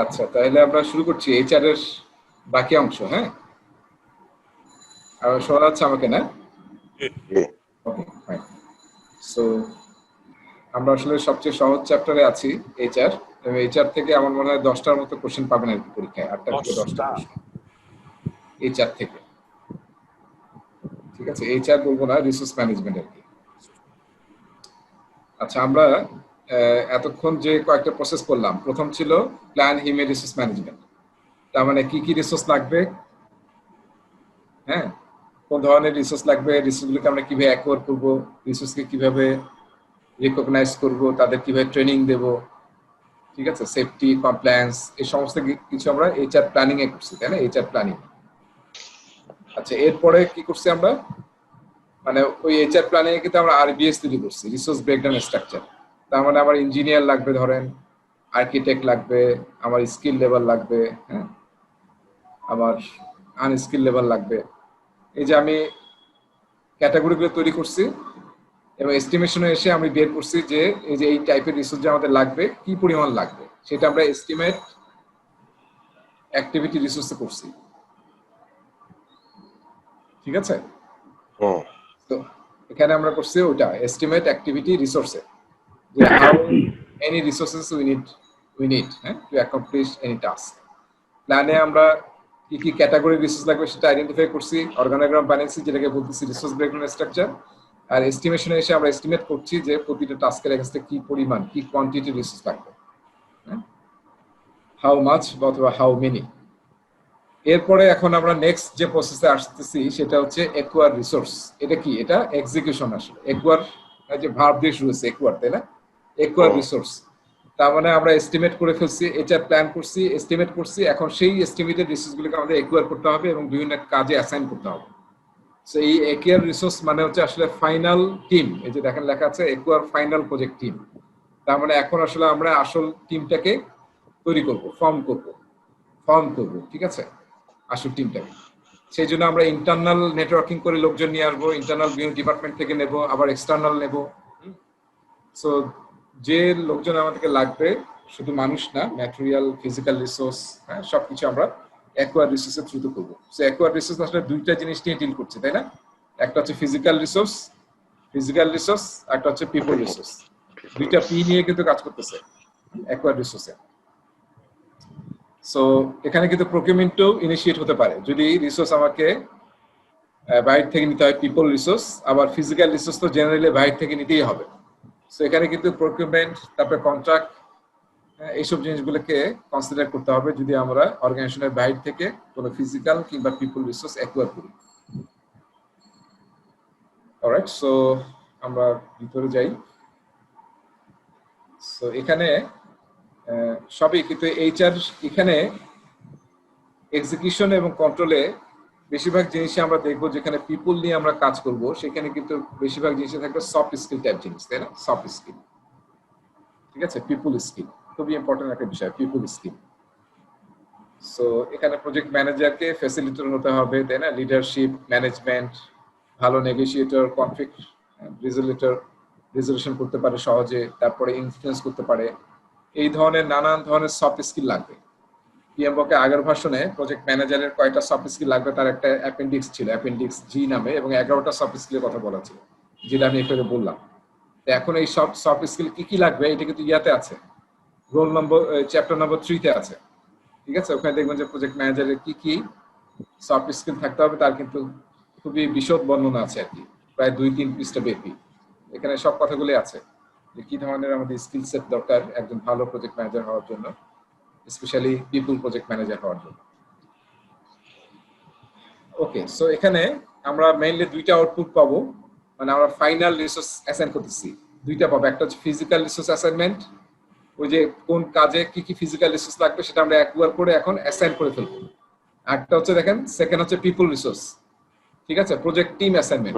আচ্ছা, তাহলে আমরা শুরু করছি এইচআর এর বাকি অংশ। হ্যাঁ, আর শোনা যাচ্ছে আমাকে না? জি। ওকে, ফাইন। সো আমরা আসলে সবচেয়ে সহজ চ্যাপ্টারে আছি, এইচআর। এবং এইচআর থেকে আমার মনে হয় 10টার মতো কোশ্চেন পাবেন আর কি পরীক্ষায়, 8টা থেকে 10টা প্রশ্ন এইচআর থেকে। ঠিক আছে, এইচআর বলবো না, রিসোর্স ম্যানেজমেন্ট আর কি। আচ্ছা, আমরা এতক্ষণ যে কয়েকটা প্রসেস করলাম, প্রথম ছিল প্ল্যান হিউম্যান রিসোর্স ম্যানেজমেন্ট। তার মানে কি কি রিসোর্স লাগবে, হ্যাঁ, কোন ধরনের রিসোর্স লাগবে, রিসোর্সগুলোকে আমরা কিভাবে অ্যাকোয়ার করবো, রিসোর্সকে কিভাবে রিকগনাইজ করব, তাদের কিভাবে ট্রেনিং দেব, ঠিক আছে, সেফটি কমপ্লায়েন্স, এই সমস্ত কিছু আমরা এইচআর প্ল্যানিং এ করছি, তাই না? HR planning. আচ্ছা, এরপরে কি করছি আমরা, মানে ওই এইচআর প্ল্যানিং এ কিন্তু আমরা আরবিএস তৈরি করছি, রিসোর্স ব্রেকডাউন স্ট্রাকচার। তার মানে আমার ইঞ্জিনিয়ার লাগবে, ধরেন আর্কিটেক্ট লাগবে, আমার স্কিল লেভেল লাগবে, হ্যাঁ, আমার আনস্কিল লেভেল লাগবে। এই যে আমি ক্যাটাগরিগুলো তৈরি করছি এবং এস্টিমেশনে এসে আমি বের করছি যে এই যে এই টাইপের রিসোর্স যে আমাদের লাগবে, কি পরিমাণ লাগবে, সেটা আমরা এস্টিমেট অ্যাক্টিভিটি রিসোর্সে করছি। ঠিক আছে, তো এখানে আমরা করছি ওটা এস্টিমেট অ্যাক্টিভিটি রিসোর্সে, যে how any resources we need হ্যাঁ টু অ্যাকমপ্লিশ এনি টাস্ক। প্ল্যানে আমরা কি কি ক্যাটাগরি রিসোর্স লাগবে সেটা আইডেন্টিফাই করছি, অর্গানোগ্রাম বানিয়েছি যেটাকে বলতেছি রিসোর্স ব্রেকডাউন স্ট্রাকচার। আর এস্টিমেশনে এসে আমরা এস্টিমেট করছি যে প্রতিটা টাস্কের এগেইনস্টে কি পরিমাণ, কি কোয়ান্টিটি রিসোর্স লাগবে, হাউ মাচ অথবা হাউ মেনি। এরপরে এখন আমরা নেক্সট যে প্রসেসে আসতেছি সেটা হচ্ছে অ্যাকোয়ার রিসোর্স। এটা কি? এটা এক্সিকিউশন। আসলে অ্যাকোয়ার যে ভার্ব দিয়ে শুরু হচ্ছে, অ্যাকোয়ার, তাই না? অ্যাকোয়ার রিসোর্স, তার মানে আমরা এস্টিমেট করে ফেলছি, এটা প্ল্যান করছি, এস্টিমেট করছি, এখন সেই এস্টিমেটেড রিসোর্সগুলোকে আমাদের অ্যাকোয়ার করতে হবে এবং বিভিন্ন কাজে অ্যাসাইন করতে হবে। সো এই অ্যাকোয়ার রিসোর্স মানে হচ্ছে আসলে ফাইনাল টিম। এই যে দেখেন লেখা আছে অ্যাকোয়ার ফাইনাল প্রজেক্ট টিম। তার মানে এখন আসলে আমরা আসল টিমটাকে তৈরি করব, ফর্ম করব, ঠিক আছে, আসল টিমটাকে। সেই জন্য আমরা ইন্টারনাল নেটওয়ার্কিং করে লোকজন নিয়ে আসবো, ইন্টারনাল বিভিন্ন ডিপার্টমেন্ট থেকে নেব, আবার এক্সটার্নাল নেব। সো যে লোকজন আমাদেরকে লাগবে শুধু মানুষ না, ম্যাটেরিয়াল, ফিজিক্যাল রিসোর্স, হ্যাঁ, সবকিছু আমরা অ্যাকোয়ার রিসোর্সের থ্রুতে করবো। সো অ্যাকোয়ার রিসোর্স আসলে দুইটা জিনিস নিয়ে ডিল করছে, তাই না? একটা হচ্ছে ফিজিক্যাল রিসোর্স, একটা হচ্ছে পিপল রিসোর্স। দুইটা পি নিয়ে কিন্তু কাজ করতেছে অ্যাকোয়ার রিসোর্সে। সো এখানে কিন্তু প্রকিউরমেন্টও ইনিশিয়েট হতে পারে যদি রিসোর্স আমাকে বাইরে থেকে নিতে হয়, পিপল রিসোর্স। আবার ফিজিক্যাল রিসোর্স তো জেনারেলি বাইরে থেকে নিতেই হবে। সো এখানে কিন্তু প্রকিউরমেন্ট, তারপরে কন্ট্রাক্ট, এইসব জিনিসগুলোকে কনসিডার করতে হবে যদি আমরা অর্গানাইজেশনের বাইরে থেকে কোনো ফিজিক্যাল কিংবা পিপল রিসোর্স অ্যাকোয়ার করি। অলরাইট, সো আমরা ভিতরে যাই। সো এখানে সবই কিন্তু এইচআর, এখানে এক্সিকিউশন এবং কন্ট্রোলে বেশিরভাগ জিনিসই আমরা দেখবো যেখানে পিপল নিয়ে আমরা কাজ করব, সেখানে কিন্তু বেশিরভাগ জিনিসে থাকবে সফট স্কিল টাইপ জিনিস, তাই না? সফট স্কিল, ঠিক আছে, পিপল স্কিল খুবই ইম্পর্টেন্ট একটা বিষয়, পিপল স্কিল। সো এখানে প্রজেক্ট ম্যানেজারকে ফ্যাসিলিটেটর হতে হবে, তাই না? লিডারশিপ, ম্যানেজমেন্ট, ভালো নেগোসিয়েটর, কনফ্লিক্ট রেজলিউশন করতে পারে সহজে, তারপরে ইনফ্লুয়েন্স করতে পারে, এই ধরনের নানান ধরনের সফট স্কিল লাগবে। পিএমওকে আগের ভার্সনে প্রজেক্ট ম্যানেজারের কয়টা সফট স্কিল লাগবে তার একটা অ্যাপেন্ডিক্স ছিল, অ্যাপেন্ডিক্স জি নামে, এবং 11টা সফট স্কিলের কথা বলা ছিল, যেটা আমি একটু বললাম। তো এখন এই সব সফট স্কিল কি কি লাগবে এটা কিন্তু ইয়াতে আছে, রোল নম্বর চ্যাপ্টার নম্বর 3-তে আছে, ঠিক আছে? ওখানে দেখবেন যে প্রজেক্ট ম্যানেজারের কি কি সফট স্কিল থাকতে হবে তার কিন্তু খুবই বিশদ বর্ণনা আছে আর কি, প্রায় 2-3 পৃষ্ঠা ব্যাপী। এখানে সব কথাগুলি আছে যে কি ধরনের আমাদের স্কিল সেট দরকার একজন ভালো প্রজেক্ট ম্যানেজার হওয়ার জন্য, স্পেশালি পিপল প্রজেক্ট ম্যানেজার হওয়ার জন্য। ওকে, সো এখানে আমরা মেইনলি দুইটা আউটপুট পাবো, মানে আমরা ফাইনাল রিসোর্স অ্যাসাইন করতেছি দুইটা পাবো। একটা হচ্ছে ফিজিক্যাল রিসোর্স অ্যাসাইনমেন্ট, ওই যে কোন কাজে কি কি ফিজিক্যাল রিসোর্স লাগবে সেটা আমরা অ্যাকুয়ার করে এখন অ্যাসাইন করে ফেলবো। একটা হচ্ছে দেখেন, সেকেন্ড হচ্ছে পিপল রিসোর্স, ঠিক আছে, project team assignment.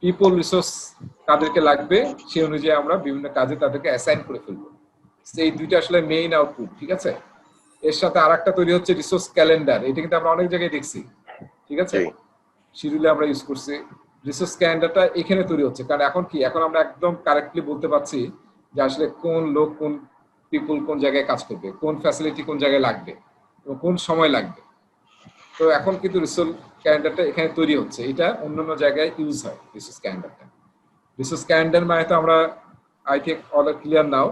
People resource কাদেরকে লাগবে সেই অনুযায়ী আমরা বিভিন্ন কাজে তাদেরকে অ্যাসাইন করে ফেলবো। এই দুইটা আসলে মেইন আউটপুট, ঠিক আছে? এর সাথে আরেকটা তৈরি হচ্ছে রিসোর্স ক্যালেন্ডার, এটা কিন্তু আমরা অনেক জায়গায় দেখছি, ঠিক আছে, শিডিউলে আমরা ইউজ করছি। রিসোর্স ক্যালেন্ডারটা এখানে তৈরি হচ্ছে, কারণ এখন কি, এখন আমরা একদম কারেক্টলি বলতে পারছি যে আসলে কোন লোক কোন পিপল কোন জায়গায় কাজ করবে, কোন ফ্যাসিলিটি কোন জায়গায় লাগবে এবং কোন সময় লাগবে। তো এখন কিন্তু রিসোর্স ক্যালেন্ডারটা এখানে তৈরি হচ্ছে, এটা অন্যান্য জায়গায় ইউজ হয় রিসোর্স ক্যালেন্ডারটা। রিসোর্স ক্যালেন্ডার মানে তো আমরা I think all clear now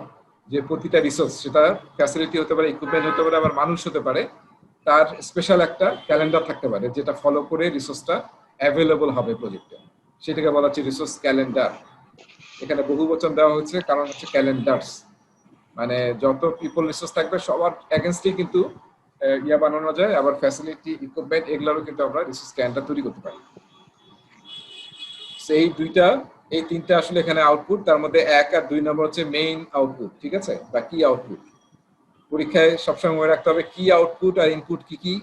যে প্রতিটা রিসোর্স, সেটা ফ্যাসিলিটি হতে পারে, ইকুইপমেন্ট হতে পারে, আবার মানুষ হতে পারে, তার স্পেশাল একটা ক্যালেন্ডার থাকতে পারে যেটা ফলো করে রিসোর্সটা অ্যাভেলেবল হবে প্রজেক্টে, সেটাকে বলা হচ্ছে রিসোর্স ক্যালেন্ডার। এখানে বহু বচন দেওয়া হচ্ছে কারণ হচ্ছে ক্যালেন্ডার্স, মানে যত পিপল রিসোর্স থাকবে সবার এগেনস্টেই কিন্তু ইয়া বানানো যায়, আবার ফ্যাসিলিটি ইকুইপমেন্ট এগুলোরও কিন্তু আমরা রিসোর্স ক্যালেন্ডার তৈরি করতে পারি। সেই দুইটা এই তিনটা আসলে এখানে আউটপুট, তার মধ্যে 1 আর 2 নম্বর হচ্ছে মেইন আউটপুট, ঠিক আছে, বা কি আউটপুট। পরীক্ষায় সবসময় মনে রাখতে হবে কি আউটপুট আর ইনপুট কি কি।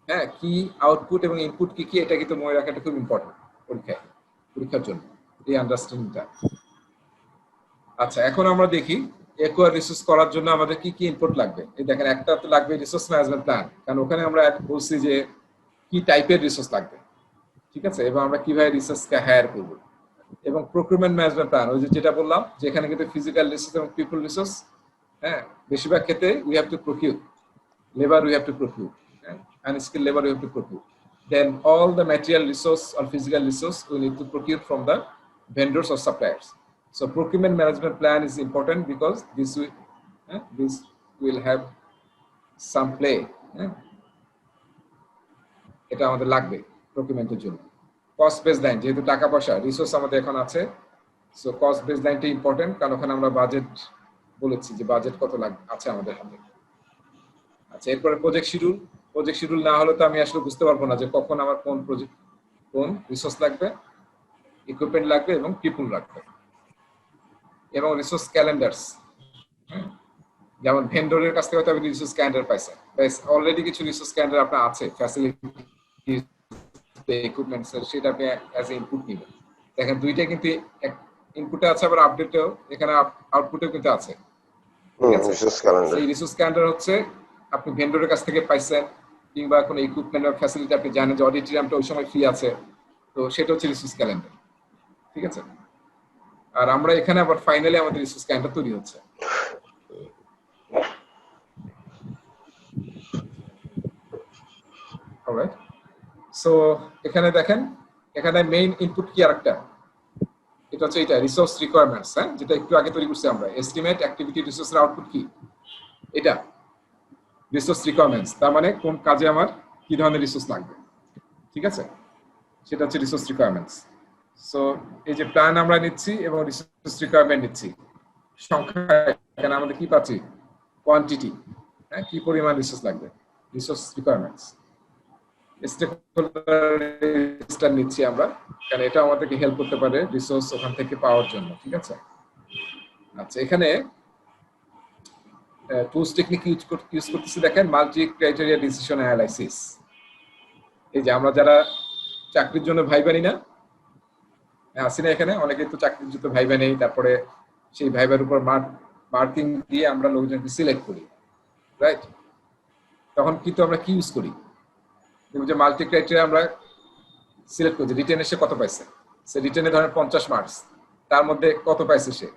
হ্যাঁ, কি আউটপুট এবং ইনপুট কি কি, এটা কিন্তু মনে রাখাটা খুব ইম্পর্টেন্ট পরীক্ষার জন্য, এই আন্ডারস্ট্যান্ডিংটা। আচ্ছা, এখন আমরা দেখি একুয়ার রিসোর্স করার জন্য আমাদের কি কি ইনপুট লাগবে। এই দেখেন, একটা তো লাগবে রিসোর্স ম্যানেজমেন্ট প্ল্যান, কারণ ওখানে আমরা বলছি যে কি টাইপের রিসোর্স লাগবে, ঠিক আছে, এবং আমরা কিভাবে রিসোর্সকে হায়ার করব। এবং প্রকিউরমেন্ট ম্যানেজমেন্ট প্ল্যান, ওই যেটা বললাম যে এখানে কিন্তু ফিজিক্যাল রিসোর্স এবং পিপল রিসোর্স, হ্যাঁ, বেশিরভাগ ক্ষেত্রে we have to procure labor, we have to procure, and skilled labor we have to procure. Then all the material resource or physical resource we need to procure from the vendors or suppliers. So procurement management plan is important because this will have some play. এটা আমাদের লাগবে প্রকিউরমেন্টের জন্য। Cost base line, যেহেতু টাকা পয়সা resource আমাদের এখন আছে, সো কস্ট বেস লাইনটা ইম্পর্টেন্ট, কারণ ওখানে আমরা বাজেট বলেছি যে বাজেট কত আছে আমাদের হাতে। আচ্ছা, এরপরে প্রজেক্ট শিডিউল না হলে তো আমি আসলে বুঝতে পারবো না যে কখন আমার কোন রিসোর্স লাগবে, ইকুইপমেন্ট লাগবে এবং পিপল লাগবে। এবং রিসোর্স ক্যালেন্ডার্স, যেমন ভেন্ডরের কাছ থেকে হয়তো আপনি রিসোর্স ক্যালেন্ডার পাইছেন, অলরেডি কিছু রিসোর্স ক্যালেন্ডার আপনার আছে, ফ্যাসিলিটি ইকুইপমেন্টস, সেটা আপনি অ্যাজ এ ইনপুট নেবেন। দেখেন দুইটা কিন্তু ইনপুটে আছে, আবার আপডেটেও এখানে আউটপুটেও কিন্তু আছে, ঠিক আছে। এই রিসোর্স ক্যালেন্ডার হচ্ছে আপনি ভেন্ডরের কাছ থেকে পাইছেন, কিংবা কোনো ইকুইপমেন্ট বা ফ্যাসিলিটি আপনি জানেন যে অডিটোরিয়ামটা ওই সময় ফ্রি আছে, তো সেটা হচ্ছে রিসোর্স ক্যালেন্ডার, ঠিক আছে। আর আমরা এখানে আবার ফাইনালি আমাদের রিসোর্স ক্যালেন্ডার তৈরি হচ্ছে। অলরাইট, সো এখানে দেখেন, এখানে মেইন ইনপুট কি আরেকটা, এটা হচ্ছে এটা রিসোর্স রিকোয়ারমেন্টস, হ্যাঁ, যেটা একটু আগে তৈরি করছি আমরা। এস্টিমেট অ্যাক্টিভিটি রিসোর্সের আউটপুট কি, এটা রিসোর্স রিকোয়ারমেন্টস, তার মানে কোন কাজে আমার কি ধরনের রিসোর্স লাগবে, ঠিক আছে, সেটা হচ্ছে রিসোর্স রিকোয়ারমেন্টস। সো এই যে প্ল্যান আমরা নিচ্ছি এবং রিসোর্স রিকোয়ারমেন্ট নিচ্ছি, সংখ্যা এখানে আমাদের কি পাচ্ছি, কোয়ান্টিটি, হ্যাঁ, কি পরিমাণ রিসোর্স লাগবে, রিসোর্স রিকোয়ারমেন্টস। স্টেকহোল্ডার নিচ্ছি আমরা, কারণ এটা আমাদেরকে হেল্প করতে পারে রিসোর্স ওখান থেকে পাওয়ার জন্য, ঠিক আছে। আচ্ছা, এখানে টুলস টেকনিক ইউজ করতেছি, দেখেন মাল্টি ক্রাইটেরিয়া ডিসিশন অ্যানালাইসিস। এই যে আমরা যারা চাকরির জন্য ভাইবা নিই না, আসি না এখানে, অনেকে তো চাকরির জন্য ভাইবা নেই, তারপরে সেই ভাইবার উপর মার্কিং দিয়ে আমরা লোকজনকে সিলেক্ট করি, রাইট। তখন কিন্তু আমরা কি ইউজ করি, যে মাল্টি ক্রাইটেরিয়া আমরা সিলেক্ট করছি, রিটেনে সে কত পাইছে, সে রিটেনে ধরেন 50 মার্কস, তার মধ্যে কত পাইছে সে,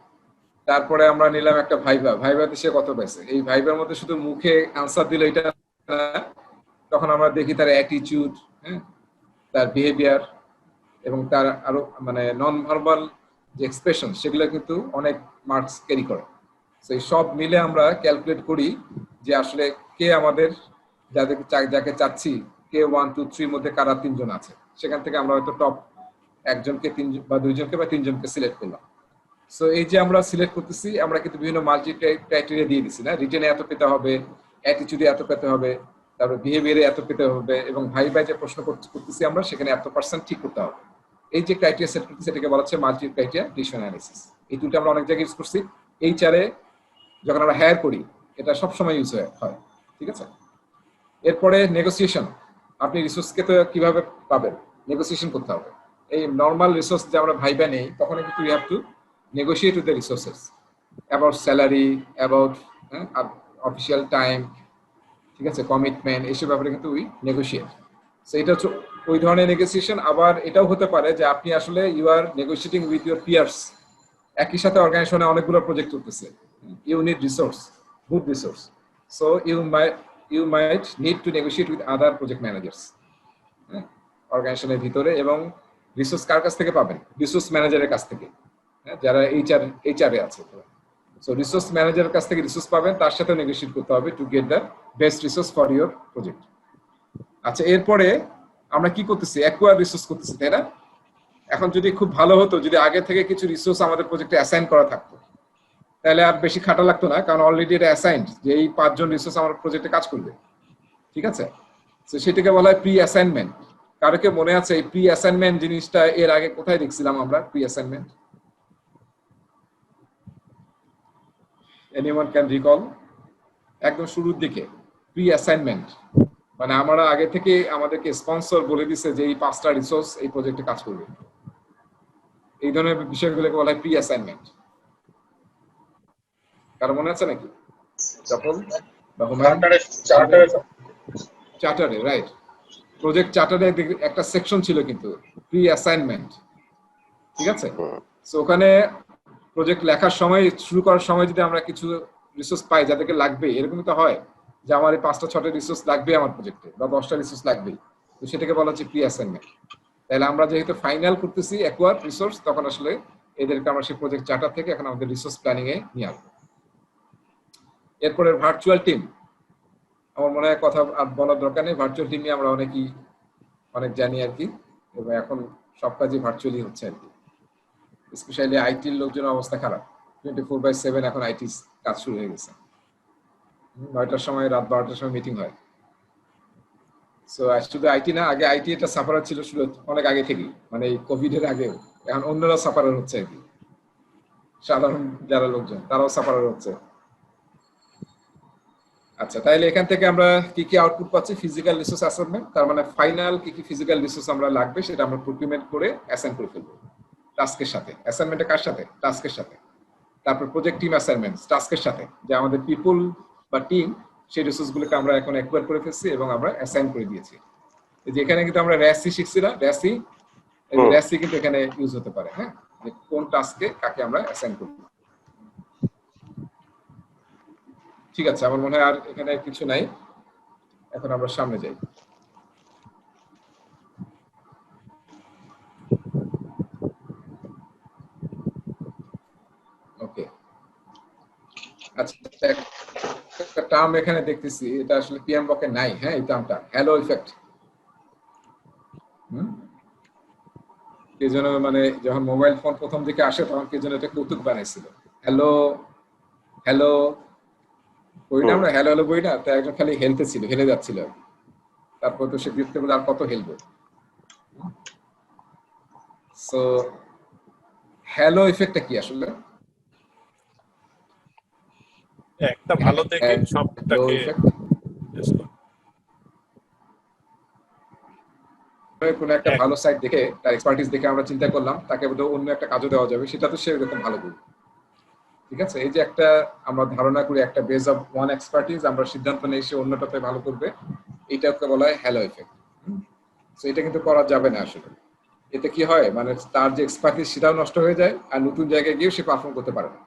তারপরে আমরা নিলাম একটা ভাইভাতে সে কত পাইছে। এই ভাইবার মধ্যে শুধু মুখে আনসার দিলে এটা, তখন আমরা দেখি তার অ্যাটিটিউড, হ্যাঁ, তার বিহেভিয়ার এবং তার আরো মানে নন ভার্বাল যে এক্সপ্রেশন, সেগুলো কিন্তু অনেক মার্কস ক্যারি করে। সেই সব মিলে আমরা ক্যালকুলেট করি যে আসলে কে আমাদের যাকে চাচ্ছি, কে 1 2 3 মধ্যে কারা 3 জন আছে, সেখান থেকে আমরা হয়তো টপ একজনকে, 3 বা 2 জনকে বা 3 জনকে সিলেক্ট করলাম। সো এই যে আমরা সিলেক্ট করতেছি, আমরা কিন্তু বিভিন্ন মাল্টি ক্রাইটেরিয়া দিয়ে দিচ্ছি না, রিটেনে এত পেতে হবে, অ্যাটিটিউডে এত পেতে হবে, তারপরে বিহেভিয়ারে এত পেতে হবে, এবং ভাই যে প্রশ্ন করতেছি আমরা সেখানে এত % ঠিক করতে হবে। এই যে ক্রাইটেরিয়া সেট করতেছি, এটাকে বলা হচ্ছে মাল্টি ক্রাইটেরিয়া ডিসিশন অ্যানালাইসিস। এই টুলটা আমরা অনেক জায়গায় ইউজ করছি, এইচআরে যখন আমরা হায়ার করি এটা সবসময় ইউজ হয়, ঠিক আছে। এরপরে নেগোসিয়েশন, আপনি রিসোর্সকে তো কিভাবে পাবেন, নেগোসিয়েশন করতে হবে। এই নর্মাল রিসোর্স যে আমরা ভাইবা নেই, তখন কিন্তু you have to negotiate with the resources about salary, about official time, ঠিক আছে, কমিটমেন্ট, এইসব ব্যাপারে কিন্তু উই নেগোশিয়েট। সো এটা হচ্ছে ওই ধরনের নেগোসিয়েশন। আবার এটাও হতে পারে যে আপনি আসলে you are negotiating with your peers, একই সাথে অর্গানাইজেশনে অনেকগুলো প্রজেক্ট করতেছে, You need resource, good resource. So you might need to negotiate with other project managers অর্গানাইজেশনের ভিতরে, এবং রিসোর্স কার কাছ থেকে পাবেন? রিসোর্স ম্যানেজারের কাছ থেকে, যারা এইচআর এ আছে। সো রিসোর্স ম্যানেজারের কাছ থেকে রিসোর্স পাবেন, তার সাথে নেগোশিয়েট করতে হবে to get the best resource for your project. আচ্ছা, এরপরে আমরা কি করতেছি? অ্যাকোয়ার রিসোর্স করতেছি, তাই না? এখন যদি খুব ভালো হতো যদি আগে থেকে কিছু রিসোর্স আমাদের প্রজেক্টে অ্যাসাইন করা থাকতো, তাহলে আর বেশি খাটা লাগতো না, কারণ অলরেডি এটা অ্যাসাইন্ড যে এই 5 জন রিসোর্স আমার প্রজেক্টে কাজ করবে। ঠিক আছে, তো সেটাকে বলা হয় প্রি অ্যাসাইনমেন্ট। কারো কি মনে আছে এই প্রি অ্যাসাইনমেন্ট জিনিসটা এর আগে কোথায় দেখছিলাম আমরা? Pre assignment, anyone can recall? একদম শুরুর দিকে প্রি অ্যাসাইনমেন্ট মানে আমরা আগে থেকে আমাদেরকে স্পন্সর বলে দিছে যে এই 5টা রিসোর্স এই প্রজেক্টে কাজ করবে। এই ধরনের বিষয়গুলোকে বলা হয় প্রি অ্যাসাইনমেন্ট। কারো মনে আছে নাকি? যখন চার্টারে, রাইট, প্রজেক্ট চার্টারে একটা সেকশন ছিল কিন্তু প্রি অ্যাসাইনমেন্ট। ঠিক আছে, সো ওখানে প্রজেক্ট লেখার সময়, শুরু করার সময় যদি আমরা কিছু রিসোর্স পাই যাদেরকে লাগবে, এরকম তো হয় যে আমার এই 5টা 6টা রিসোর্স লাগবে আমার প্রজেক্টে, বা 10টা রিসোর্স লাগবে, তো সেটাকে বলা হচ্ছে প্রি অ্যাসাইনমেন্ট। তাহলে আমরা যেহেতু ফাইনাল করতেছি অ্যাকোয়ার রিসোর্স, তখন আসলে এদেরকে আমরা সেই প্রজেক্ট চার্টার থেকে এখন আমাদের রিসোর্স প্ল্যানিং এ নিয়ে আসবো। এরপরে ভার্চুয়াল টিম, আমার মনে হয় কথা আর বলার দরকার নেই। ভার্চুয়াল টিম নিয়ে আমরা অনেক জানি আর কি, এবং এখন সব কাজই ভার্চুয়ালি হচ্ছে আর কি। স্পেশালি আইটির লোকজনের অবস্থা খারাপ, 24/7 এখন আইটি কাজ শুরু হয়ে গেছে। 9টার সময়, রাত 12টার সময় মিটিং হয়। সো শুধু আইটি না, আগে আইটি এটা সাফারার ছিল শুরু অনেক আগে থেকেই, মানে এই কোভিড এর আগেও। এখন অন্যরা সাফারার হচ্ছে আর কি, সাধারণ যারা লোকজন তারাও সাফারার হচ্ছে। আচ্ছা, তাহলে এখান থেকে আমরা কি কি আউটপুট পাচ্ছি? ফিজিক্যাল রিসোর্স অ্যাসাইনমেন্ট, তার মানে ফাইনাল কি কি ফিজিক্যাল রিসোর্স আমরা লাগবে সেটা আমরা প্রকিউরমেন্ট করে অ্যাসাইন করে ফেলবো টাস্কের সাথে। অ্যাসাইনমেন্টটা কার সাথে? টাস্কের সাথে। তারপর প্রজেক্ট টিম অ্যাসাইনমেন্ট টাস্কের সাথে, যে আমাদের পিপল বা টিম সেই রিসোর্সগুলোকে আমরা এখন অ্যাকোয়ার করে ফেলছি এবং আমরা অ্যাসাইন করে দিয়েছি। যেখানে কিন্তু আমরা র্যাসি শিখছি না, র্যাসি কিন্তু এখানে ইউজ হতে পারে, হ্যাঁ, যে কোন টাস্কে কাকে আমরা অ্যাসাইন করব। ঠিক আছে, আমার মনে হয় আর এখানে কিছু নাই, এখন আমরা সামনে যাই। ওকে, আচ্ছা, একটা টার্ম এখানে দেখতেছি, এটা আসলে পিএম বকে নাই, হ্যাঁ, এই টার্মটা হ্যালো ইফেক্ট। কে যেন মানে যখন মোবাইল ফোন প্রথম দিকে আসে তখন কে যেন এটা কৌতুক বানাইছিল, হ্যালো হ্যালো বই না, আমরা হ্যালো হ্যালো বই না, তো একজন খালি হেলতেছিল, হেলে যাচ্ছিল, তারপর তো সে বিরক্ত করে আর কত হেলবে। সো হ্যালো ইফেক্টটা কি আসলে? একটা ভালো থেকে সবটাকে কোন একটা ভালো সাইট দেখে তার এক্সপার্টিস দেখে আমরা চিন্তা করলাম তাকে বোধহয় অন্য একটা কাজও দেওয়া যাবে, সেটা তো সে এরকম ভালো করবে। ঠিক আছে, এই যে একটা আমরা ধারণা করি, একটা বেস অফ ওয়ান এক্সপার্টিস, আমরা সিদ্ধান্ত নেই সে অন্যটাতে ভালো করবে, এটাকে বলা হয় হ্যালো ইফেক্ট। সো এটা কিন্তু করা যাবে না আসলে। এতে কি হয়, মানে তার যে এক্সপার্টিস সেটাও নষ্ট হয়ে যায়, আর নতুন জায়গায় গিয়েও সে পারফর্ম করতে পারে না।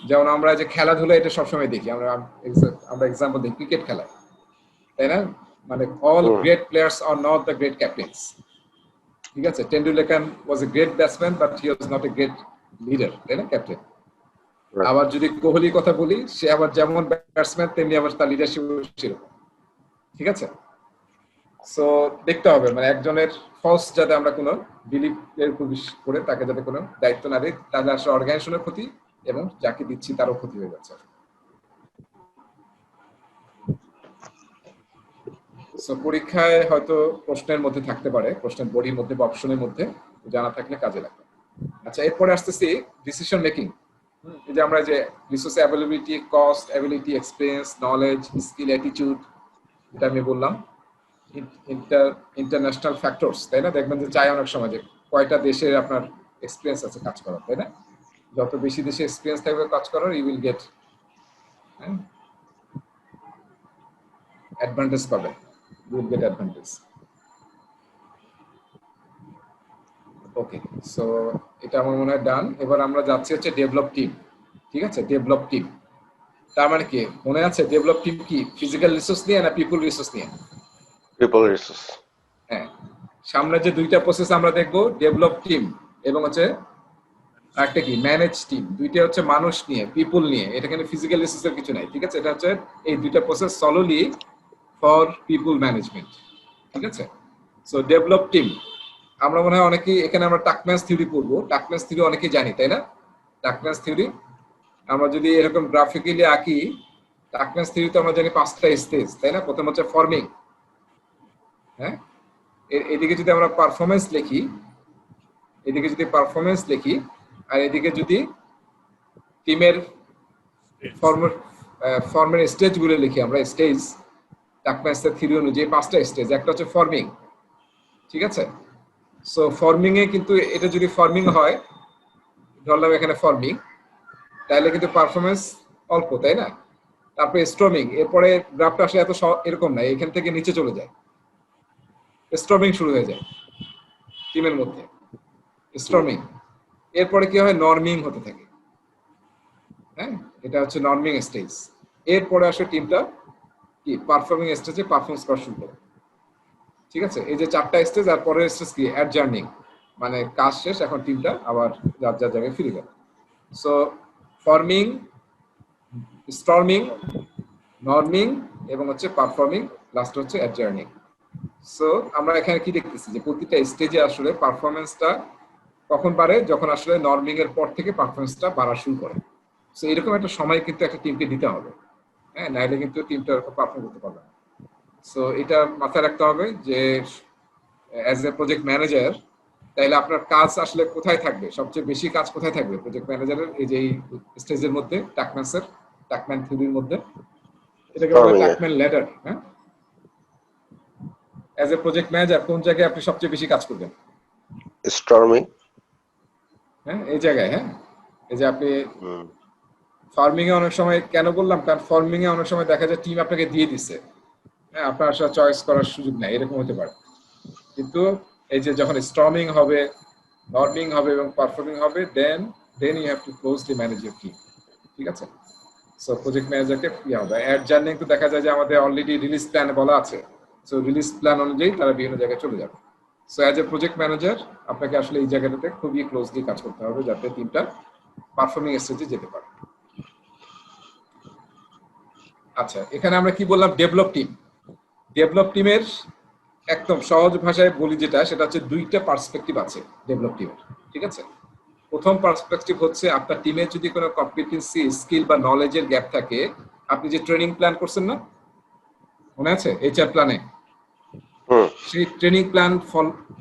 যেমন আমরা যে খেলাধুলা এটা সবসময় দেখি, আমরা এক্সাম্পল দেখি ক্রিকেট খেলায়, তাই না? মানে all great players are not the great captains. ঠিক আছে, Tendulkar was a great batsman but he was not a great leader, তাই না, ক্যাপ্টেন। আবার যদি কোহলির কথা বলি, সে আবার যেমন ব্যাটসম্যান তেমনি আবার তার লিডারশিপ সেরকম। ঠিক আছে, সো দেখতে হবে মানে একজনের ফলস যাতে আমরা কোনো বিলিভ এর উপর বিশ্বাস করে তাকে যাতে কোনো দায়িত্ব না দিই, তাহলে আসলে অর্গানাইজেশনের ক্ষতি এবং যাকে দিচ্ছি তারও ক্ষতি হয়ে যাচ্ছে। সো পরীক্ষায় হয়তো প্রশ্নের মধ্যে থাকতে পারে, প্রশ্নের বডির মধ্যে বা অপশনের মধ্যে, জানা থাকলে কাজে লাগবে। আচ্ছা, এরপরে আসতেছি ডিসিশন মেকিং। এই যে আমরা যে resource availability, cost, ability, experience, knowledge, skill, attitude, এটা আমি বললাম ইন্টারন্যাশনাল ফ্যাক্টরস, তাই না? দেখবেন যে চাই অনেক সময় যে কয়টা দেশের আপনার এক্সপিরিয়েন্স আছে কাজ করার, তাই না? যত বেশি দেশে এক্সপিরিয়েন্স থাকবে কাজ করার, ইউ উইল গেট অ্যাডভান্টেজ পাবেন, you will get advantage. Okay, so এটা আমার মনে হয় ডান। এবার আমরা যাচ্ছি হচ্ছে ডেভেলপ টিম। ঠিক আছে, ডেভেলপ টিম। তার মানে কি মনে আছে ডেভেলপ টিম কি ফিজিক্যাল রিসোর্স নিয়ে না পিপল রিসোর্স নিয়ে? People resource. হ্যাঁ, সামনে যে দুইটা প্রসেস আমরা দেখবো, ডেভেলপ টিম এবং হচ্ছে আরেকটা কি ম্যানেজ টিম, দুইটা হচ্ছে মানুষ নিয়ে, পিপল নিয়ে, এটা কিন্তু ফিজিক্যাল রিসোর্সের কিছু নাই। ঠিক আছে, এটা হচ্ছে এই দুইটা প্রসেস সলোলি ফর পিপল ম্যানেজমেন্ট। ঠিক আছে, সো ডেভেলপ টিম আমরা মনে হয় অনেকেই এখানে আমরা টাকম্যানস থিওরি পড়বো। টাকম্যানস থিওরি অনেকেই জানি, তাই না? টাকম্যানস থিওরি আমরা যদি এরকম গ্রাফিক্যালি আঁকি, টাকম্যানস থিওরি তো আমরা জানি 5টা স্টেজ, তাই না? প্রথম হচ্ছে ফর্মিং, হ্যাঁ, এদিকে যদি আমরা পারফরমেন্স লিখি, এদিকে যদি পারফরমেন্স লিখি, আর এদিকে যদি টিমের ফর্মের স্টেজ গুলো লিখি আমরা, স্টেজ টাকম্যানসের থিওরি অনুযায়ী 5টা স্টেজ। একটা হচ্ছে ফর্মিং, ঠিক আছে? সো ফর্মিং এ কিন্তু এটা যদি ফর্মিং হয়, ধরলাম এখানে ফর্মিং, তাহলে কিন্তু পারফরমেন্স অল্প, তাই না? তারপরে স্ট্রমিং, এরপরে গ্রাফটা আসলে এত এরকম না, এখান থেকে নিচে চলে যায়, স্ট্রমিং শুরু হয়ে যায় টিমের মধ্যে, স্ট্রমিং। এরপরে কি হয়, নর্মিং হতে থাকে, হ্যাঁ, এটা হচ্ছে নর্মিং স্টেজ। এরপরে আসে টিমটা কি পারফর্মিং স্টেজে পারফরমেন্স করা শুরু করে। ঠিক আছে, এই যে 4টা স্টেজ, আর পরের স্টেজ কি অ্যাডজার্নিং, মানে কাজ শেষ, এখন টিমটা আবার যার যার জায়গায় ফিরে গেল। সো ফর্মিং, স্টর্মিং, নর্মিং এবং হচ্ছে পারফর্মিং, লাস্ট হচ্ছে অ্যাডজার্নিং। সো আমরা এখানে কি দেখতেছি যে প্রতিটা স্টেজে আসলে পারফরমেন্সটা কখন বাড়ে, যখন আসলে নর্মিং এর পর থেকে পারফরমেন্সটা বাড়া শুরু করে। সো এরকম একটা সময় কিন্তু একটা টিমকে দিতে হবে, হ্যাঁ, নাইলে কিন্তু টিমটা পারফর্ম করতে পারবে না। সো এটা মাথায় রাখতে হবে যে অ্যাজ এ প্রজেক্ট ম্যানেজার, তাইলে আপনার কাজ আসলে কোথায় থাকবে, সবচেয়ে বেশি কাজ কোথায় থাকবে প্রজেক্ট ম্যানেজারের এই যে স্টেজের মধ্যে, টাকম্যান থিওরির মধ্যে, এটাকে বলা হয় টাকম্যান ল্যাডার। হ্যাঁ, অ্যাজ এ প্রজেক্ট ম্যানেজার কোন জায়গায় আপনি সবচেয়ে বেশি কাজ করবেন? স্টর্মিং। হ্যাঁ, এই জায়গায়। হ্যাঁ, এই যে আপনি ফার্মিং এ অনেক সময় কেন বললাম, কারণ ফার্মিং এ অনেক সময় দেখা যায় টিম আপনাকে দিয়ে দিচ্ছে, হ্যাঁ, আপনার আসলে চয়েস করার সুযোগ নেই, এরকম হতে পারে। কিন্তু এই যে যখন স্টর্মিং হবে, নর্মিং হবে এবং পারফর্মিং হবে, then you have to closely manage your team. ঠিক আছে, সো প্রজেক্ট ম্যানেজারকে কি হবে, অ্যাডজার্নিং তো দেখা যায় যে আমাদের অলরেডি রিলিজ প্ল্যানে বলা আছে, সো রিলিজ প্ল্যান অনুযায়ী তারা বিভিন্ন জায়গায় চলে যাবে। So as a project manager আপনাকে আসলে এই জায়গাটাতে খুবই ক্লোজলি কাজ করতে হবে যাতে টিমটা পারফর্মিং স্টেজে যেতে পারে। আচ্ছা, এখানে আমরা কি বললাম, ডেভেলপ টিম। ডেভেলপ টিমের একদম সহজ ভাষায় বলি যেটা, সেটা হচ্ছে 2টা পার্সপেক্টিভ আছে ডেভেলপ টিমের। ঠিক আছে, প্রথম পার্সপেক্টিভ হচ্ছে আপনার টিমের যদি কোনো কম্পিটেন্সি, স্কিল বা নলেজের গ্যাপ থাকে, আপনি যে ট্রেনিং প্ল্যান করছেন না, মনে আছে এইচআর প্ল্যানে, সেই ট্রেনিং প্ল্যান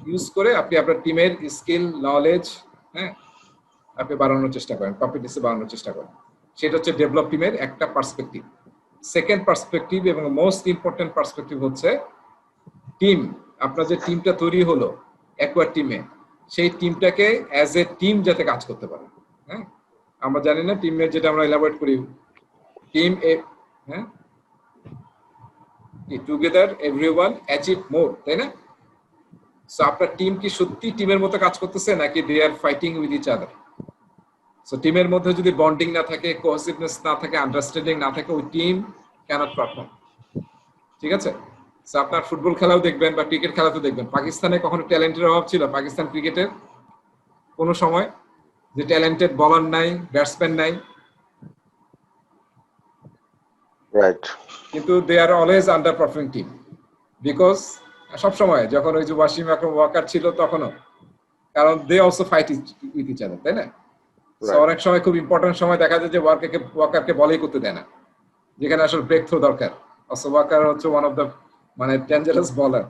ইউজ করে আপনি আপনার টিমের স্কিল, নলেজ, হ্যাঁ, আপনি বাড়ানোর চেষ্টা করেন, কম্পিটেন্সি বাড়ানোর চেষ্টা করেন। সেটা হচ্ছে ডেভেলপ টিমের একটা পার্সপেক্টিভ। সেকেন্ড পার্সপেক্টিভ এবং মোস্ট ইম্পর্টেন্ট পার্সপেক্টিভ হচ্ছে টিম, আপনার যে টিমটা তৈরি হলো অ্যাকোয়ার টিমে, সেই টিমটাকে অ্যাজ এ টিম যাতে কাজ করতে পারে। হ্যাঁ, আমরা জানি না টিমের যেটা আমরা এলাবোরেট করি, টিম এ, হ্যাঁ, টুগেদার এভরিওয়ান অ্যাচিভ মোর, তাই না? সো আপনার টিম কি সত্যি টিমের মতো কাজ করতেছে নাকি they are fighting with each other? So টিমের মধ্যে যদি বন্ডিং না থাকে, কোহেসিভনেস না থাকে, আন্ডারস্ট্যান্ডিং না থাকে, ওই টিম ক্যানট পারফর্ম। ঠিক আছে, সো আপনার ফুটবল খেলাও দেখবেন বা ক্রিকেট খেলাতেও দেখবেন, পাকিস্তানে কখনো ট্যালেন্টের অভাব ছিল? পাকিস্তান ক্রিকেটের কোনো সময় যে ট্যালেন্টেড বলার নাই, ব্যাটসম্যান নাই, রাইট, কিন্তু they are always underperforming team, because সব সময় যখন ওই যে ওয়াসিম আকরাম ওয়াকার ছিল তখনও, কারণ they also fight with each other, তাই না? অনেক সময় খুব ইম্পর্টেন্ট সময় দেখা যায় যে ওয়াকারকে বলেই করতে দেয় না, যেখানে আসলে ব্রেক থ্রো দরকার। অবশ্য ওয়াকার হচ্ছে ওয়ান অফ দ্য মানে ডেঞ্জারাস বলার।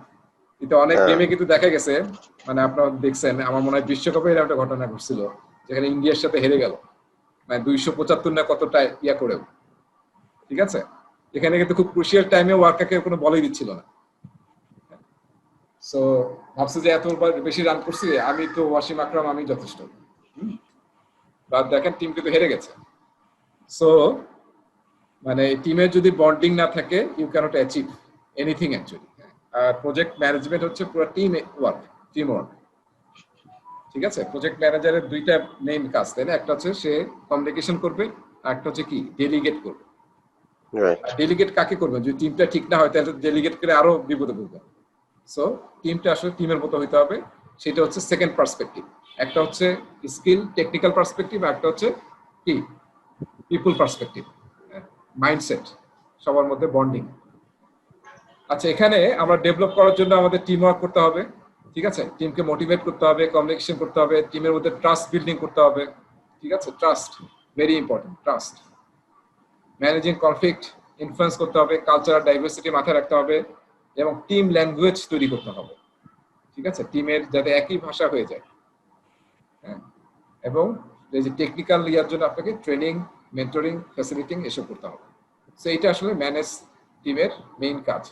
কিন্তু অনেক গেমে কিন্তু দেখা গেছে, মানে আপনারা দেখছেন, আমার মনে হয় বিশ্বকাপে এরকম একটা ঘটনা ঘটছিল যেখানে ইন্ডিয়ার সাথে হেরে গেল, মানে 275 না কতটা ইয়া করেও। ঠিক আছে, এখানে কিন্তু খুব ক্রুশিয়াল টাইমে ওয়াকারকে কোনো বলই দিচ্ছিল না। সো ভাবছে যে এত বেশি রান করছি আমি, তো ওয়াসিম আকরাম আমি যথেষ্ট, বা দেখেন টিম কিন্তু হেরে গেছে। সো মানে টিমের যদি বন্ডিং না থাকে, you can't achieve anything actually. আর প্রজেক্ট ম্যানেজমেন্ট হচ্ছে পুরো টিম ওয়ার্ক, টিম ওয়ার্ক। ঠিক আছে, প্রজেক্ট ম্যানেজারের 2টা মেইন কাজ, তাই না? একটা হচ্ছে সে কমিউনিকেশন করবে, আর একটা হচ্ছে কি ডেলিগেট করবে। Right. ডেলিগেট কাকে করবেন? যদি টিমটা ঠিক না হয় তাহলে ডেলিগেট করে আরো বিপদে পড়বেন। সো টিমটা আসলে টিমের মতো হইতে হবে, সেটা হচ্ছে সেকেন্ড পার্সপেক্টিভ। একটা হচ্ছে স্কিল টেকনিক্যাল পার্সপেক্টিভ, আর একটা হচ্ছে কি পিপল পার্সপেক্টিভ, মাইন্ডসেট, সবার মধ্যে বন্ডিং। আচ্ছা, এখানে আমরা ডেভেলপ করার জন্য আমাদের টিম ওয়ার্ক করতে হবে, ঠিক আছে? টিমকে মোটিভেট করতে হবে, কমিউনিকেশন করতে হবে, টিমের মধ্যে ট্রাস্ট বিল্ডিং করতে হবে, ঠিক আছে? Trust very important, trust. Managing conflict influence করতে হবে, কালচারাল ডাইভার্সিটি মাথায় রাখতে হবে, এবং টিম ল্যাঙ্গুয়েজ তৈরি করতে হবে, ঠিক আছে? টিমের যাতে একই ভাষা হয়ে যায়, হ্যাঁ। এবং এই যে টেকনিক্যাল ইয়ার জন্য আপনাকে ট্রেনিং, মেন্টরিং, ফ্যাসিলিটিং এসব করতে হবে। সো এইটা আসলে ম্যানেজ টিমের মেইন কাজ।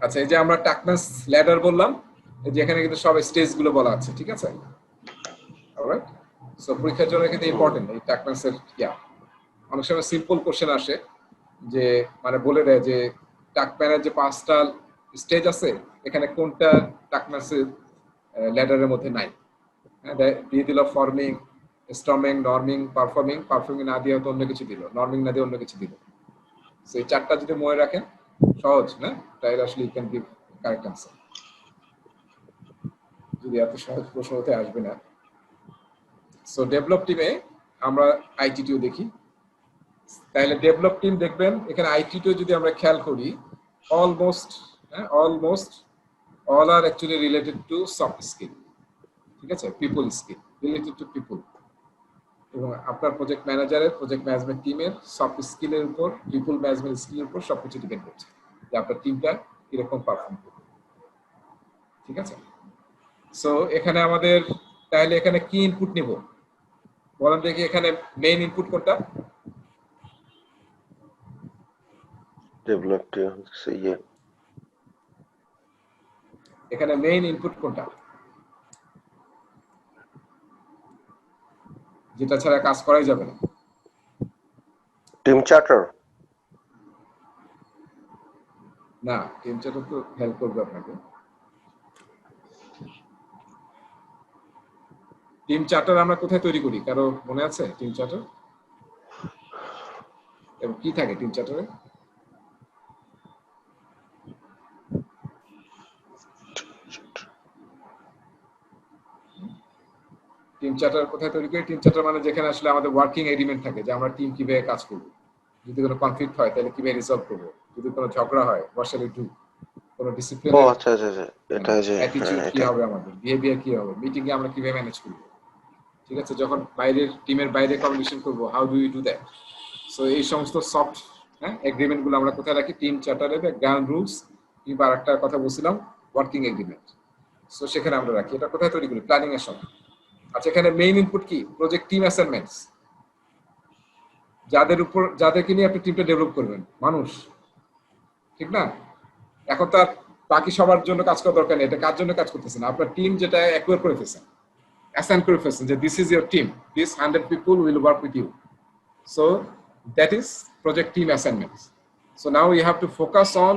আচ্ছা, এই যে আমরা টাকনাস ল্যাডার বললাম, এই যে এখানে কিন্তু সব স্টেজ গুলো বলা আছে, ঠিক আছে? অলরাইট, সো পরীক্ষার জন্য কিন্তু ইম্পর্টেন্ট এই টাকনাসের ইয়া। অনেক সময় সিম্পল কোশ্চেন আসে যে মানে বলে দেয় যে টাকপ্যানের যে 5টা স্টেজ আছে, এখানে কোনটা টাকনাসের ল্যাডারের মধ্যে নাই। হ্যাঁ, দিয়ে দিল ফর্মিং, স্টর্মিং, নর্মিং, পারফর্মিং। পারফর্মিং না দিয়ে হয়তো অন্য কিছু দিল, নর্মিং না দিয়ে অন্য কিছু দিল। সো এই 4টা যদি মনে রাখেন, সহজ না? তাহলে আসলে you can give correct answer. যদি এত সহজ প্রশ্ন হতে আসবে না। সো ডেভেলপ টিমে আমরা আইটিটিও দেখি। তাহলে ডেভেলপ টিম দেখবেন এখানে আইটিটিও যদি আমরা খেয়াল করি, almost all are actually related to soft skill, ঠিক আছে? People skill, related to people. এবং আপনার প্রজেক্ট ম্যানেজারের, প্রজেক্ট ম্যানেজমেন্ট টিমের সফট স্কিলের উপর, পিপল ম্যানেজমেন্ট স্কিলের উপর সবকিছু ডিপেন্ড করছে যে আপনার টিমটা কিরকম পারফর্ম করবে, ঠিক আছে? সো এখানে আমাদের তাহলে এখানে কি ইনপুট নিব বলেন দেখি? এখানে মেইন ইনপুট কোনটা? Develop to say yeah. এখানে মেইন ইনপুট কোনটা যেটা ছাড়া কাজ করাই যাবে না? Team charter. না, টিম চার্টার তো হেল্প করবে আপনাকে। টিম চার্টার আমরা কোথায় তৈরি করি? কারো মনে আছে টিম চার্টার? এবং কি থাকে টিম চার্টারে? টিম চার্টার কোথায় তৈরি করি? টিম চার্টার মানে যেখানে আসলে আমাদের ওয়ার্কিং এগ্রিমেন্ট থাকে যে আমরা টিম কিভাবে কাজ করব, যদি কোনো কনফ্লিক্ট হয় তাহলে কিভাবে রিসলভ করব, যদি কোনো ঝগড়া হয় হোয়াট শ্যাল উই ডু, কোনো ডিসিপ্লিন, ও আচ্ছা আচ্ছা আচ্ছা, এটা যে অ্যাটিটিউড কি এটা হবে, আমাদের বিহেভিয়ার কি হবে, মিটিং এ আমরা কিভাবে ম্যানেজ করব, ঠিক আছে? যখন বাইরের টিমের বাইরে কমিউনিকেশন করব, how do you do that. So এই সমস্ত সফট এগ্রিমেন্ট গুলো আমরা কোথায় রাখি? টিম চার্টারে বা গ্রাউন্ড রুলস, কিংবা আরেকটা কথা বলছিলাম ওয়ার্কিং এগ্রিমেন্ট। সো সেখানে আমরা রাখি। এটা কোথায় তৈরি করি? প্ল্যানিং এর সময়। আচ্ছা, এখানে মেইন ইনপুট কি? প্রজেক্ট টিম অ্যাসাইনমেন্টস, যাদেরকে নিয়ে আপনি টিমটা ডেভেলপ করবেন, মানুষ, ঠিক না? এখন তার বাকি সবার জন্য কাজ করা দরকার নেই, এটা কার জন্য কাজ করতেছেন? আপনার টিম যেটা অ্যাকুয়ার করে ফেলছেন, অ্যাসাইন করে ফেলছেন যে this is your team, this 100 people will work with you. So that is project team assignments. So now you have to focus on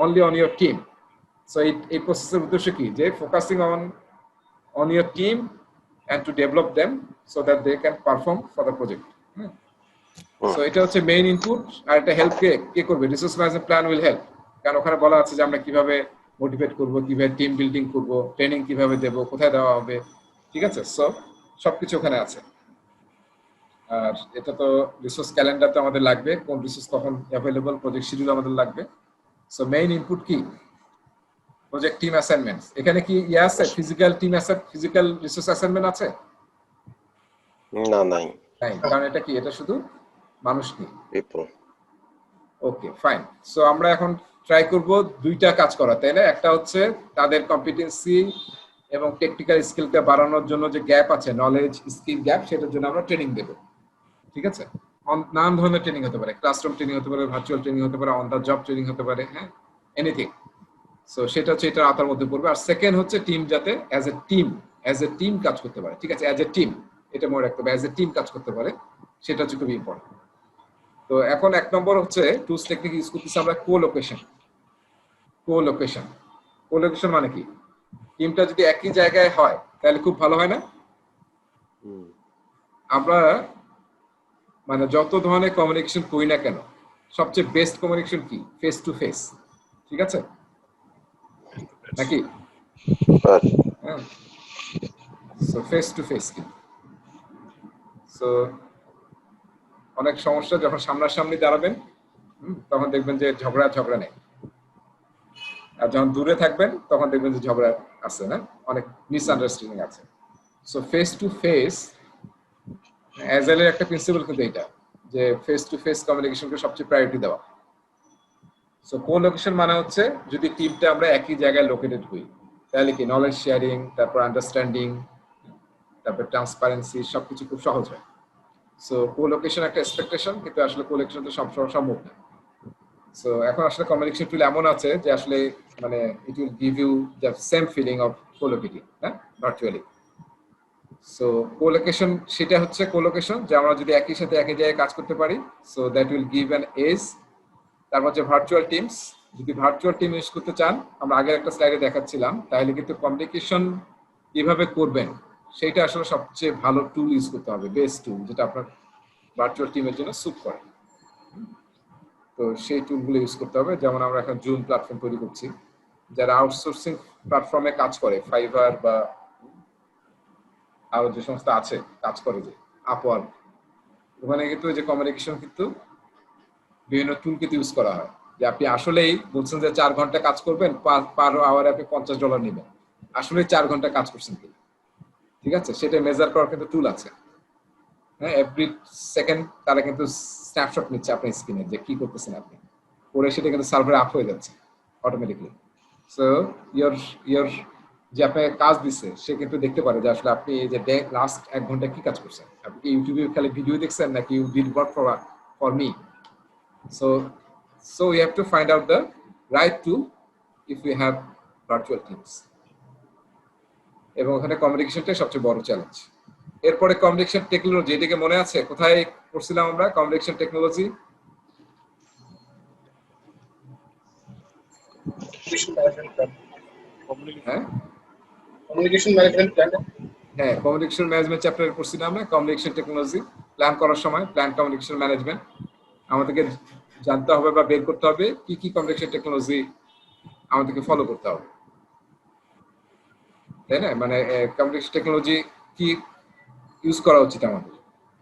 only on your team. So এই প্রসেসের উদ্দেশ্য কি? যে focusing on your team and to develop them so that they can perform for the project. So এটা হচ্ছে main input. আর এটা help কে করবে? Resource management plan will help, কারণ ওখানে বলা আছে যে আমরা কিভাবে মোটিভেট করব, কিভাবে টিম বিল্ডিং করব, ট্রেনিং কিভাবে দেব, কোথায় দেওয়া হবে, ঠিক আছে? সো সবকিছু ওখানে আছে। আর এটা তো রিসোর্স ক্যালেন্ডার তো আমাদের লাগবে, কোন রিসোর্স কখন অ্যাভেলেবল, প্রজেক্ট শিডিউল আমাদের লাগবে। সো মেইন ইনপুট কি? Project team assignments. এখানে কি আছে physical team physical resource assignment আছে? না নাই, কারণ এটা কি? এটা শুধু মানুষ নেই। people. ওকে, ফাইন। সো আমরা এখন ট্রাই করব দুইটা কাজ করা, তাই না? একটা হচ্ছে তাদের কম্পিটেন্সি এবং টেকনিক্যাল স্কিলটা বাড়ানোর জন্য যে গ্যাপ আছে, নলেজ স্কিল গ্যাপ, সেটার জন্য আমরা ট্রেনিং দেব, ঠিক আছে? নানান ধরনের ট্রেনিং হতে পারে, ক্লাসরুম ট্রেনিং হতে পারে, ভার্চুয়াল ট্রেনিং হতে পারে, অন দ্য জব ট্রেনিং হতে পারে, হ্যাঁ, এনিথিং। সো সেটা হচ্ছে এটার আওতার মধ্যে পড়বে। আর সেকেন্ড হচ্ছে টিম যাতে অ্যাজ এ টিম কাজ করতে পারে, ঠিক আছে? অ্যাজ এ টিম, এটা মনে রাখতে হবে, অ্যাজ এ টিম কাজ করতে পারে, সেটা হচ্ছে খুবই ইম্পর্টেন্ট। তো এখন 1 নম্বর হচ্ছে টুলস টেকনিক ইউজ করতেছি আমরা কোলোকেশন মানে কি? টিমটা যদি একই জায়গায় হয় তাহলে খুব ভালো হয় না? আমরা মানে যত ধরনের কমিউনিকেশন করি না কেন, সবচেয়ে বেস্ট কমিউনিকেশন কি? Face to face. ঠিক আছে নাকি? Right. হ্যাঁ, সো ফেস টু ফেস কি, সো অনেক সমস্যা যখন সামনাসামনি দাঁড়াবেন তখন দেখবেন যে ঝগড়া নেই, আর যখন দূরে থাকবেন তখন দেখবেন যে ঝগড়া আছে, না অনেক মিসআন্ডারস্ট্যান্ডিং আছে। সো ফেস টু ফেস, অ্যাজাইলের একটা প্রিন্সিপাল কিন্তু এটা, যে ফেস টু ফেস কমিউনিকেশনকে সবচেয়ে প্রায়োরিটি দেওয়া। সো কো লোকেশন মানে হচ্ছে যদি টিমটা আমরা একই জায়গায় লোকেটেড হই, তাহলে কি নলেজ শেয়ারিং, তারপর আন্ডারস্ট্যান্ডিং, তারপর ট্রান্সপারেন্সি সবকিছু খুব সহজ হয়। সো কো লোকেশন একটা এক্সপেকটেশন, কিন্তু আসলে কো লোকেশন তো সবসময় সম্ভব না। সো এখন আসলে কমিউনিকেশন টুল এমন আছে যে আসলে মানে it will give you the same feeling of colocating, হ্যাঁ, ভার্চুয়ালি। সো কোলোকেশন সেটা হচ্ছে কোলোকেশন, যে আমরা যদি একই সাথে একই জায়গায় কাজ করতে পারি, so that will give an edge. তারপর হচ্ছে ভার্চুয়াল টিমস, যদি ভার্চুয়াল টিম ইউজ করতে চান, আমরা আগের একটা স্লাইডে দেখাচ্ছিলাম, তাহলে কিন্তু কমিউনিকেশন কিভাবে করবেন সেটা আসলে সবচেয়ে ভালো টুল ইউজ করতে হবে, বেস্ট টুল, যেটা আপনার ভার্চুয়াল টিমের জন্য স্যুট করে। তো সেই টুলগুলো ইউজ করতে হবে। যেমন আমরা এখন জুম প্ল্যাটফর্ম তৈরি করছি, যারা আউটসোর্সিং প্ল্যাটফর্মে কাজ করে, ফাইবার বা আরো যে সংস্থা আছে কাজ করে, যে আপওয়ার্ক, ওখানে কিন্তু যে কমিউনিকেশন কিন্তু বিভিন্ন টুল কিন্তু ইউজ করা হয়, যে আপনি আসলেই বলছেন যে 4 ঘন্টা কাজ করবেন, পার আওয়ারে আপনি $50 নেবেন, আসলে 4 ঘন্টা কাজ করছেন কি, ঠিক আছে, সেটা মেজার করার কিন্তু টুল আছে। হ্যাঁ, এভরি সেকেন্ড তারা কিন্তু স্ন্যাপশট নিচ্ছে আপনার স্ক্রিনে যে কি করতেছেন আপনি, করে সেটা কিন্তু সার্ভারে আপ হয়ে যাচ্ছে অটোমেটিকলি। সো ইয়োর ইয়োর যে আপনাকে কাজ দিচ্ছে সে কিন্তু দেখতে পারে যে আসলে আপনি এই যে লাস্ট 1 ঘন্টা কি কাজ করছেন, আপনি কি ইউটিউবে খালি ভিডিও দেখছেন নাকি you did work for me. So so you have to find out the right tool if you have virtual teams, এবং ওখানে কমিউনিকেশনটাই সবচেয়ে বড় চ্যালেঞ্জ। এরপরে কমিউনিকেশন টেকনোলজি, এটাকে মনে আছে কোথায় পড়ছিলাম আমরা? কমিউনিকেশন টেকনোলজি, হ্যাঁ কমিউনিকেশন ম্যানেজমেন্ট প্ল্যান। হ্যাঁ, কমিউনিকেশন ম্যানেজমেন্ট চ্যাপ্টারে পড়ছিলাম আমরা কমিউনিকেশন টেকনোলজি। প্ল্যান করার সময় প্ল্যান কমিউনিকেশন ম্যানেজমেন্ট আমাদেরকে জানতে হবে বা বের করতে হবে কি কি কমিউনিকেশন টেকনোলজি আমাদেরকে ফলো করতে হবে, তাই না? মানে কমিউনিকেশন টেকনোলজি কি ইউজ করা উচিত আমাদের,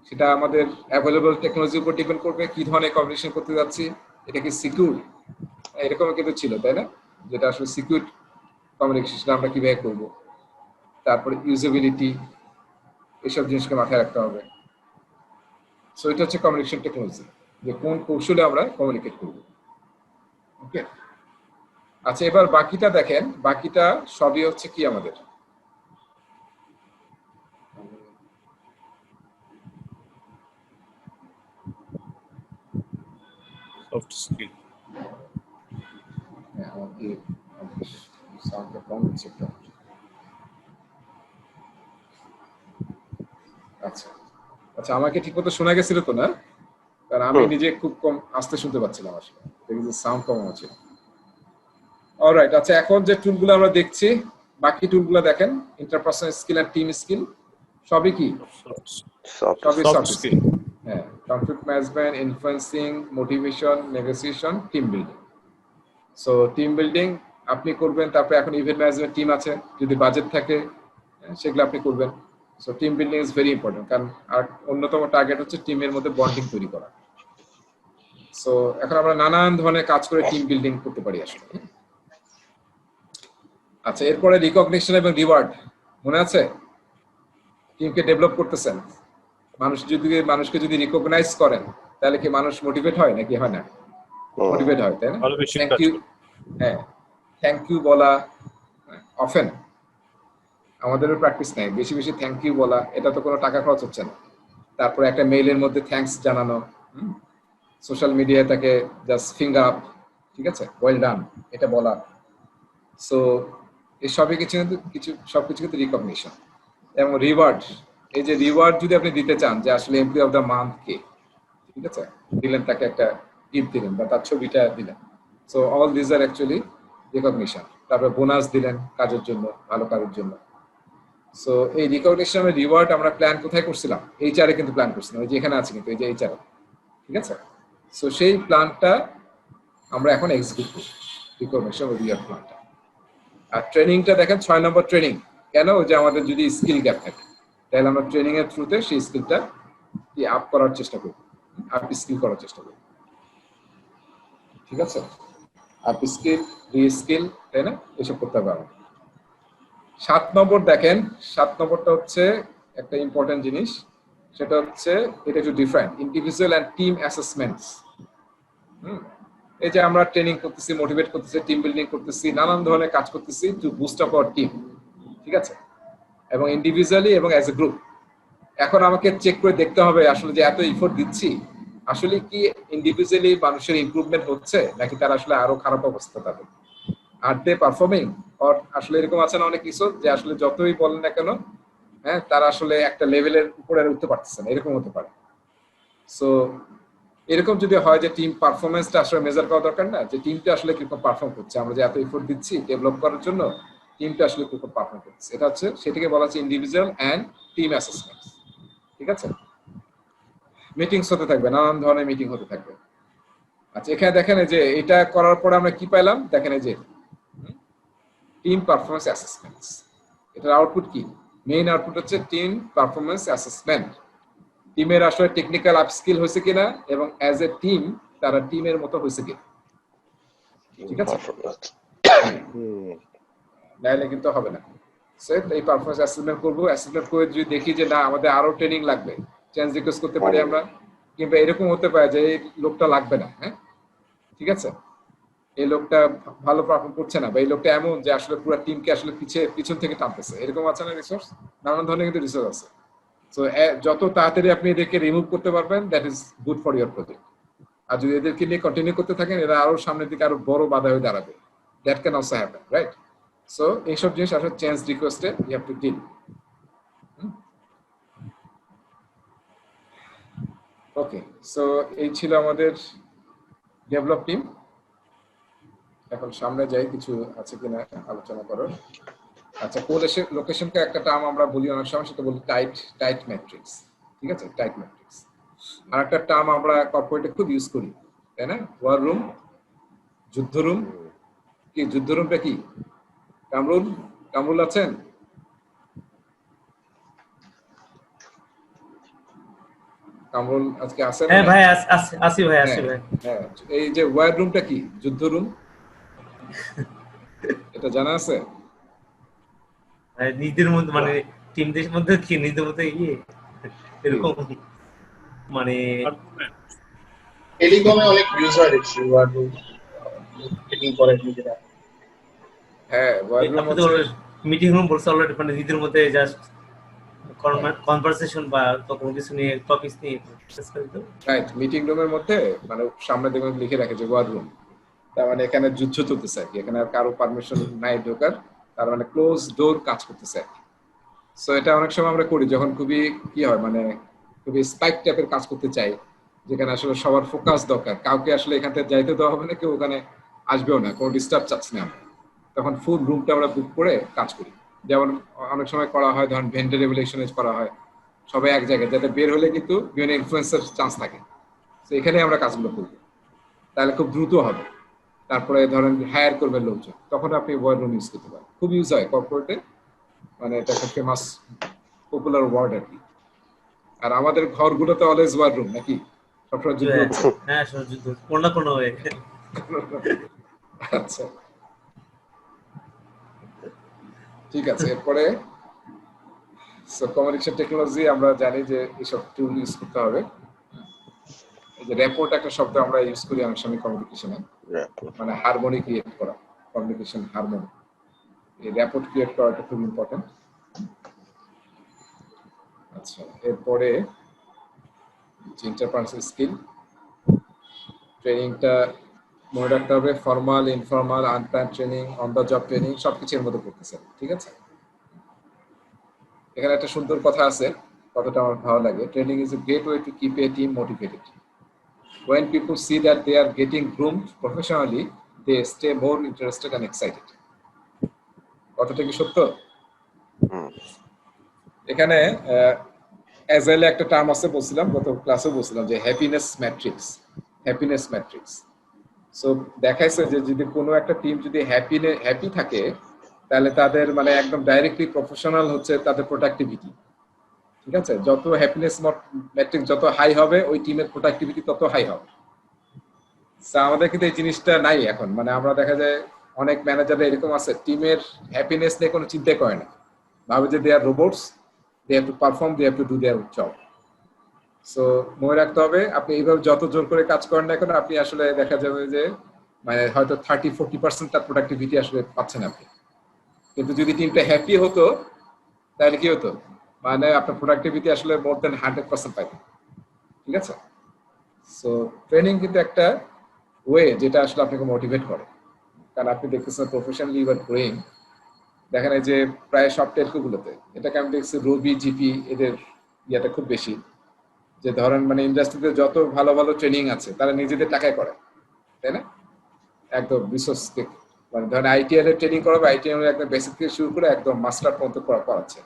সেটা আমাদের অ্যাভেলেবল টেকনোলজির উপর ডিপেন্ড করবে। কি ধরনের কমিউনিকেশন করতে যাচ্ছি, এটা কি সিকিউর, এরকম কিন্তু ছিল, তাই না? যেটা আসলে সিকিউর কমিউনিকেশন আমরা কিভাবে করবো, তারপরে ইউজেবিলিটি, এসব জিনিসকে মাথায় রাখতে হবে। সো এটা হচ্ছে কমিউনিকেশন টেকনোলজি, যে কোন কৌশলে আমরা কমিউনিকেট করব। ওকে, আচ্ছা, এবার বাকিটা দেখেন, বাকিটা সবই হচ্ছে কি আমাদের সফট স্কিল। সাউন্ডটা কম হচ্ছে একটু। আচ্ছা আচ্ছা, আমাকে ঠিক মতো শোনা গেছিল তো না? কারণ আমি নিজে খুব কম আস্তে শুনতে পাচ্ছিলাম আসলে, সাউন্ড কম আছে। অলরাইট, আচ্ছা, এখন যে টুলগুলো আমরা দেখছি, বাকি টুলগুলো দেখেন, ইন্টারপার্সোনাল স্কিল আর টিম স্কিল, সবই কি? সবই সফট সফট স্কিল। স্কিল। হ্যাঁ, conflict management, influencing, motivation, negotiation, team building. So team building আপনি করবেন, তারপরে এখন ইভেন্ট ম্যানেজমেন্ট টিম আছে, যদি বাজেট থাকে সেগুলো আপনি করবেন। So team building is very important, কারণ আর অন্যতম টার্গেট হচ্ছে টিমের মধ্যে বন্ডিং তৈরি করা। সো এখন আমরা নানান ধরনের কাজ করে টিম বিল্ডিং করতে পারি আসলে। আচ্ছা, এরপরে রিকগনিশন এবং রিওয়ার্ড, মনে আছে? টিমকে ডেভেলপ করতেছেন, মানুষকে যদি রিকগনাইজ করেন, তাহলে কি মানুষ মোটিভেট হয় নাকি হয় না? মোটিভেট হয়, তাই না? ভালো বেশি থ্যাংক কাজ ইউ, করে। হ্যাঁ, থ্যাংক ইউ বলা অফেন আমাদেরও প্র্যাকটিস নেই, বেশি বেশি থ্যাংক ইউ বলা, এটা তো কোনো টাকা খরচ হচ্ছে না। তারপরে একটা মেইলের মধ্যে থ্যাঙ্কস জানানো, সোশ্যাল মিডিয়ায় তাকে জাস্ট ফিঙ্গার আপ, ঠিক আছে, ওয়েল ডান, এটা বলা। সো এই সবই কিছু সবকিছু কিন্তু রিকগনিশন এবং রিওয়ার্ড। এই যে রিওয়ার্ড যদি আপনি দিতে চান, যে আসলে এমপ্লয়ি অফ দ্য মান্থ কে, ঠিক আছে, দিলেন তাকে একটা গিফট দিলেন বা তার ছবিটা দিলেন। So all this are actually recognition. তারপরে বোনাস দিলেন কাজের জন্য, ভালো কাজের জন্য। সো এই রিকগনিশন রিওয়ার্ড আমরা প্ল্যান কোথায় করছিলাম? এইচআরে কিন্তু প্ল্যান করছিলাম, এই যে এখানে আছে কিন্তু এই যে এইচআর, ঠিক আছে? সো সেই প্ল্যানটা আমরা এখন এক্সিকিউট করি, রিকগনিশন রিওয়ার্ড প্ল্যানটা। আর ট্রেনিংটা দেখেন 6 নম্বর ট্রেনিং। কেন? ওই যে আমাদের যদি স্কিল গ্যাপ থাকে তাহলে আমরা ট্রেনিং এর থ্রুতে সেই স্কিলটা কি আপ করার চেষ্টা করব, আপ স্কিল করার চেষ্টা করব, ঠিক আছে? আপ স্কিল, রি স্কিল, তাই না? এসব করতে হবে আমাদের। 7 নম্বর দেখেন, 7 নম্বরটা হচ্ছে একটা ইম্পর্টেন্ট জিনিস, সেটা হচ্ছে এটা একটু ডিফারেন্ট, ইন্ডিভিজুয়াল এন্ড টিম অ্যাসেসমেন্টস। এই যে আমরা ট্রেনিং করতেছি, মোটিভেট করতেছি, টিম বিল্ডিং করতেছি, নানান ধরনের কাজ করতেছি two boost up our team, ঠিক আছে? এবং ইন্ডিভিজুয়ালি এবং অ্যাজ এ গ্রুপ। এখন আমাকে চেক করে দেখতে হবে আসলে যে এত এফোর্ট দিচ্ছি, আসলে কি ইন্ডিভিজুয়ালি মানুষের ইমপ্রুভমেন্ট হচ্ছে নাকি তারা আসলে আরো খারাপ অবস্থা তাদের, আর দে পারফর্মিং, অর আসলে এরকম আছে না অনেক কিছু যে আসলে যতই বলেন না কেন, হ্যাঁ, তারা আসলে একটা লেভেলের উপরে উঠতে পারতেছে না, এরকম হতে পারে। সো এরকম যদি হয় যে টিম পারফরমেন্সটা আসলে মেজার করা দরকার না, যে টিমটা আসলে কিরকম পারফর্ম করছে, আমরা যে এত এফোর্ট দিচ্ছি ডেভেলপ করার জন্য, টিমটা আসলে কিরকম পারফর্ম করছে, এটা হচ্ছে, সেটাকে বলা হচ্ছে ইন্ডিভিজুয়াল এন্ড টিম অ্যাসেসমেন্ট, ঠিক আছে? মিটিংস হতে থাকবে, নানান ধরনের মিটিং হতে থাকবে। আচ্ছা, এখানে দেখেন এই যে এটা করার পরে আমরা কি পাইলাম, দেখেন এই যে টিম পারফরমেন্স অ্যাসেসমেন্টস, এটার আউটপুট কি? মেইন আউটপুট হচ্ছে টিম পারফরমেন্স অ্যাসেসমেন্ট, টিমের আসলে টেকনিক্যাল আপস্কিল হয়েছে কিনা এবং অ্যাজ এ টিম তারা টিমের মতো হয়েছে কিনা, ঠিক আছে? নাইলে কিন্তু হবে না। এই পারফরমেন্স অ্যাসেসমেন্ট করবো, অ্যাসেসমেন্ট করে যদি দেখি যে না আমাদের আরো ট্রেনিং লাগবে, চেঞ্জ রিকোয়েস্ট করতে পারি আমরা, কিংবা এরকম হতে পারে যে এই লোকটা লাগবে না, হ্যাঁ, ঠিক আছে, এই লোকটা ভালো পারফর্ম করছে না, বা এই লোকটা এমন যে আসলে পুরো টিমকে আসলে পিছন থেকে টানতেছে, এরকম আছে না রিসোর্স, নানান ধরনের কিন্তু রিসোর্স আছে। সো যত তাড়াতাড়ি আপনি এদেরকে রিমুভ করতে পারবেন, that is good for your project. আর যদি এদেরকে নিয়ে কন্টিনিউ করতে থাকেন, এরা আরো সামনের দিকে আরো বড় বাধা হয়ে দাঁড়াবে, that can also happen, right? So এইসব জিনিস আসলে চেঞ্জ রিকোয়েস্টে you have to deal. Okay, so এই ছিল আমাদের ডেভেলপ টিম। এখন সামনে যাই, কিছু আছে কিনা আলোচনা করার। আচ্ছা, লোকেশনকে একটা টার্ম আমরা বলি অনেক সময়, সেটা বলি টাইট ম্যাট্রিক্স, ঠিক আছে? Tight matrix. আর একটা টার্ম আমরা কর্পোরেটে খুব ইউজ করি, তাই না? ওয়ার রুম, যুদ্ধ রুম। কি যুদ্ধ রুমটা কি? কামরুল আছেন? কামরুল আজকে আছেন? হ্যাঁ ভাই, আসি ভাই, আসি হ্যাঁ, ভাই। হ্যাঁ, এই যে ওয়ার রুমটা কি? যুদ্ধ রুম, এটা জানা আছে? ভাই নিজেদের মধ্যে মানে টিমদের মধ্যে কি নিজেদের মধ্যে এরকম মানে টেলিকমে অনেক ইউজ হয় দেখছি, ওয়ার্ড মিটিং করে নিজেরা। হ্যাঁ, ওয়ার রুম আপনি তো মিটিং রুম বলছে অলরেডি, মানে নিজেদের মধ্যে জাস্ট কনভারসেশন বা কোনো কিছু নিয়ে টপিক নিয়ে ডিসকাস করি তো। রাইট, মিটিং রুমের মধ্যে মানে সামনে দেখবেন লিখে রাখে যে ওয়ার রুম, তার মানে এখানে যুদ্ধ চলতেছে আর কি, এখানে আর কারো পারমিশন নাই ঢোকার, তার মানে ক্লোজ ডোর কাজ করতেছে আর কি। সো এটা অনেক সময় আমরা করি যখন খুবই কি হয়, মানে খুবই স্পাইক টাইপের কাজ করতে চাই, যেখানে আসলে সবার ফোকাস দরকার, কাউকে আসলে এখান থেকে যাইতে দেওয়া হবে না, কেউ ওখানে আসবেও না, কোনো ডিস্টার্ব চাচ্ছি না আমরা, তখন ফুল রুমটা আমরা বুক করে কাজ করি। যেমন অনেক সময় করা হয়, ধরেন ভেন্ডর রেভুলেশনে করা হয়, সবাই এক জায়গায়, যাতে বের হলে কিন্তু বিভিন্ন ইনফ্লুয়েন্সের চান্স থাকে। তো এখানে আমরা কাজগুলো করবো, তাহলে খুব দ্রুত হবে। তারপরে ধরেন হায়ার করবেন লোকজন, তখন আপনি ওয়ার রুম ইউজ করতে পারেন, খুব ইউজ হয় কর্পোরেটে, মানে এটা একটা ফেমাস পপুলার ওয়ার্ড আর কি। আর আমাদের ঘরগুলোতে অলওয়েজ ওয়ার রুম নাকি, সবসময় যুদ্ধ হচ্ছে। হ্যাঁ, যুদ্ধ কোনো না কোনো হয়ে। আচ্ছা, ঠিক আছে। এরপরে কমিউনিকেশন টেকনোলজি আমরা জানি যে এইসব টুল ইউজ করতে হবে। এই যে রেপোর্ট একটা শব্দ আমরা ইউজ করি অনেক সময় কমিউনিকেশনে, মানে হারমোনি ক্রিয়েট করা, কমিউনিকেশন হারমোনি, এই রেপোর্ট ক্রিয়েট করাটা খুব ইম্পর্টেন্ট। আচ্ছা, এরপরে ইন্টারপার্সোনাল স্কিল ট্রেনিংটা মনে রাখতে হবে, formal, informal, unplanned training, on the job training, সবকিছুর মধ্যে করতেছে, ঠিক আছে? এখানে একটা সুন্দর কথা আছে, কথাটা আমার ভালো লাগে, training is a great way to keep A team motivated. When people see that they are getting groomed professionally, they stay more interested and excited. কথাটা কি সত্য? এখানে অ্যাজাইলে একটা টার্ম আছে বলছিলাম, গত ক্লাসে বলছিলাম যে হ্যাপিনেস ম্যাট্রিক্স। সো দেখাইছে যে যদি কোনো একটা টিম যদি হ্যাপি থাকে, তাহলে তাদের মানে একদম ডাইরেক্টলি প্রফেশনাল হচ্ছে তাদের প্রোডাক্টিভিটি। ঠিক আছে, যত হ্যাপিনেস ম্যাট্রিক্স যত হাই হবে, ওই টিমের প্রোডাক্টিভিটি তত হাই হবে। আমাদের কিন্তু এই জিনিসটা নাই এখন। মানে আমরা দেখা যায় অনেক ম্যানেজাররা এরকম আছে, টিমের হ্যাপিনেস নিয়ে কোনো চিন্তা করে না, ভাবে যে they are robots, they have to perform, they have to do their job. So মনে রাখতে হবে, আপনি এইভাবে যত জোর করে কাজ করেন না কেন, আপনি আসলে দেখা যাবে যে মানে হয়তো 30-40% তার প্রোডাক্টিভিটি আসলে পাচ্ছেন আপনি। কিন্তু যদি টিমটা হ্যাপি হতো, তাহলে কি হতো, মানে আপনার প্রোডাক্টিভিটি আসলে মোর দেন 100% পাইতেন। ঠিক আছে, সো ট্রেনিং কিন্তু একটা ওয়ে যেটা আসলে আপনাকে মোটিভেট করে। কারণ আপনি দেখতেছেন প্রফেশনালি ইউ আর গ্রোয়িং, দেখেন যে প্রায় সব টেলকোগুলোতে এটাকে আমি দেখছি রবি জিপি এদের ইয়েটা খুব বেশি, যে ধরেন মানে ইন্ডাস্ট্রিতে যত ভালো ভালো ট্রেনিং আছে তারা নিজেদের টাকায় করে, তাই না? একদম রিসোর্স থেকে, মানে ধরেন আইটিআর এর ট্রেনিং করাবে, আইটিআর এর একদম বেসিক থেকে শুরু করে একদম মাস্টার পর্যন্ত করাচ্ছে।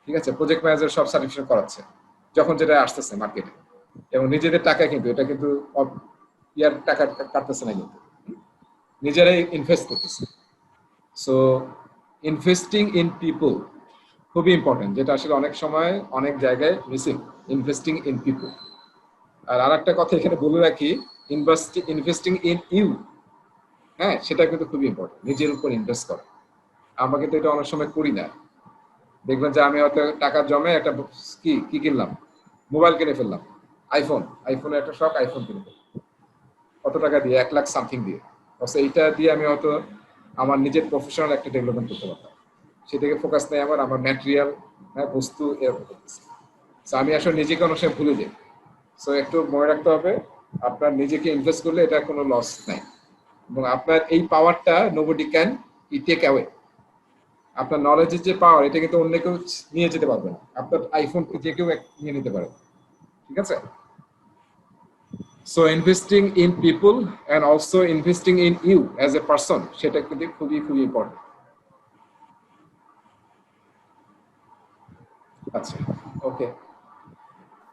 ঠিক আছে, প্রজেক্ট ম্যানেজার সব সার্টিফিকেশন করাচ্ছে যখন যেটা আসতেছে মার্কেটে, এবং নিজেদের টাকায়, কিন্তু এটা কিন্তু ইয়ার টাকা কাটতেছে না, কিন্তু নিজেরাই ইনভেস্ট করতেছে। সো ইনভেস্টিং ইন পিপল খুবই ইম্পর্টেন্ট, যেটা আসলে অনেক সময় অনেক জায়গায় মিসিং, ইনভেস্টিং ইন পিপল। আর আরেকটা কথা এখানে বলে রাখি, ইনভেস্টিং ইন ইউ, হ্যাঁ, সেটা কিন্তু খুবই ইম্পর্টেন্ট, নিজের উপর ইনভেস্ট করা। আমরা কিন্তু এটা অনেক সময় করি না। দেখবেন যে আমি হয়তো টাকা জমে একটা কি কিনলাম, মোবাইল কিনে ফেললাম, আইফোনের একটা শখ, আইফোন কিনে ফেললাম কত টাকা দিয়ে, 1 লাখ সামথিং দিয়ে। এইটা দিয়ে আমি হয়তো আমার নিজের প্রফেশনাল একটা ডেভেলপমেন্ট করতে পারতাম, সেটাকে ফোকাস নেই আমার ম্যাটেরিয়াল বস্তু এরকম করতেছি। আমি আসলে নিজেকে অনেক সময় ভুলে যাই। সো একটু মনে রাখতে হবে, আপনার নিজেকে ইনভেস্ট করলে এটা কোনো লস নাই, এবং আপনার এই পাওয়ারটা নোবডি ক্যান টেক অ্যাওয়ে। আপনার নলেজের যে পাওয়ার, এটা কিন্তু অন্য কেউ নিয়ে যেতে পারবে না। আপনার আইফোন যে কেউ নিয়ে নিতে পারে, ঠিক আছে? So investing in people and also investing in you as a person, সেটা কিন্তু খুবই খুবই ইম্পর্টেন্ট। আচ্ছা, ওকে,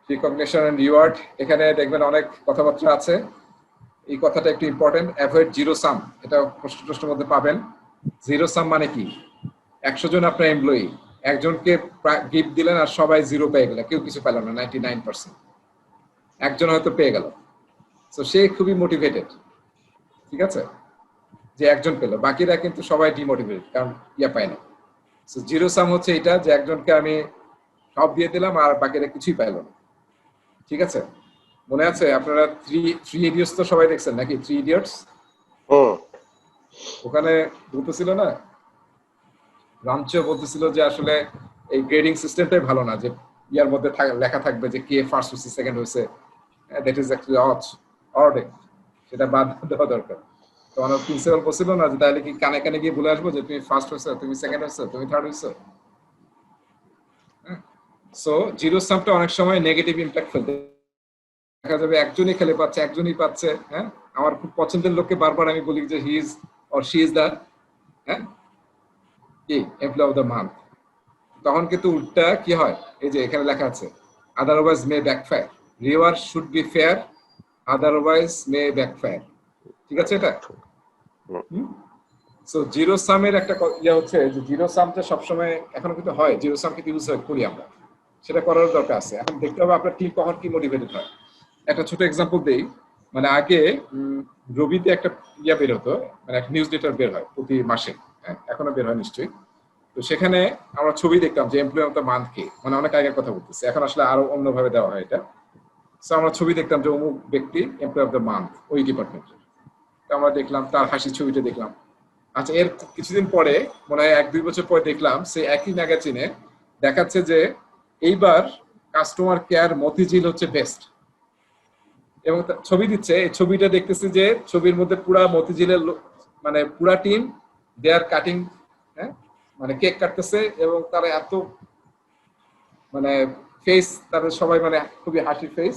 রিকগনিশন এন্ড রিওয়ার্ড, এখানে দেখবেন অনেক কথাবার্তা আছে। এই কথাটা একটু ইম্পর্টেন্ট, অ্যাভয়েড জিরো সাম। এটা প্রশ্নের মধ্যে পাবেন। জিরো সাম মানে কি? 100 জন আপনার এমপ্লয়ি, একজনকে গিফট দিলেন আর সবাই জিরো পেয়ে গেল, কেউ কিছু পেল না, 99%। একজন হয়তো পেয়ে গেল, তো সে খুবই মোটিভেটেড, ঠিক আছে, যে একজন পেল, বাকিরা কিন্তু সবাই ডিমোটিভেটেড, কারণ পায় না। সো জিরো সাম হচ্ছে এটা, যে একজনকে আমি সব দিয়ে দিলাম আর বাকিরা কিছুই পাইল না। ঠিক আছে, মনে আছে আপনারা থ্রি ইডিয়টস তো সবাই দেখছেন নাকি? 3 ইডিয়টস, ওখানে বলতেছিল না, রামচো বলতেছিল যে আসলে এই গ্রেডিং সিস্টেমটাই ভালো না, যে ইয়ার মধ্যে লেখা থাকবে যে কে ফার্স্ট হয়েছে, সেকেন্ড হয়েছে, দ্যাট ইজ অ্যাকচুয়ালি অর্ডে, সেটা বাদ দেওয়া দরকার। তো আমার প্রিন্সিপাল বলছিল না যে তাহলে কি কানে কানে গিয়ে বলে আসবো যে তুমি ফার্স্ট হয়েছো, তুমি সেকেন্ড হয়েছো, তুমি থার্ড হয়েছো? সো জিরো সামটা অনেক সময় নেগেটিভ ইম্প্যাক্ট ফেলতে, দেখা যাবে একজনই খেলে পাচ্ছে, একজনই পাচ্ছে। হ্যাঁ, আমার খুব পছন্দের লোককে বারবার আমি বলি যে he is or she is the employ of the month, তখন কিন্তু উল্টা কি হয়, এই যে এখানে লেখা আছে otherwise May backfire, reward should be fair, otherwise May backfire. ঠিক আছে এটা? সো জিরো সামের একটা ইয়ে হচ্ছে যে জিরো সামটা সবসময় এখনো কিন্তু হয়, জিরো সাম কিন্তু ইউজ করি আমরা, সেটা করার দরকার আছে। এখন দেখতে হবে আপনার টিম কখন কি মোটিভেটেড হয়। একটা ছোট এক্সাম্পল দেই, মানে আগে রবিতে একটা ইয়া বের হতো, মানে একটা নিউজ লেটার বের হয় প্রতি মাসে, এখনো বের হয় নিশ্চয়ই। তো সেখানে আমরা ছবি দেখতাম যে এমপ্লয় অফ দ্য মান্থ কে, মানে অনেক আগের কথা বলতেছে, এখন আসলে আরো অন্যভাবে দেওয়া হয় এটা। সো আমরা ছবি দেখতাম যে অমুক ব্যক্তি এমপ্লয় অফ দ্য মান্থ ওই ডিপার্টমেন্টের, আমরা দেখলাম তার হাসির ছবিটা দেখলাম। আচ্ছা, এর কিছুদিন পরে, মনে হয় 1-2 বছর পরে দেখলাম সেই একই ম্যাগাজিনে দেখাচ্ছে যে এইবার কাস্টমার কেয়ার মতিঝিল হচ্ছে বেস্ট, এবং ছবি দিচ্ছে। এই ছবিটা দেখতেছি যে ছবির মধ্যে পুরা মতিঝিলের মানে পুরা টিম দে আর কাটিং, হ্যাঁ, মানে কেক কাটতেছে, এবং তারা এত মানে ফেস, তাদের সবাই মানে খুবই হাসি ফেস।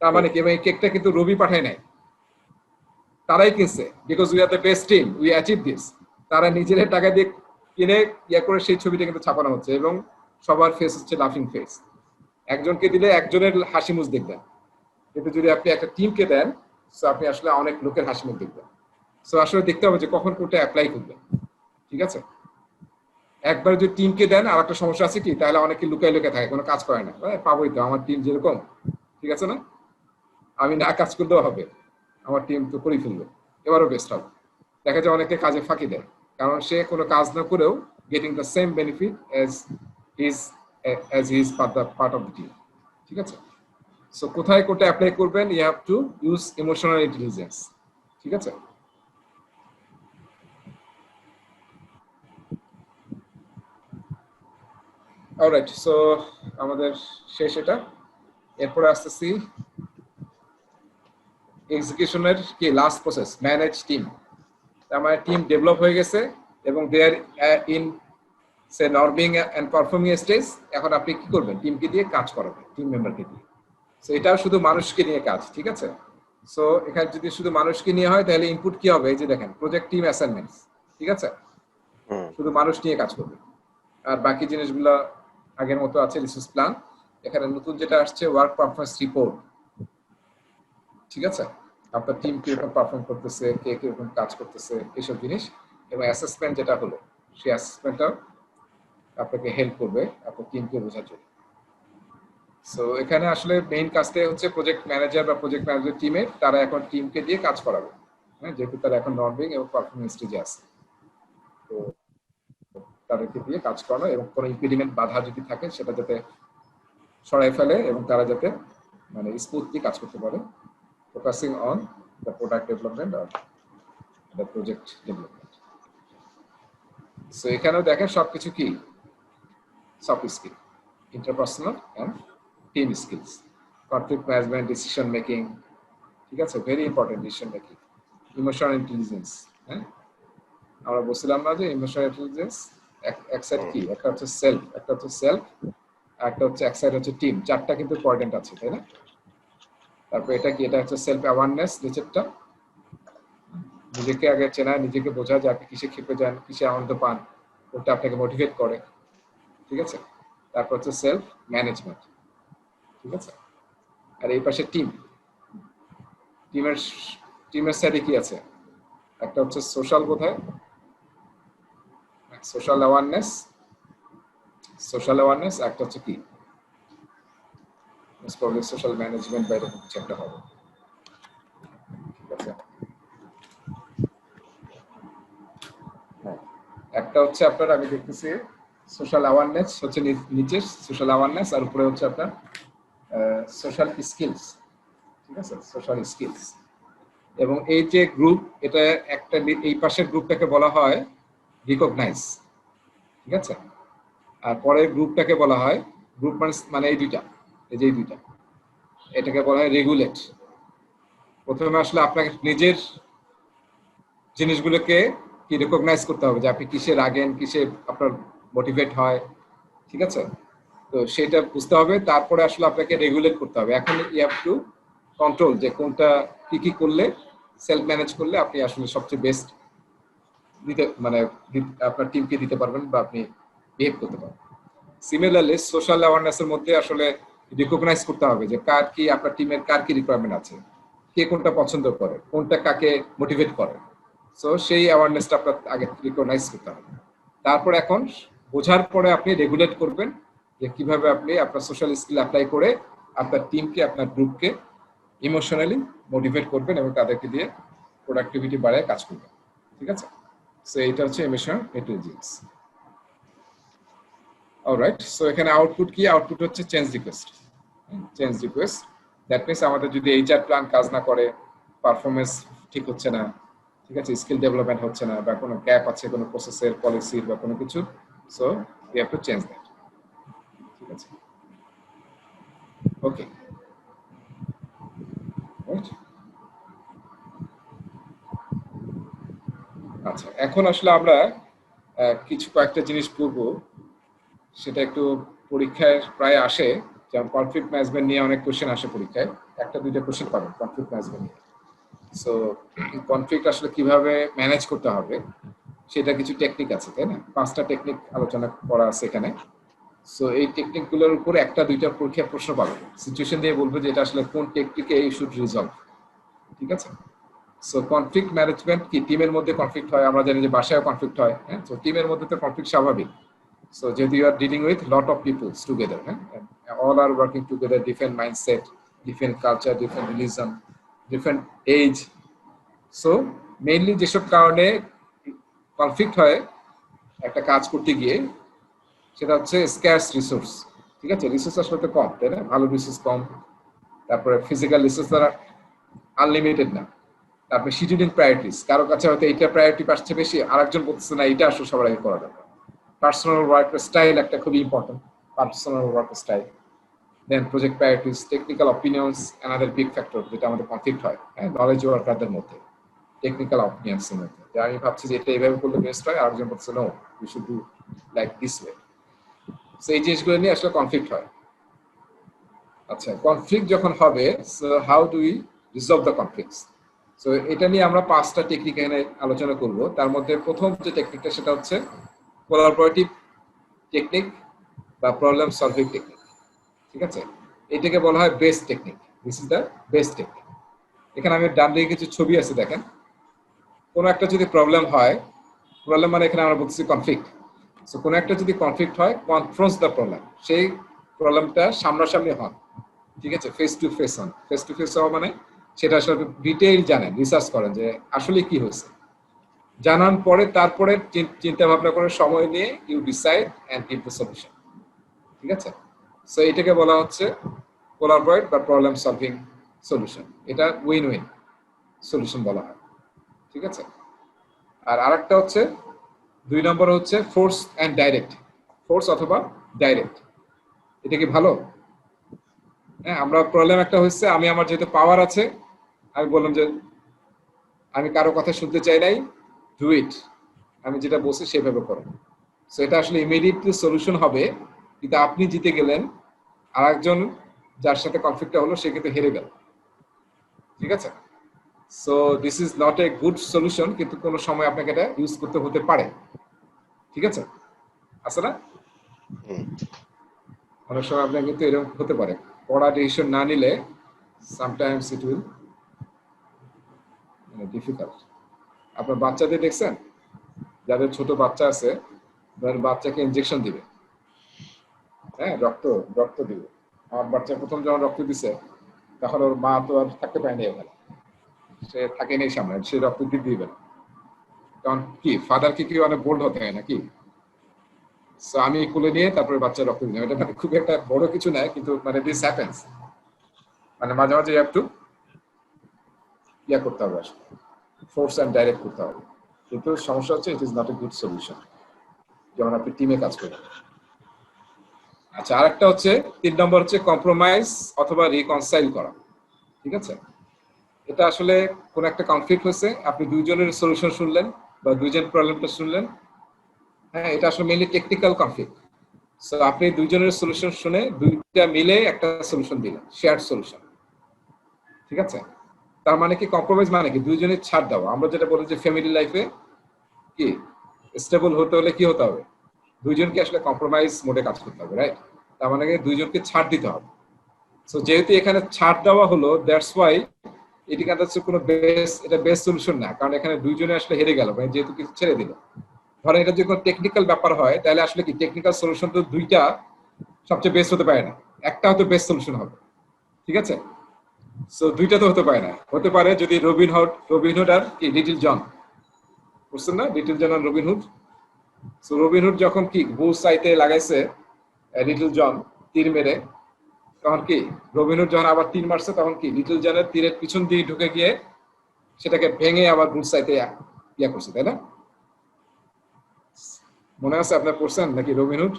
তার মানে কি, এবং এই কেকটা কিন্তু রবি পাঠায় নাই, তারাই কিনছে, because we are the best team, we achieve this. তারা নিজেদের টাকা দিয়ে কিনে ইয়া করে সেই ছবিটা কিন্তু ছাপানো হচ্ছে, এবং সবার ফেস হচ্ছে লাফিং ফেস। একজনকে দিলে একজনের হাসি মুখ দেখবেন, কিন্তু যদি আপনি একটা টিমকে দেন, সো আপনি আসলে অনেক লোকের হাসি মুখ দেখবেন। সো আসলে দেখতে হবে যে কখন কোনটা অ্যাপ্লাই করবেন, ঠিক আছে? একবার যদি টিমকে দেন, আর একটা সমস্যা আছে কি, তাহলে অনেকে লুকায় লুকায় থাকে, কোনো কাজ করে না, পাবোই তো, আমার টিম যেরকম, ঠিক আছে না, আমি না কাজ করলেও হবে, আমার টিম তো করেই ফেলবে, এবারও বেস্ট হবে। দেখা যায় অনেকে কাজে ফাঁকি দেয়, কারণ সে কোনো কাজ না করেও getting the same benefit as he is part of the team, ঠিক আছে? সো কোথায় কোনটা অ্যাপ্লাই করবেন, you have to use emotional intelligence, ঠিক আছে? অলরাইট, সো আমাদের শেষ এটা। এরপরে আসতেছি এক্সিকিউশনের কি লাস্ট প্রসেস, ম্যানেজ টিম। আমার টিম ডেভেলপ হয়ে গেছে এবং they are in say norming and performing stage. এখন আপনি কি করবেন, টিমকে দিয়ে কাজ করাবেন, টিম মেম্বারকে দিয়ে। সো এটাও শুধু মানুষকে নিয়ে কাজ, ঠিক আছে? সো এখানে যদি শুধু মানুষকে নিয়ে হয়, তাহলে ইনপুট কি হবে, এই যে দেখেন প্রজেক্ট টিম অ্যাসাইনমেন্টস, ঠিক আছে? শুধু মানুষ নিয়ে কাজ করবে, আর বাকি জিনিসগুলো আগের মতো আছে, রিসোর্স প্ল্যান। এখানে নতুন যেটা আসছে ওয়ার্ক পারফরমেন্স রিপোর্ট, ঠিক আছে? আপনার টিম কিরকম পারফর্ম করতেছে, কে কিরকম কাজ করতেছে, এইসব জিনিস। এবং অ্যাসেসমেন্ট যেটা হলো, সেই অ্যাসেসমেন্টটাও আপনাকে হেল্প করবে আপনার টিমকে বোঝার জন্য। সো এখানে আসলে মেইন কাজটাই হচ্ছে প্রজেক্ট ম্যানেজার বা প্রজেক্ট ম্যানেজার টিমের, তারা এখন টিমকে দিয়ে কাজ করাবে, হ্যাঁ, যেহেতু তারা এখন নর্মিং এবং পারফরমেন্স স্টেজে আছে। তো তাদেরকে দিয়ে কাজ করানো এবং কোনো ইম্পিডিমেন্ট বাধা যদি থাকে সেটা যাতে সরাই ফেলে এবং তারা যাতে মানে স্মুথলি কাজ করতে পারে, focusing on the product development are the project development. So এখানেও দেখেন সবকিছু কি soft skill, interpersonal and team skills, conflict management, decision making, ঠিক আছে, very important decision making, emotional intelligence. হ্যাঁ, আমরা বলছিলাম না যে ইমোশনাল ইন্টেলিজেন্স এক সাইড কি, একটা হচ্ছে সেলফ, একটা হচ্ছে এক সাইড হচ্ছে টিম, চারটা কিন্তু কোয়াড্রেন্ট আছে, তাই না? তারপর এটা কি, এটা হচ্ছে সেলফ অ্যাওয়ারনেস, নিচেরটা নিজেকে আগে চেনা, নিজেকে বোঝা যে আপনি কিসে খেপে যান, কিসে আনন্দ পান, ওটা আপনাকে মোটিভেট করে, ঠিক আছে? তারপর হচ্ছে সেলফ ম্যানেজমেন্ট, ঠিক আছে? আর এই পাশে টিমের সাইডে কি আছে, একটা হচ্ছে সোশ্যাল, বোধহয় সোশ্যাল অ্যাওয়ারনেস, একটা হচ্ছে কি সোশ্যাল ম্যানেজমেন্ট বা এরকম কিছু একটা হবে, ঠিক আছে? একটা হচ্ছে আপনার, আমি দেখতেছি সোশ্যাল অ্যাওয়ারনেস হচ্ছে নিচে সোশ্যাল অ্যাওয়ারনেস, আর উপরে হচ্ছে আপনার সোশ্যাল স্কিলস, ঠিক আছে, সোশ্যাল স্কিলস। এবং এই যে গ্রুপ, এটা একটা, এই পাশের গ্রুপটাকে বলা হয় রিকগনাইজ, ঠিক আছে? আর পরের গ্রুপটাকে বলা হয়, গ্রুপ মানে এই দুইটা, এই যে এই দুইটা, এটাকে বলা হয় রেগুলেট। প্রথমে আসলে আপনাকে নিজের জিনিসগুলোকে কি রিকগনাইজ করতে হবে, যে আপনি কিসে রাগেন, কিসে আপনার মোটিভেট হয়, ঠিক আছে? তো সেটা বুঝতে হবে, তারপরে আসলে আপনাকে রেগুলেট করতে হবে। এখন ইউ হ্যাভ টু কন্ট্রোল, যে কোনটা কি কি করলে, সেলফ ম্যানেজ করলে আপনি আসলে সবচেয়ে বেস্ট দিতে, মানে আপনার টিমকে দিতে পারবেন বা আপনি বিহেভ করতে পারবেন। সিমিলারলি সোশ্যাল অ্যাওয়ারনেসের মধ্যে আসলে রিকগনাইজ করতে হবে যে কার কি, আপনার টিমের কার কি রিকোয়ারমেন্ট আছে, কে কোনটা পছন্দ করে, কোনটা কাকে মোটিভেট করে। সো সেই অ্যাওয়ারনেসটা আপনার আগে রিকগনাইজ করতে হবে। তারপর এখন বোঝার পরে আপনি রেগুলেট করবেন যে কিভাবে আপনি আপনার সোশ্যাল স্কিল অ্যাপ্লাই করে আপনার টিমকে, আপনার গ্রুপকে ইমোশনালি মোটিভেট করবেন এবং তাদেরকে দিয়ে প্রোডাক্টিভিটি বাড়ায় কাজ করবেন, ঠিক আছে? সো এটা হচ্ছে ইমোশনাল ইন্টেলিজেন্স। অলরাইট, সো এখানে আউটপুট কি, আউটপুট হচ্ছে চেঞ্জ রিকোয়েস্ট। দ্যাট মিনস আমাদের যদি এইচআর প্ল্যান কাজ না করে, পারফরমেন্স ঠিক হচ্ছে না, ঠিক আছে, স্কিল ডেভেলপমেন্ট হচ্ছে না, বা কোনো গ্যাপ আছে কোনো প্রসেসের, পলিসির বা কোনো কিছু, so we have to change that, ঠিক আছে? ওকে, আচ্ছা, এখন আসলে আমরা কয়েকটা জিনিস করবো, সেটা একটু পরীক্ষায় প্রায় আসে, যেমন কনফ্লিক্ট ম্যানেজমেন্ট নিয়ে অনেক কোশ্চেন আসে পরীক্ষায়, একটা দুইটা কোশ্চেন পাবেন কনফ্লিক্ট ম্যানেজমেন্ট নিয়ে। সো কনফ্লিক্ট আসলে কিভাবে ম্যানেজ করতে হবে সেটা কিছু টেকনিক আছে, তাই না? 5টা টেকনিক আলোচনা করা আছে এখানে। সো এই টেকনিক গুলোর উপর একটা দুইটা পরীক্ষা প্রশ্ন পাবে, সিচুয়েশন দিয়ে বলবে যে এটা আসলে কোন টেকনিকে এই শুড রিজলভ। ঠিক আছে? সো কনফ্লিক্ট ম্যানেজমেন্ট কি, টিমের মধ্যে কনফ্লিক্ট হয়, আমরা জানি যে বাসায়ও কনফ্লিক্ট হয়, হ্যাঁ? তো টিমের মধ্যে তো কনফ্লিক্ট স্বাভাবিক। সো যেহেতু you are dealing with lot of peoples together, হ্যাঁ, all are working together, different mindset, different culture, different religion, different age. So mainly যেসব কারণে কনফ্লিক্ট হয় একটা কাজ করতে গিয়ে, সেটা হচ্ছে স্ক্যার্স রিসোর্স। ঠিক আছে? রিসোর্স আসলে তো কম, তাই না? ভালো রিসোর্স কম, তারপরে ফিজিক্যাল রিসোর্স দ্বারা আনলিমিটেড না, তারপরে শিডিউলিং প্রায়োরিটিস, কারো কাছে হয়তো এইটা প্রায়োরিটি পাচ্ছে বেশি, আরেকজন বলতেছে না এটা আসলে সবার আগে করা দরকার। পার্সোনাল ওয়ার্ক স্টাইল একটা খুবই important, personal work style. Then project priorities, technical opinions another big factor যেটা আমাদের কনফ্লিক্ট হয়, হ্যাঁ, নলেজ ওয়ার্কারদের মধ্যে, টেকনিক্যাল অপিনিয়ন্স এর মধ্যে, যে আমি ভাবছি যে এটা এইভাবে করলে বেস্ট হয়, আরেকজন বলছে no we should do like this way. So এই জিনিসগুলো নিয়ে আসলে কনফ্লিক্ট হয়। আচ্ছা, কনফ্লিক্ট যখন হবে, so how do we resolve the conflicts? So এটা নিয়ে আমরা 5টা টেকনিক এখানে আলোচনা করব। তার মধ্যে প্রথম যে টেকনিকটা সেটা হচ্ছে কোলাবোরেটিভ টেকনিক বা প্রবলেম সলভিং টেকনিক। ঠিক আছে? এটাকে বলা হয় best technique. This is the best technique. এখানে আমি ডান দিকে কিছু ছবি আছে দেখেন। কোনো একটা যদি প্রবলেম হয়, প্রবলেম মানে এখানে আমরা বলছি কনফ্লিক্ট। সো কোনো একটা যদি কনফ্লিক্ট হয়, কনফ্রন্ট দ্য প্রবলেম, সেই প্রবলেমটা সামনাসামনি হন। ঠিক আছে? ফেস টু ফেস হন। ফেস টু ফেস হওয়া মানে সেটা আসলে ডিটেইল জানেন, রিসার্চ করেন যে আসলে কি হয়েছে। জানার পরে তারপরে চিন্তা ভাবনা করে সময় নিয়ে you decide and give the solution. ঠিক আছে? সো এটাকে বলা হচ্ছে কোলাবোরেট বা প্রবলেম সলভিং সলিউশন। এটা উইন উইন সলিউশন বলা হয়। ঠিক আছে? আর আরেকটা হচ্ছে 2 নম্বর হচ্ছে ফোর্স এন্ড ডাইরেক্ট। ফোর্স অথবা ডাইরেক্ট, এটা কি ভালো? হ্যাঁ, আমরা প্রবলেম একটা হচ্ছে, আমি আমার যেহেতু পাওয়ার আছে, আমি বললাম যে আমি কারো কথা শুনতে চাই নাই, ডু ইট, আমি যেটা বলছি সেভাবে করো। সো এটা আসলে ইমিডিয়েটলি সলিউশন হবে, কিন্তু আপনি জিতে গেলেন, আর একজন যার সাথে কনফ্লিক্টটা হলো সে কিন্তু হেরে গেল। ঠিক আছে? So this is not a good solution, কিন্তু কোনো সময় আপনাকে এটা ইউজ করতে হতে পারে। ঠিক আছে? আছে না? অনেক সময় আপনার কিন্তু এরকম হতে পারে, পড়া ডিসিশন না নিলে সামটাইমস ইট উইল ডিফিকাল্ট। আপনার বাচ্চাদের দেখছেন, যাদের ছোট বাচ্চা আছে, বাচ্চাকে ইনজেকশন দিবে, হ্যাঁ, রক্ত দিবে। আমার বাচ্চা প্রথম যখন রক্ত দিছে, তখন ওর মা তো আর থাকতে পারেনি ওখানে, সে থাকে নেই সামনে, সে রক্ত দিবে না। কারণ কি, ফাদার কি অনেক বোল্ড হতে হয় নাকি? সো আমি কোলে নিয়ে তারপরে বাচ্চা রক্ত দিলাম। এটা মানে খুব একটা বড় কিছু নয়, কিন্তু মানে দিস হ্যাপেন্স, মানে মাঝে মাঝে একটু ইয়া করতে হবে, আসলে ফোর্স অ্যান্ড ডাইরেক্ট করতে হবে। কিন্তু সমস্যা হচ্ছে it is not a good solution যখন আপনি টিমে কাজ করেন। আচ্ছা, আরেকটা হচ্ছে 3 নম্বর হচ্ছে কম্প্রোমাইজ অথবা রিকনসাইল করা। ঠিক আছে? এটা আসলে কোন একটা কনফ্লিক্ট হয়েছে, আপনি দুইজনের সলিউশন শুনলেন বা দুইজন প্রবলেমটা শুনলেন, হ্যাঁ, এটা আসলে মেইনলি টেকনিক্যাল কনফ্লিক্ট। সো আপনি দুইজনের সলিউশন শুনে দুইটা মিলে একটা সলিউশন দিলেন, শেয়ার্ড সলিউশন। ঠিক আছে? তার মানে কি কম্প্রোমাইজ মানে কি দুইজনের ছাড় দেওয়া। আমরা যেটা বলি যে ফ্যামিলি লাইফে কি স্টেবল হতে হলে কি হতে হবে, দুইজনকে আসলে কম্প্রোমাইজ মোডে কাজ করতে হবে, রাইট? তার মানে দুইজনকে ছাড় দিতে হবে। সো যেহেতু এখানে ছাড় দেওয়া হলো, দ্যাটস ওয়াই এটি কাছে কোনো এটা বেস্ট সলিউশন না, কারণ এখানে দুইজনে আসলে হেরে গেল, মানে যেহেতু কিছু ছেড়ে দিল। ধরেন এটা যদি কোনো টেকনিক্যাল ব্যাপার হয়, তাহলে আসলে কি টেকনিক্যাল সলিউশন তো দুইটা সবচেয়ে বেস্ট হতে পারে না, একটা হয়তো বেস্ট সলিউশন হবে। ঠিক আছে? সো দুইটা তো হতে পারে না, হতে পারে যদি রবিনহুড আর কি লিটল জন, বুঝছেন না, লিটল জন আর রবিনহুড। সো রবিনহুড যখন কি বউ সাইতে লাগাইছে লিটল জন তীর মেরে, তখন কি রবিনহুড যখন আবার তীর মারছে, তখন কি লিটল জনের তীরের পিছন দিয়ে ঢুকে গিয়ে সেটাকে ভেঙে আবার বুল সাইতে ইয়া করছে, তাই না? মনে আছে আপনার পড়ছেন নাকি রবিনহুড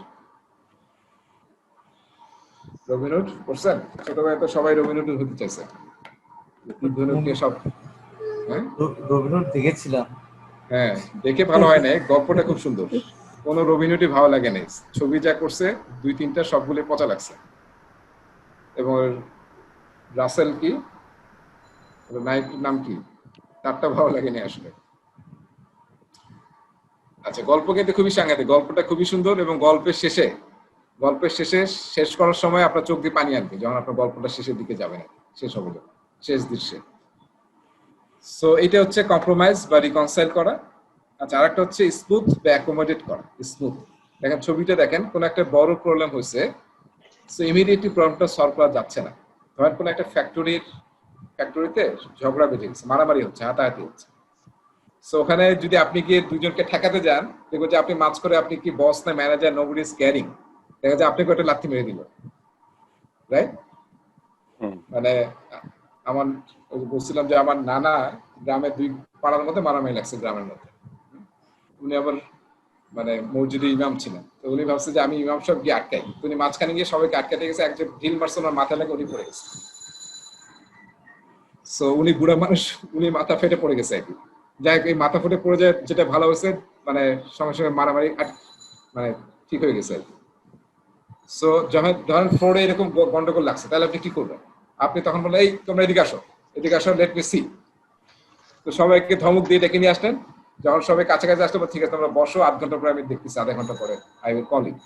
পড়ছেন? ছোটবেলায় তো সবাই রবিনহুড হতে চাইছে, ধনুকে সব। হ্যাঁ রবিনহুড দেখেছিলাম। হ্যাঁ, দেখে ভালো হয় না, গল্পটা খুব সুন্দর। কোন রবিনহুডই ভালো লাগে নাই, ছবি যা করছে 2-3টা সবগুলো পচা লাগছে। এবং রাসেল কি নায়কের নাম কি, তারটা ভালো লাগেনি আসলে। আচ্ছা, গল্প কিন্তু খুবই সাংঘাতিক, গল্পটা খুবই সুন্দর, এবং গল্পের শেষে গল্পের শেষ করার সময় আপনার চোখ দিয়ে পানি আনবে যখন আপনার গল্পটা শেষের দিকে যাবে না, শেষ হবে যখন, শেষ দৃশ্যে। সো এটা হচ্ছে কম্প্রোমাইজ বা রিকনসাইল করা। আচ্ছা, আরেকটা হচ্ছে স্মুথ বা অ্যাকোমোডেট করা। স্মুথ, দেখেন ছবিটা দেখেন, কোন একটা বড় প্রবলেম হয়েছে, সো ইমিডিয়েটলি প্রবলেমটা সলভ করা যাচ্ছে না। ধরেন কোন একটা ফ্যাক্টরিতে ঝগড়া বেজে গেছে, মারামারি হচ্ছে, হাতাহাতি হচ্ছে। সো ওখানে যদি আপনি গিয়ে দুজনকে ঠেকাতে যান, দেখবো যে আপনি মাঝ করে আপনি কি বস না ম্যানেজার, নোবডি ইজ কেয়ারিং, দেখা যায় আপনাকে একটা লাথি মেরে দিল, রাইট? মানে আমার বলছিলাম যে আমার নানা গ্রামের 2 পাড়ার মধ্যে মারামারি লাগছে গ্রামের মধ্যে। উনি আবার মানে মসজিদে ইমাম ছিলেন, তো উনি ভাবছে যে আমি ইমাম সাহেব গিয়ে আটকাই, তো উনি মাঝখানে গিয়ে সবাইকে আটকাতে গেছে, একজন ঢিল মারছে ওনার মাথা লাগে, উনি পড়ে গেছে। সো উনি বুড়া মানুষ, উনি মাথা ফেটে পড়ে গেছে আর কি। যাই হোক, এই মাথা ফেটে পড়ে যায় যেটা ভালো হয়েছে, মানে সঙ্গে সঙ্গে মারামারি মানে ঠিক হয়ে গেছে আর কি। সো যখন ধরেন ফ্লোরে এরকম গন্ডগোল লাগছে, তাহলে আপনি কি করবেন? আপনি তখন বললেন, এই তোমরা এদিকে আসো, লেট মি সি। তো সবাইকে ধমক দিয়ে ডেকে নিয়ে আসলেন। যখন সবাই কাছাকাছি আসলে, ঠিক আছে তোমরা বসো, 8 ঘন্টা পরে আমি দেখতেছি, আধা ঘন্টা পরে I will call you.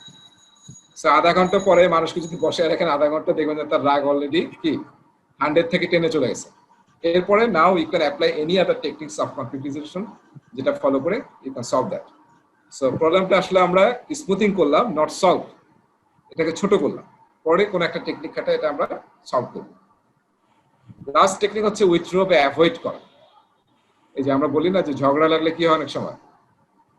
So আধা ঘন্টা পরে মানুষকে যদি বসে রাখেন আধা ঘন্টা, দেখবেন যে তার রাগ অলরেডি কি 100 থেকে 10-এ চলে গেছে। এরপরে now you can apply any other techniques of conflict, যেটা ফলো করে you can solve that. So প্রবলেমটা আসলে আমরা স্মুথিং করলাম, নট সলভ, এটাকে ছোট করলাম, পরে কোন একটা টেকনিক খাটা এটা আমরা সলভ করব। লাস্ট টেকনিক হচ্ছে উইথড্র বা অ্যাভয়েড করা। এই যে আমরা বলি না যে ঝগড়া লাগলে কি হয় অনেক সময়,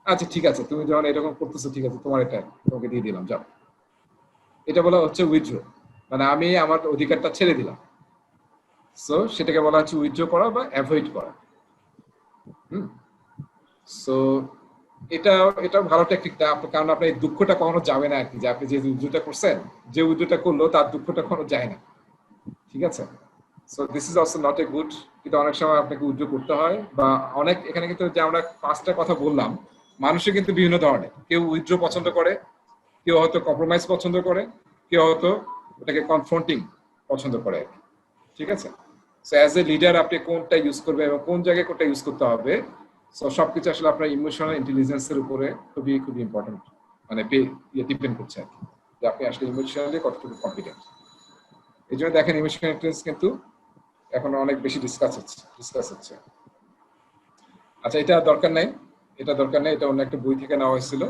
আচ্ছা ঠিক আছে তুমি যখন এরকম করতেছো, ঠিক আছে তোমার এটা তোমাকে দিয়ে দিলাম, যাও। এটা বলা হচ্ছে উইথড্র, মানে আমি আমার অধিকারটা ছেড়ে দিলাম। সো সেটাকে বলা হচ্ছে উইথড্র করা বা অ্যাভয়েড করা। সো এটা ভালো টেকনিক না, কারণ আপনার এই দুঃখটা কখনো যাবে না আর কি, যে আপনি যে উইথড্রটা করছেন, যে উইথড্রটা করলো তার দুঃখটা কখনো যায় না, ঠিক আছে? So this is also not a good. কিন্তু অনেক সময় আপনাকে উইথড্র করতে হয়, বা অনেক এখানে কিন্তু যে আমরা 5টা কথা বললাম, মানুষের কিন্তু বিভিন্ন ধরনের, কেউ উইথড্র পছন্দ করে, কেউ হয়তো কম্প্রোমাইজ পছন্দ করে, কেউ হয়তো ওটাকে কনফ্রন্টিং পছন্দ করে, ঠিক আছে? সো অ্যাজ এ লিডার আপনি কোনটা ইউজ করবেন এবং কোন জায়গায় কোনটা ইউজ করতে হবে, সো সবকিছু আসলে আপনার ইমোশনাল ইন্টেলিজেন্সের উপরে খুবই খুবই ইম্পর্টেন্ট, মানে ডিপেন্ড করছে আর কি, যে আপনি আসলে ইমোশনালি কতটুকু কম্পিটেন্ট। এই জন্য দেখেন ইমোশনাল ইন্টেলিজেন্স কিন্তু এখন অনেক বেশি ডিসকাস হচ্ছে। আচ্ছা, এটা দরকার নাই, এটা অন্য একটা বই থেকে নেওয়া হয়েছিল।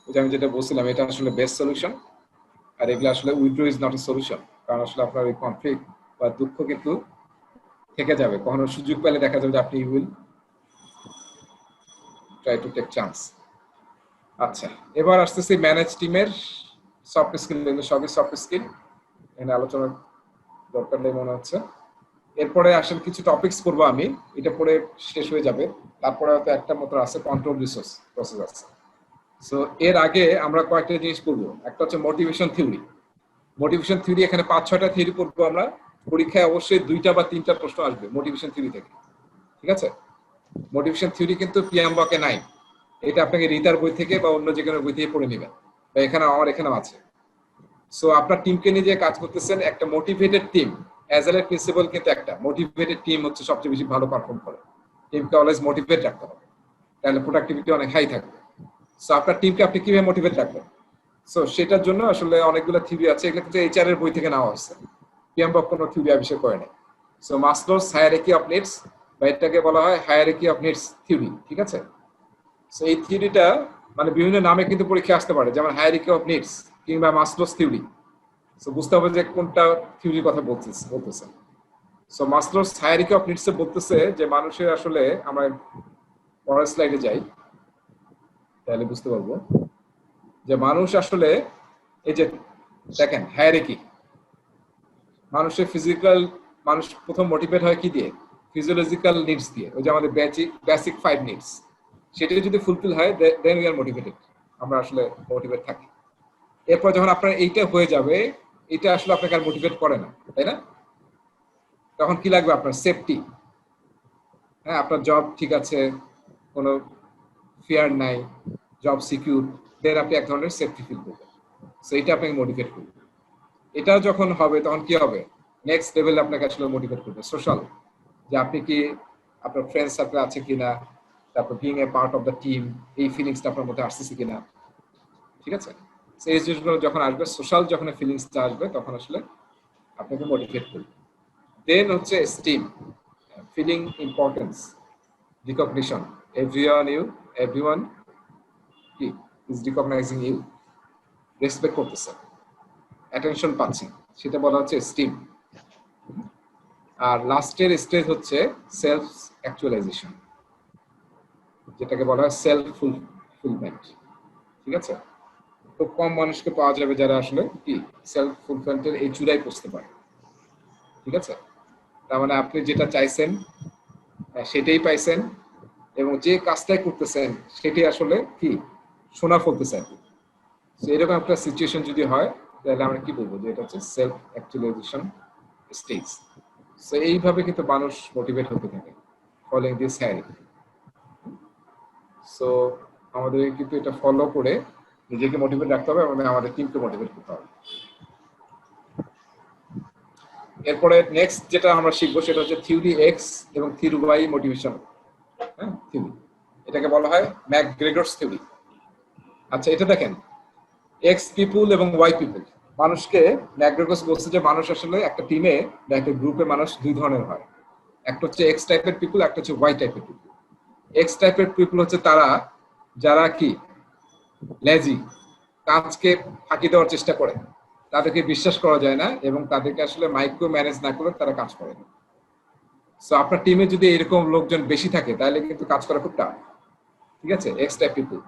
ওই যে আমি যেটা বলছিলাম, এটা আসলে বেস্ট সলিউশন, আর এগুলো আসলে withdraw is not a solution, কারণ আসলে আপনার এই কনফ্লিক্ট বা দুঃখ কিন্তু থেকে যাবে, কখনো সুযোগ পেলে দেখা যাবে যে আপনি will try to take chance. আচ্ছা, এবার আসতেছি ম্যানেজ টিমের সফট স্কিল। সবই সফট স্কিল, এখানে আলোচনার দরকার নেই মনে হচ্ছে। এরপরে আসলে কিছু টপিকস করবো আমি, এটা পরে শেষ হয়ে যাবে। তারপরে হয়তো একটা মতো আছে কন্ট্রোল রিসোর্স প্রসেস আছে। সো এর আগে আমরা কয়েকটা জিনিস করবো। একটা হচ্ছে মোটিভেশন থিওরি। এখানে 5-6টা থিওরি পড়বো আমরা। পরীক্ষায় অবশ্যই 2টা বা 3টা প্রশ্ন আসবে মোটিভেশন থিওরি থেকে, ঠিক আছে? মোটিভেশন থিওরি কিন্তু পিয়ামবকে নাই, এটা আপনাকে রিতার বই থেকে বা অন্য যে কোনো বই থেকে পড়ে নেবেন, বা এখানেও আছে। সো আপনার টিমকে নিয়ে যে কাজ করতেছেন, একটা মোটিভেটেড টিম, অ্যাজাইলের প্রিন্সিপাল কিন্তু একটা মোটিভেটেড টিম হচ্ছে সবচেয়ে বেশি ভালো পারফর্ম করে। টিমকে অলওয়েজ মোটিভেট রাখতে হবে, তাহলে প্রোডাক্টিভিটি অনেক হাই থাকবে। সো আপনার টিমকে আপনি কিভাবে মোটিভেট রাখবেন, সো সেটার জন্য আসলে অনেকগুলো থিওরি আছে, এগুলো কিন্তু এইচআর এর বই থেকে নেওয়া হচ্ছে, পিয়ামবক কোনো থিওরি আবিষ্কার করে নাই। সো মাসলোস হায়ারার্কি অফ নিডস, বা এটাকে বলা হয় হায়ারার্কি অফ নিডস থিওরি, ঠিক আছে? সো এই থিওরিটা মানে বিভিন্ন নামে কিন্তু পরীক্ষা আসতে পারে, যেমন হায়ারার্কি অফ নিডস কিংবা মাসলোস থিওরি। সো বুঝতে হবে যে কোনটা থিওরির কথা বলতেছে। সো মাসলোস হায়ারার্কি অফ নিডস বলতেছে যে মানুষের আসলে, আমরা পরের স্লাইডে যাই তাহলে বুঝতে পারবো যে মানুষ আসলে, এই যে দেখেন হায়ারার্কি, মানুষের মানুষ প্রথম মোটিভেট হয় কি দিয়ে? ফিজিওলজিক্যাল নিডস দিয়ে, ওই যে আমাদের বেসিক 5 নিডস, সেটা যদি ফুলফিল হয় দেন উই আর মোটিভেটেড, আমরা আসলে মোটিভেট থাকি। এরপর যখন আপনার এইটা হয়ে যাবে, এটা আসলে আপনাকে আর মোটিভেট করে না, তাই না? তখন কি লাগবে আপনার? সেফটি। হ্যাঁ, আপনার জব ঠিক আছে, কোনো ফিয়ার নাই, জব সিকিউর, দেন আপনি এক ধরনের সেফটি ফিল করবেন। সো এটা আপনাকে মোটিভেট করবে। এটা যখন হবে তখন কি হবে? নেক্সট লেভেলে আপনাকে আসলে মোটিভেট করবে সোশ্যাল, যে আপনি কি আপনার ফ্রেন্ড সার্কেল আছে কিনা, তারপর being a part of the team, এই ফিলিংসটা আপনার মধ্যে আসতেছে কিনা, ঠিক আছে? সেই জিনিসগুলো যখন আসবে, সোশ্যাল যখন ফিলিংসটা আসবে, তখন আসলে আপনাকে মোটিভেট করবে। দেন হচ্ছে esteem, feeling importance, recognition, everyone কি ইজ রিকগনাইজিং ইউ, রেসপেক্ট করতেছে, অ্যাটেনশন পাচ্ছি, সেটা বলা হচ্ছে স্টিম। আর লাস্টের স্টেজ হচ্ছে সেলফ অ্যাকচুয়ালাইজেশন, যেটাকে বলা হয় সেলফ ফুলফিলমেন্ট। ঠিক আছে, খুব কম মানুষকে পাওয়া যাবে যারা আসলে কি সেলফ ফুলফিলমেন্টের এই চূড়ায় পৌঁছতে পারে। ঠিক আছে, তার মানে আপনি যেটা চাইছেন সেটাই পাইছেন, এবং যে কাজটাই করতেছেন সেটাই আসলে কি সোনা ফলতেছেন। এরকম একটা সিচুয়েশন যদি হয়, তাহলে আমরা কি বলবো যে এটা হচ্ছে সেলফ অ্যাকচুয়ালাইজেশন স্টেজ। সো এইভাবে কিন্তু মানুষ মোটিভেট হতে থাকে, ফলোইং দিস হ্যারি। সো আমাদের কিন্তু এটা ফলো করে নিজেকে মোটিভেট রাখতে হবে এবং আমাদের টিমকে মোটিভেট করতে হবে। এরপরে নেক্সট যেটা আমরা শিখবো সেটা হচ্ছে থিওরি এক্স এবং থিওরি ওয়াই মোটিভেশন। হ্যাঁ, থিওরি, এটাকে বলা হয় ম্যাকগ্রেগরস থিওরি। আচ্ছা, এটা দেখেন, এক্স পিপুল এবং ওয়াই পিপুল, মানুষকে ম্যাকগ্রেগর বলছে যে মানুষ আসলে একটা টিমে বা একটা গ্রুপে মানুষ দুই ধরনের হয়। একটা হচ্ছে এক্স টাইপের পিপুল, একটা হচ্ছে ওয়াই টাইপের পিপুল। এক্স টাইপের পিপুল হচ্ছে তারা যারা কি লেজি, কাজকে ফাঁকি দেওয়ার চেষ্টা করে, তাদেরকে বিশ্বাস করা যায় না এবং তাদেরকে আসলে মাইক্রো ম্যানেজ না করে তারা কাজ করে না। সো আপনার টিমে যদি এরকম লোকজন বেশি থাকে তাহলে কিন্তু কাজ করা খুব টাফ। ঠিক আছে, এক্স টাইপ পিপুল।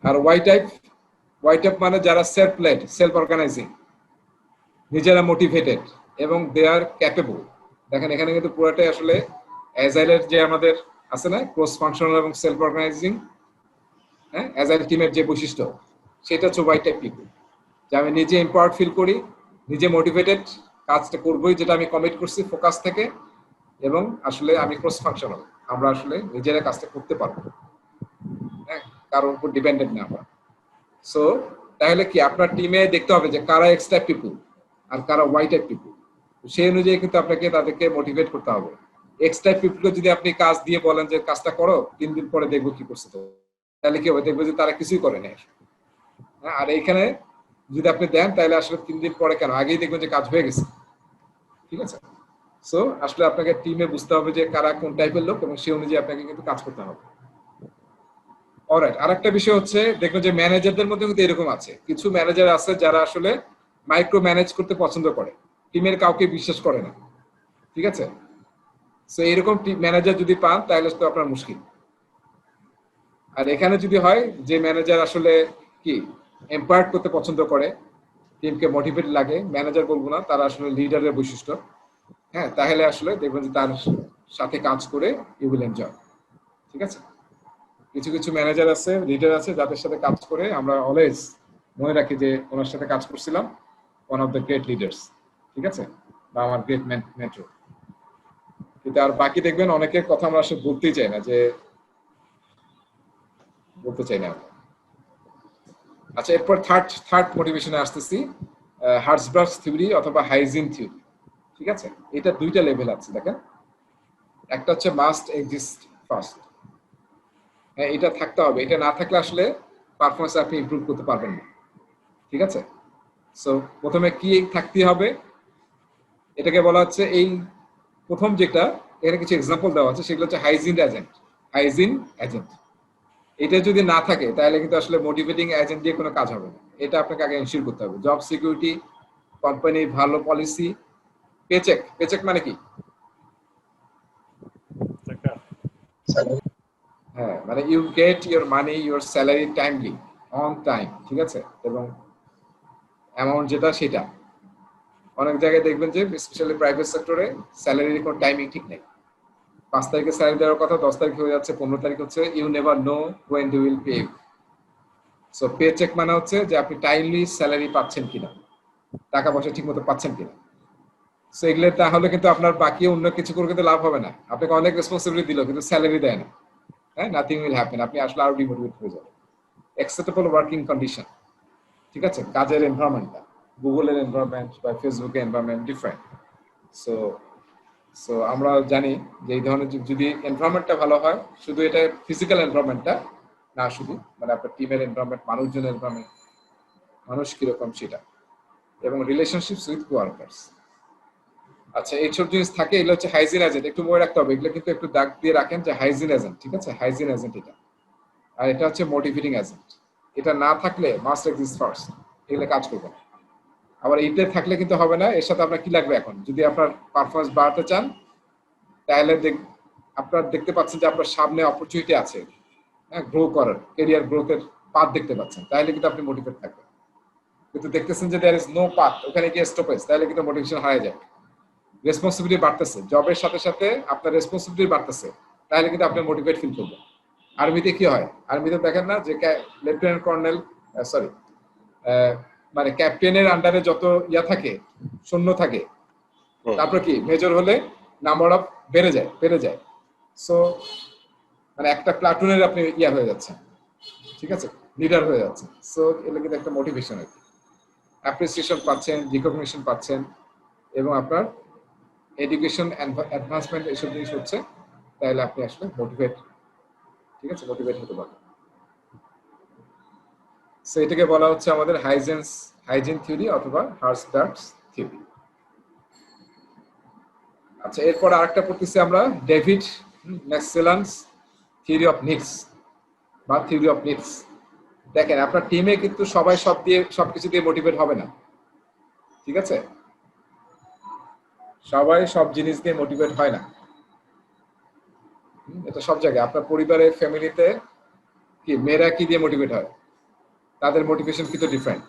আর ওয়াই টাইপ মানে যারা সেলফ লেড, সেলফ অর্গানাইজিং, নিজেরা মোটিভেটেড এবং দে আর ক্যাপেবল। দেখেন এখানে কিন্তু পুরোটাই আসলে অ্যাজাইলের যে আমাদের আছে না ক্রস ফাংশনাল এবং সেলফ অর্গানাইজিং, হ্যাঁ, অ্যাজাইল টিমের যে বৈশিষ্ট্য সেটা হচ্ছে ওয়াই টাইপ পিপুল। যে আমি নিজে এম্পাওয়ার্ড ফিল করি, নিজে মোটিভেটেড, কাজটা করবোই যেটা আমি কমিট করছি ফোকাস থেকে, এবং আসলে আমি ক্রস ফাংশনাল, আমরা আসলে নিজেরা কাজটা করতে পারবো, হ্যাঁ, কারোর উপর ডিপেন্ডেন্ট না আমরা। সো তাহলে কি আপনার টিমে দেখতে হবে যে কারা এক্স টাইপ পিপুল আর কারা ওয়াই টাইপ পিপুল, সেই অনুযায়ী কিন্তু আপনাকে তাদেরকে মোটিভেট করতে হবে। এক্স টাইপ পিপুলকে যদি আপনি কাজ দিয়ে বলেন যে কাজটা করো, 3 দিন পরে দেখবো কি করছে, তো তাহলে কি হবে, দেখবো যে তারা কিছুই করে না। আর এইখানে যদি আপনি দেন তাহলে আসলে 3 দিন পরে কেন, আগেই দেখবেন যে কাজ হয়ে গেছে। ঠিক আছে, সো আসলে আপনাকে টিমে বুঝতে হবে যে কারা কোন টাইপের লোক এবং সেই অনুযায়ী আপনাকে কিন্তু কাজ করতে হবে। অলরাইট, আরেকটা বিষয় হচ্ছে দেখবেন যে ম্যানেজারদের মধ্যে কিন্তু এরকম আছে, কিছু ম্যানেজার আছে যারা আসলে মাইক্রো ম্যানেজ করতে পছন্দ করে, টিমের কাউকে বিশ্বাস করে না। ঠিক আছে, সো এরকম ম্যানেজার যদি পান তাহলে তো আপনার মুশকিল। আর এখানে যদি হয় যে ম্যানেজার আসলে কি এম্পায়ার করতে পছন্দ করে, টিমকে মোটিভেট লাগে, ম্যানেজার বলবো না, তারা আসলে লিডারের বৈশিষ্ট্য, হ্যাঁ, তাহলে আসলে দেখবেন যে তার সাথে কাজ করে ইউ উইল এনজয়। ঠিক আছে, কিছু কিছু ম্যানেজার আছে, লিডার আছে, যাদের সাথে কাজ করে আমরা অলওয়েজ মনে রাখি যে ওনার সাথে কাজ করছিলাম, one of the great leaders. ঠিক আছে, বা আমার গ্রেট মেন্টর। কিন্তু আর বাকি দেখবেন অনেকের কথা আমরা আসলে বলতেই চাই না, যে বলতে চাই না। আচ্ছা, এরপর থার্ড মোটিভেশনে আসতেছি, হার্টসবার্গস থিওরি অথবা হাইজিন থিওরি। ঠিক আছে, এটা দুইটা লেভেল আছে দেখেন। একটা হচ্ছে মাস্ট এক্সিস্ট ফার্স্ট, হ্যাঁ, এটা থাকতে হবে, এটা না থাকলে আসলে পারফরমেন্স আপনি ইমপ্রুভ করতে পারবেন না। ঠিক আছে, সো প্রথমে কি থাকতে হবে, এটাকে বলা হচ্ছে এই প্রথম যেটা, এখানে কিছু এক্সাম্পল দেওয়া আছে, সেগুলো হচ্ছে হাইজিন এজেন্ট। এটা যদি না থাকে তাহলে কিন্তু আসলে মোটিভেটিং এজেন্ট দিয়ে কোনো কাজ হবে না। এটা আপনাকে আগে এনশিওর করতে হবে। জব সিকিউরিটি, কোম্পানির ভালো পলিসি, পেচেক মানে কি, হ্যাঁ, মানে you get your money, your salary timely, on time. ঠিক আছে, এবং অ্যামাউন্ট যেটা সেটা। অনেক জায়গায় দেখবেন যে স্পেশালি প্রাইভেট সেক্টরে স্যালারির কোনো টাইমিং ঠিক নেই। 5 তারিখে স্যালারি দেওয়ার কথা 10 তারিখ হয়ে যাচ্ছে, 15 তারিখ হচ্ছে, you never know when they will pay. So paycheck মানে হচ্ছে যে আপনি টাইমলি স্যালারি পাচ্ছেন কিনা, টাকা পয়সা ঠিক মতো পাচ্ছেন কিনা। সো এগুলো তাহলে কিন্তু আপনার বাকি অন্য কিছু করে কিন্তু লাভ হবে না। আপনাকে অনেক রেসপন্সিবিলিটি দিল কিন্তু স্যালারি দেয় না, হ্যাঁ, নাথিং উইল হ্যাপেন, আপনি আসলে আরো ডিমোটিভেট হয়ে যাবেন। অ্যাকসেপ্টেবল ওয়ার্কিং কন্ডিশন, ঠিক আছে, কাজের এনভায়রনমেন্টটা, গুগলের এনভায়রনমেন্ট বা ফেসবুকের এনভায়রনমেন্ট ডিফারেন্ট। সো সো আমরা জানি যে এই ধরনের যদি এনভায়রনমেন্টটা ভালো হয়, শুধু এটা ফিজিক্যাল এনভায়রনমেন্টটা না, শুধু মানে আপনার টিমের এনভায়রনমেন্ট, মানুষজনের এনভায়রনমেন্ট, মানুষ কিরকম সেটা, এবং রিলেশনশিপস উইথ ওয়ার্কার্স। আচ্ছা, এইসব জিনিস থাকে, এগুলো হচ্ছে হাইজিন এজেন্ট। একটু মনে রাখতে হবে, এগুলো কিন্তু একটু দাগ দিয়ে রাখেন যে হাইজিন এজেন্ট, ঠিক আছে? হাইজিন এজেন্ট এটা। আর এটা হচ্ছে মোটিভেটিং এজেন্ট। এটা না থাকলে মাস্ট এক্সিস্ট ফার্স্ট, এগুলো কাজ করবে না। আবার এইটা থাকলে কিন্তু হবে না। এর সাথে আপনার কি লাগবে এখন, যদি আপনার পারফরমেন্স বাড়াতে চান, তাহলে আপনার দেখতে পাচ্ছেন যে আপনার সামনে অপরচুনিটি আছে, হ্যাঁ, গ্রো করার, কেরিয়ার গ্রোথের পাথ দেখতে পাচ্ছেন, তাহলে কিন্তু আপনি মোটিভেট থাকবেন। কিন্তু দেখতেছেন যে দেয়ার ইজ নো পাথ, ওখানে গিয়ে স্টপেজ, তাহলে কিন্তু মোটিভেশন হারিয়ে যায়। রেসপন্সিবিলিটি বাড়তেছে, জবের সাথে সাথে আপনার রেসপন্সিবিলিটি বাড়তেছে, তাহলে কিন্তু আপনি মোটিভেট ফিল করবেন। আর্মিতে কি হয়, আর্মিতে দেখেন না যে লেফটেন্যান্ট কর্নেল, সরি, মানে ক্যাপ্টেনের আন্ডারে যত ইয়া থাকে, সৈন্য থাকে, তারপর কি মেজর হলে নাম্বার অফ বেড়ে যায়। সো মানে একটা প্লাটুনের আপনি ইয়া হয়ে যাচ্ছেন, ঠিক আছে, লিডার হয়ে যাচ্ছেন। সো এটা কিন্তু একটা মোটিভেশন আর কি, অ্যাপ্রিসিয়েশন পাচ্ছেন, রিকগনিশন পাচ্ছেন, এবং আপনার এডুকেশন অ্যাডভান্সমেন্ট এসব জিনিস হচ্ছে, তাহলে আপনি আসলে মোটিভেট, ঠিক আছে, মোটিভেট হতে পারবেন। সো এটাকে বলা হচ্ছে আমাদের হাইজিন থিওরি অথবা হার্সবার্গস থিওরি। আচ্ছা, এরপর আরেকটা পড়তেছি আমরা, ডেভিড ম্যাকসেলানস থিওরি অফ নিডস বা থিওরি অফ নিডস। দেখেন, আপনার টিমে কিন্তু সবাই সবকিছু দিয়ে মোটিভেট হবে না, ঠিক আছে? সবাই সব জিনিস দিয়ে মোটিভেট হয় না, এটা সব জায়গায়। আপনার পরিবারের ফ্যামিলিতে কি মেয়েরা কি দিয়ে মোটিভেট হয়, তাদের মোটিভেশন কিন্তু ডিফারেন্ট।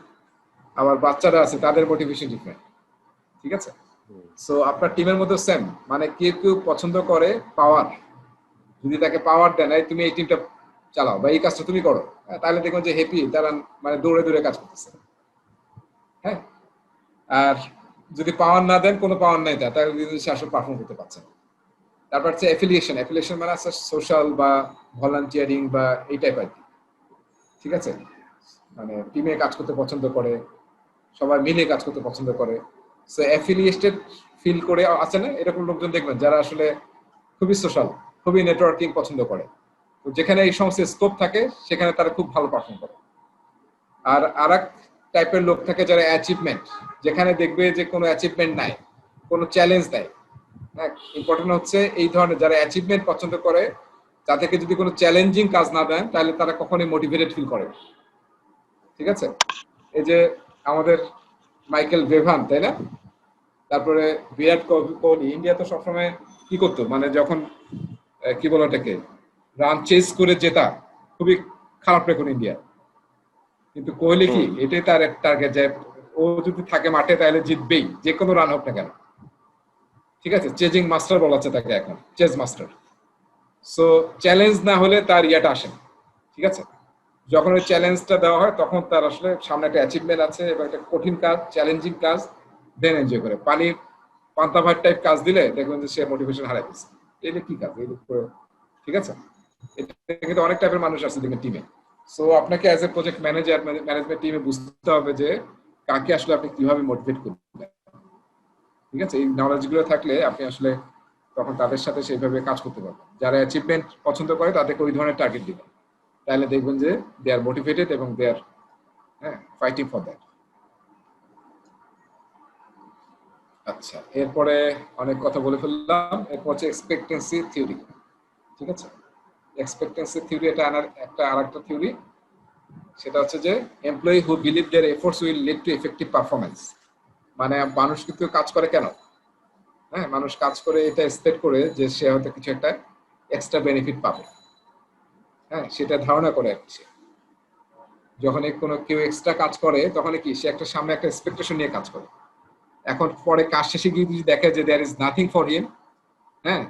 আবার বাচ্চারা আছে, তাদের মোটিভেশন ডিফারেন্ট, ঠিক আছে? সো আপনার টিমের মধ্যে সেম, মানে কেউ পছন্দ করে পাওয়ার, যদি তাকে পাওয়ার দেন, তুমি এই টিমটা চালাও বা এই কাজটা তুমি করো, তাহলে দেখবেন যে হ্যাপি, তারা মানে দৌড়ে কাজ করতেছে, হ্যাঁ। আর যদি পাওয়ার না দেন, কোনো পাওয়ার নাই তাহলে সে আসলে পারফর্ম করতে পারছে না। তারপর হচ্ছে অ্যাফিলিয়েশন মানে আছে সোশ্যাল বা ভলান্টিয়ারিং বা এই টাইপ আর কি, ঠিক আছে? মানে টিমে কাজ করতে পছন্দ করে, সবাই মিলে কাজ করতে পছন্দ করে। সো অ্যাফিলিয়েটেড ফিল করে আছে না, এরকম লোকজন দেখবেন যারা আসলে খুবই সোশ্যাল, খুবই নেটওয়ার্কিং পছন্দ করে। তো যেখানে এই সমস্ত স্কোপ থাকে, সেখানে তারা খুব ভালো পারফর্ম করে। আর আরেক টাইপের লোক থাকে যারা অ্যাচিভমেন্ট, যেখানে দেখবে যে কোনো অ্যাচিভমেন্ট নাই, কোনো চ্যালেঞ্জ নাই। হ্যাঁ, ইম্পর্টেন্ট হচ্ছে এই ধরনের যারা অ্যাচিভমেন্ট পছন্দ করে, তাদেরকে যদি কোনো চ্যালেঞ্জিং কাজ না দেন, তাহলে তারা কখনোই মোটিভেটেড ফিল করে, ঠিক আছে? এই যে আমাদের মাইকেল ভেভান, তাই না? তারপরে বিরাট কোহলি, ইন্ডিয়া তো সবসময় কি করতো, মানে যখন কি বলো ওটাকে, রান চেস করে জেতা খুবই খারাপ রেকর্ড ইন্ডিয়া। কিন্তু কোহলি কি, এটাই তার টার্গেট, যে ও যদি থাকে মাঠে তাহলে জিতবেই, যে কোনো রান হোক না কেন, ঠিক আছে? চেজিং মাস্টার বলা হচ্ছে তাকে এখন, চেজ মাস্টার। সো চ্যালেঞ্জ না হলে তার ইয়াটা আসে, ঠিক আছে? যখন ওই চ্যালেঞ্জটা দেওয়া হয়, তখন তার আসলে সামনে একটা অ্যাচিভমেন্ট আছে এবং একটা কঠিন কাজ, চ্যালেঞ্জিং কাজ, দেন এনজয় করে। পান্তা ভাত টাইপ কাজ দিলে দেখবেন যে সে মোটিভেশন হারাই দিচ্ছে, এটা কি কাজ, ঠিক আছে? এটা কিন্তু অনেক টাইপের মানুষ আছে দেখবেন টিমে। সো আপনাকে as a project manager, management টিমে বুঝতে হবে যে কাকে আসলে আপনি কিভাবে মোটিভেট করবেন, ঠিক আছে? এই নলেজ গুলো থাকলে আপনি আসলে তখন তাদের সাথে সেইভাবে কাজ করতে পারবেন। যারা অ্যাচিভমেন্ট পছন্দ করে তাদেরকে ওই ধরনের টার্গেট দিবেন, তাহলে দেখবেন যে দে আর মোটিভেটেড এবং they are fighting for that. আচ্ছা, এরপরে অনেক কথা বলে ফেললাম। এরপর হচ্ছে এক্সপেক্টেন্সি থিওরি, ঠিক আছে? এক্সপেক্টেন্সি থিওরি এটা আরেকটা থিওরি, সেটা হচ্ছে যে employee who believe their efforts will lead to effective performance. মানে মানুষ কিন্তু কাজ করে কেন, হ্যাঁ, মানুষ কাজ করে এটা এক্সপেক্ট করে যে সে হয়তো কিছু একটা এক্সট্রা বেনিফিট পাবে, হ্যাঁ, সেটা ধারণা করে আর কি। যখন কোনো কেউ এক্সট্রা কাজ করে, তখন কি সে একটা সামনে একটা এক্সপেকটেশন নিয়ে কাজ করে। এখন পরে কাজ শেষে গিয়ে যদি দেখে যে there is nothing for him, হ্যাঁ,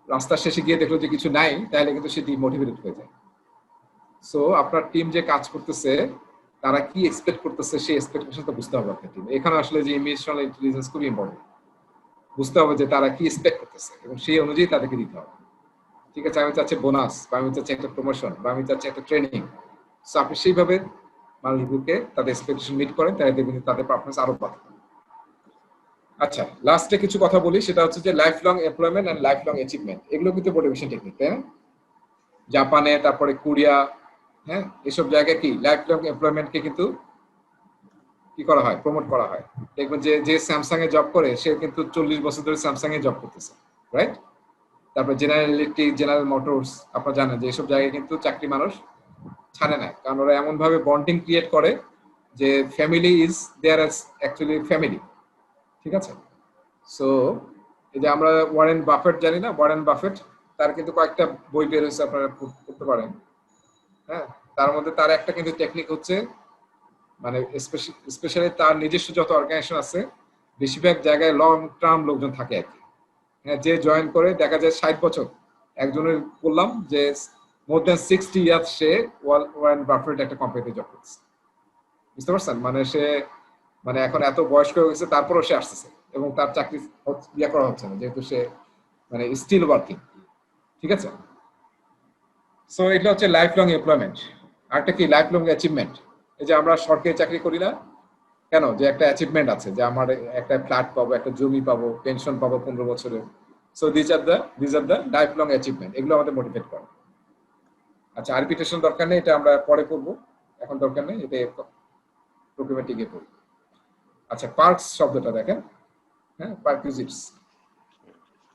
রাস্তার শেষে গিয়ে দেখলো যে কিছু নাই, তাহলে কিন্তু সে ডিমোটিভেটেড হয়ে যায়। সো আপনার টিম যে কাজ করতেছে, তারা কি এক্সপেক্ট করতেছে, সেই এক্সপেকটেশনটা বুঝতে হবে আপনার টিম। এখানে আসলে যে ইমোশনাল ইন্টেলিজেন্স খুবই ইম্পর্টেন্ট। বুঝতে হবে যে তারা কি এক্সপেক্ট করতেছে এবং সেই অনুযায়ী তাদেরকে দিতে হবে, ঠিক আছে? আমি চাচ্ছি বোনাস, বা আমি চাচ্ছি একটা প্রমোশন, বা আমি চাচ্ছি একটা ট্রেনিং। সো আপনি সেইভাবে মানুষগুলোকে তাদের এক্সপেকটেশন মিট করেন, তাই দেখবেন তাদের পারফরমেন্স আরো বাড়ে। আচ্ছা, লাস্টে কিছু কথা বলি, সেটা হচ্ছে যে lifelong employment and lifelong achievement. এগুলো কিন্তু মোটিভেশন টেকনিক, তাই না? জাপানে, তারপরে কোরিয়া, হ্যাঁ, এসব জায়গায় কি লাইফ লং এমপ্লয়মেন্টকে কিন্তু কি করা হয়, প্রমোট করা হয়। দেখবেন যে যে স্যামসাং এ জব করে সে কিন্তু 40 বছর ধরে স্যামসাং এ জব করতেছে, রাইট? তারপর জেনারেল ইলেকট্রিক, জেনারেল মোটরস, আপনারা জানেন যে এইসব জায়গায় কিন্তু চাকরি মানুষ ছাড়ে না, কারণ ওরা এমন ভাবে বন্ডিং ক্রিয়েট করে যে family is there as actually family. ঠিক আছে? সো এই যে আমরা ওয়ারেন বাফেট জানি না, ওয়ারেন বাফেট, তার কিন্তু কয়েকটা বই বের হয়েছে, আপনারা পড়তে পারেন। হ্যাঁ, তার মধ্যে তার একটা কিন্তু টেকনিক হচ্ছে, মানে স্পেশালি তার নিজস্ব যত অর্গানাইজেশন আছে বেশিরভাগ জায়গায় লং টার্ম লোকজন থাকে আর কি। হ্যাঁ, যে জয়েন করে দেখা যায় 60 বছর, একজনের বললাম যে মোর দেন 60 ইয়ার্স সে ওয়ারেন বাফেট একটা কোম্পানিতে জব করছে। বুঝতে পারছেন? মানে সে মানে এখন এত বয়স্ক হয়ে গেছে, তারপরও সে আসতেছে এবং তার চাকরি ইয়ে করা হচ্ছে না, যেহেতু সে মানে স্টিল ওয়ার্কিং। ঠিক আছে? সো এটা হচ্ছে লাইফ লং এমপ্লয়মেন্ট। আরেকটা কি লাইফ লং অ্যাচিভমেন্ট। এই যে আমরা সরকারি চাকরি করি না কেন, যে একটা অ্যাচিভমেন্ট আছে যে আমার একটা ফ্ল্যাট পাবো, একটা জমি পাবো, পেনশন পাবো 15 বছরে। So these are the life long achievement, এগুলো আমাদের মোটিভেট করে। আচ্ছা, আরবিট্রেশন দরকার নেই, এটা আমরা পরে পড়বো, এখন দরকার নেই, এটা প্রোগ্রামেটিকে পড়বো। আচ্ছা, পার্কস শব্দটা দেখেন। হ্যাঁ, পার্কুইজিটস।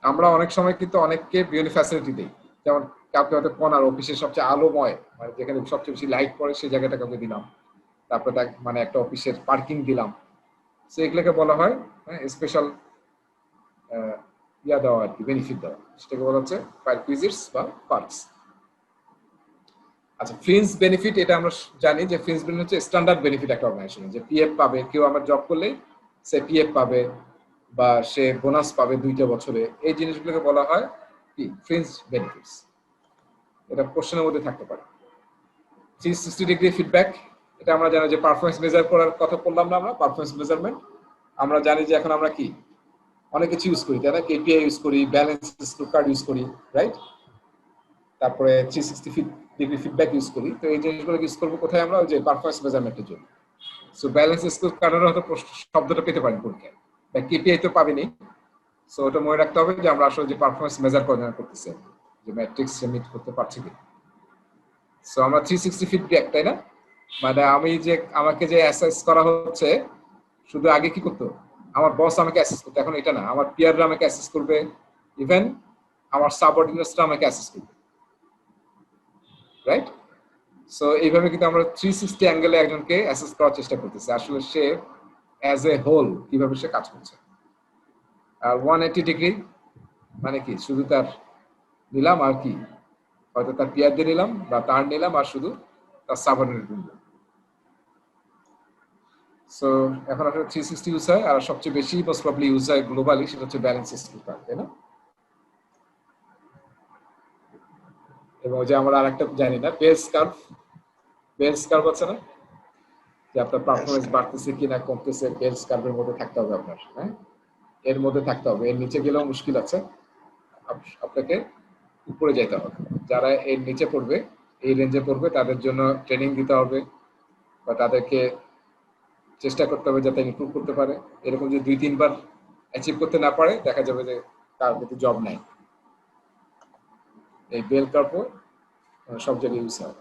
আমরা অনেক সময় কিন্তু অনেককে বিভিন্ন ফ্যাসিলিটি দিই, যেমন কাউকে হয়তো কোনার অফিসের সবচেয়ে আলোময়, মানে যেখানে সবচেয়ে বেশি লাইট পড়ে সেই জায়গাটা কাউকে দিলাম, তারপরে মানে একটা অফিসের পার্কিং দিলাম। সো এগুলোকে বলা হয় স্পেশাল ইয়া দেওয়া আর কি, বেনিফিট দেওয়া, সেটাকে বলা হচ্ছে পার্কুইজিটস বা পার্কস। আচ্ছা, ফ্রিঞ্জ বেনিফিট, এটা আমরা জানি যে ফ্রিঞ্জ বেনিফিট হচ্ছে স্ট্যান্ডার্ড বেনিফিট একটা অর্গানাইজেশনে, যে পিএফ পাবে, কেউ আমার জব করলে সে পিএফ পাবে বা সে বোনাস পাবে 2টা বছরে, এই জিনিসগুলোকে বলা হয় কি ফ্রিঞ্জ বেনিফিটস। এটা কোশ্চেনের মধ্যে থাকতে পারে। 360 ডিগ্রি ফিডব্যাক, এটা আমরা জানি যে পারফরমেন্স মেজার করার কথা বললাম না, আমরা পারফরমেন্স মেজারমেন্ট আমরা জানি যে এখন আমরা কি অনেক কিছু ইউজ করি, তাই না? কেপিআই ইউজ করি, ব্যালেন্স স্কোরকার্ড ইউজ করি, রাইট? তারপরে 360 ডিগ্রি ফিডব্যাক ইউজ করি। তো এই জিনিসগুলো ইউজ করবো কোথায় আমরা, ওই যে পারফরমেন্স মেজারমেন্টের জন্য। সো ব্যালেন্স স্কোরকার্ডের হয়তো শব্দটা পেতে পারি পরীক্ষায়, বা কেপিআই তো পাবিনি। সো ওটা মনে রাখতে হবে যে আমরা আসলে যে পারফরমেন্স মেজার করতেছি, যে ম্যাট্রিক্স মিট করতে পারছি কি। সো আমরা 360 ফিডব্যাক, তাই না? মানে আমি যে আমাকে যে অ্যাসেস করা হচ্ছে, শুধু আগে কি করতো আমার বস আমাকে অ্যাসেস করতো, এখন এটা না, আমার পিয়াররা আমাকে অ্যাসেস করবে, ইভেন আমার সাবঅর্ডিনেটসরা আমাকে অ্যাসেস করবে, রাইট? সো এইভাবে কিন্তু আমরা 360 অ্যাঙ্গেলে একজনকে অ্যাসেস করার চেষ্টা করতেছি, আসলে সে অ্যাজ এ হোল কিভাবে সে কাজ করছে। আর 180 ডিগ্রি মানে কি, শুধু তার নিলাম আর কি, হয়তো তার পিয়ার দিয়ে নিলাম বা তার নিলাম আর শুধু তার সাবঅর্ডিনেট নিলাম। সো এখন আসলে 360 ইউজ হয়, আর সবচেয়ে বেশি মোস্ট প্রবাবলি ইউজ হয় গ্লোবালি, সেটা হচ্ছে ব্যালেন্স স্কোরকার্ড, তাই না? এবং যে আমরা আরেকটা জানি না, বেস কার্ভ। বেস কার্ভ আছে না, যে আপনার পারফরমেন্স বাড়তেছে কিনা কমতেছে, বেস কার্ভের মধ্যে থাকতে হবে আপনার। হ্যাঁ, এর মধ্যে থাকতে হবে, এর নিচে গেলেও মুশকিল আছে, আপনাকে উপরে যেতে হবে। যারা এর নিচে পড়বে, এই রেঞ্জে পড়বে, তাদের জন্য ট্রেনিং দিতে হবে বা তাদেরকে চেষ্টা করতে হবে যাতে ইমপ্রুভ করতে পারে। এরকম যে 2-3 বার অ্যাচিভ করতে না পারে, দেখা যাবে যে তার প্রতি জব নাই। এই বেল কার্ভও সব জায়গায় ইউজ হয়।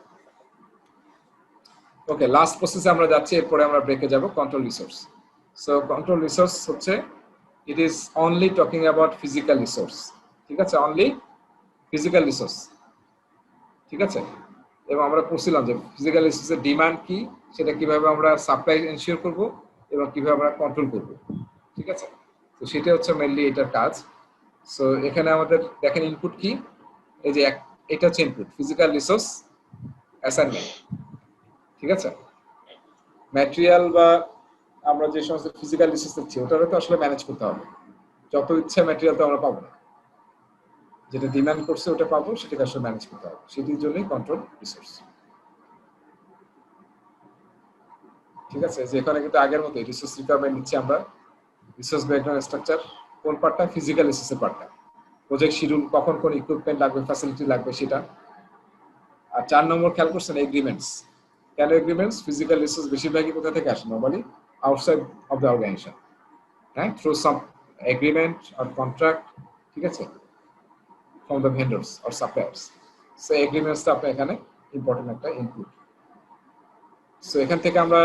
ওকে, লাস্ট প্রসেসে আমরা যাচ্ছি, এরপরে আমরা ব্রেকে যাব, control resource. So control resource হচ্ছে, it is only talking about physical resource. ঠিক আছে, অনলি ফিজিক্যাল রিসোর্স। ঠিক আছে, এবং আমরা পড়ছিলাম যে ফিজিক্যাল রিসোর্সের ডিমান্ড কি, সেটা কিভাবে আমরা সাপ্লাই এনশিওর করব এবং কিভাবে আমরা কন্ট্রোল করব। ঠিক আছে, তো সেটা হচ্ছে মেইনলি এটার কাজ। সো এখানে আমাদের দেখেন ইনপুট কি, এই যে এটা হচ্ছে ইনপুট, ফিজিক্যাল রিসোর্স অ্যাসাইনমেন্ট। ঠিক আছে, ম্যাটেরিয়াল বা আমরা যে সমস্ত ফিজিক্যাল রিসোর্স দিচ্ছি ওটারও তো আসলে ম্যানেজ করতে হবে। যত ইচ্ছা ম্যাটেরিয়াল তো আমরা পাবো না, যেটা ডিমান্ড করছে ওটা পাবো, সেটাকে আসলে ম্যানেজ করতে হবে, সেটির জন্যই কন্ট্রোল রিসোর্স। ঠিক আছে, যে এখানে কিন্তু আগের মতো রিসোর্স রিকোয়ারমেন্ট নিচ্ছে আমরা, রিসোর্স ব্রেকডাউন স্ট্রাকচার, কোন পার্টটা, ফিজিক্যাল রিসোর্সের পার্টটা, প্রজেক্ট শিডিউল, কখন কোন ইকুইপমেন্ট লাগবে, ফ্যাসিলিটি লাগবে সেটা। আর 4 নম্বর খেয়াল করছেন এগ্রিমেন্টস। কেন এগ্রিমেন্টস? ফিজিক্যাল রিসোর্স বেশিরভাগই কোথা থেকে আসে, normally outside of the organisation, হ্যাঁ, through some agreement or contract. ঠিক আছে, from the vendors or suppliers. So এগ্রিমেন্টসটা আপনি এখানে ইম্পর্টেন্ট একটা ইনপুট। সো এখান থেকে আমরা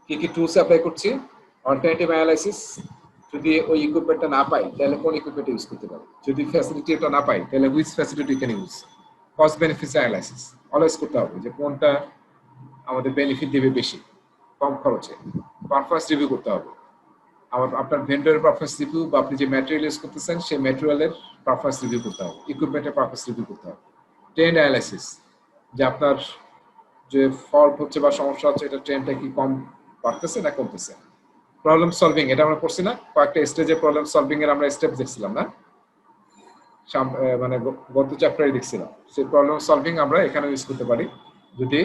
কি কি টুলস অ্যাপ্লাই করছি? অল্টারনেটিভ অ্যানালাইসিস, যদি ওই ইকুইপমেন্টটা না পাই তাহলে কোন ইকুইপমেন্ট ইউজ করতে পারি, যদি ফ্যাসিলিটি এটা না পাই তাহলে which facility can use. Cost benefit analysis always করতে হবে, যে কোনটা আমাদের বেনিফিট দেবে বেশি কম খরচে। পারফরম্যান্স রিভিউ করতে হবে, আপনার ভেন্ডরের পারফরম্যান্স রিভিউ বা আপনি যে ম্যাটেরিয়াল ইউজ করতেছেন সেই ম্যাটেরিয়ালের পারফরম্যান্স রিভিউ করতে হবে, ইকুইপমেন্টের পারফরম্যান্স রিভিউ করতে হবে। ট্রেন্ড অ্যানালাইসিস, যে আপনার যে ফল্ট হচ্ছে বা সমস্যা হচ্ছে এটা ট্রেন্ডটা কি কম বাড়তেছে না কমতেছে। প্রবলেম সলভিং, এটা আমরা করছি না, কয়েকটা স্টেজে প্রবলেম সলভিং এর আমরা স্টেপ দেখছিলাম না, মানে গত চ্যাপ্টারে দেখছিলাম। সেই প্রবলেম সলভিং আমরা এখানে ইউজ করতে পারি যদি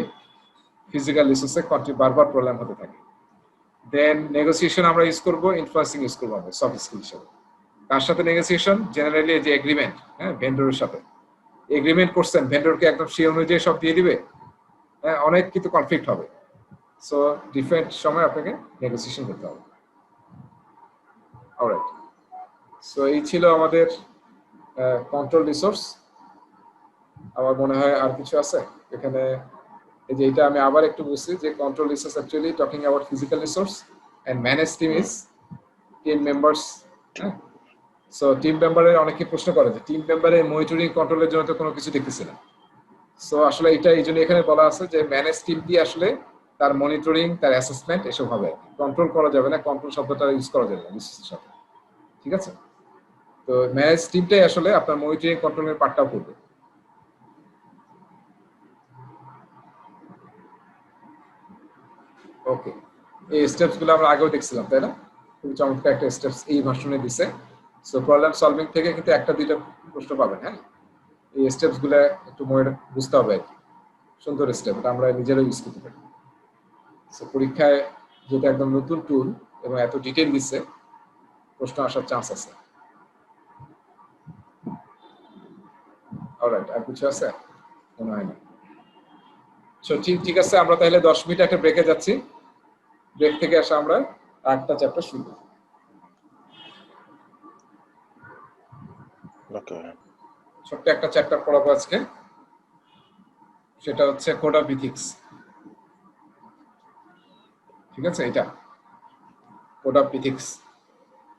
ফিজিক্যাল রিসোর্সে বারবার প্রবলেম হতে থাকে। দেন নেগোসিয়েশন আমরা ইউজ করবো, ইনফ্লুয়েন্সিং ইউজ করবো আমরা সফট স্কিল হিসেবে। তার সাথে নেগোসিয়েশন জেনারেলি যে এগ্রিমেন্ট, হ্যাঁ, ভেন্ডরের সাথে এগ্রিমেন্ট করছেন, ভেন্ডরকে একদম সেই অনুযায়ী সব দিয়ে দিবে, হ্যাঁ, অনেক কিন্তু কনফ্লিক্ট হবে। সো ডিফারেন্ট সময় আপনাকে নেগোসিয়েশন করতে হবে। অলরাইট, সো এই ছিল আমাদের কন্ট্রোল রিসোর্স। আমার মনে হয় আর কিছু আছে এখানে, এই যে এটা আমি আবার একটু বুঝছি যে control resource actually talking about physical resource and manage team is team members. So team মেম্বারের অনেকে প্রশ্ন করে যে টিম মেম্বারের মনিটরিং কন্ট্রোলের জন্য তো কোনো কিছু দেখতেছি না। সো আসলে এটা এই জন্য এখানে বলা আছে যে ম্যানেজ টিম দিয়ে আসলে তার মনিটরিং, তার অ্যাসেসমেন্ট এসব হবে। কন্ট্রোল করা যাবে না, কন্ট্রোল শব্দটা ইউজ করা যাবে না রিসোর্সের সাথে, ঠিক আছে? তো ম্যানেজ টিমটাই আসলে আপনার মনিটরিং কন্ট্রোলের পার্টটাও করবে। ওকে, এই স্টেপস গুলো আমরা আগেও দেখছিলাম, তাই না? খুবই চমৎকার একটা স্টেপস এই ভার্সনে দিছে। সো প্রবলেম সলভিং থেকে কিন্তু একটা দুইটা প্রশ্ন পাবেন, হ্যাঁ, এই স্টেপস গুলো একটু মনে বুঝতে হবে আর কি। সুন্দর স্টেপ, এটা আমরা নিজেরাও ইউজ করতে পারি। সো পরীক্ষায় যেটা একদম নতুন টুল এবং এত ডিটেইল দিচ্ছে, প্রশ্ন আসার চান্স আছে। অলরাইট, আর কিছু আছে? মনে হয় না। সো ঠিক আছে, আমরা তাহলে 10 মিনিট একটা ব্রেকে যাচ্ছি। ব্রেক থেকে আসা আমরা আরেকটা চ্যাপ্টার শুরু করব। ওকে, ছোট্ট একটা চ্যাপ্টার পড়াবো আজকে, সেটা হচ্ছে কোড অফ ইথিক্স। ঠিক আছে, এটা code of ethics,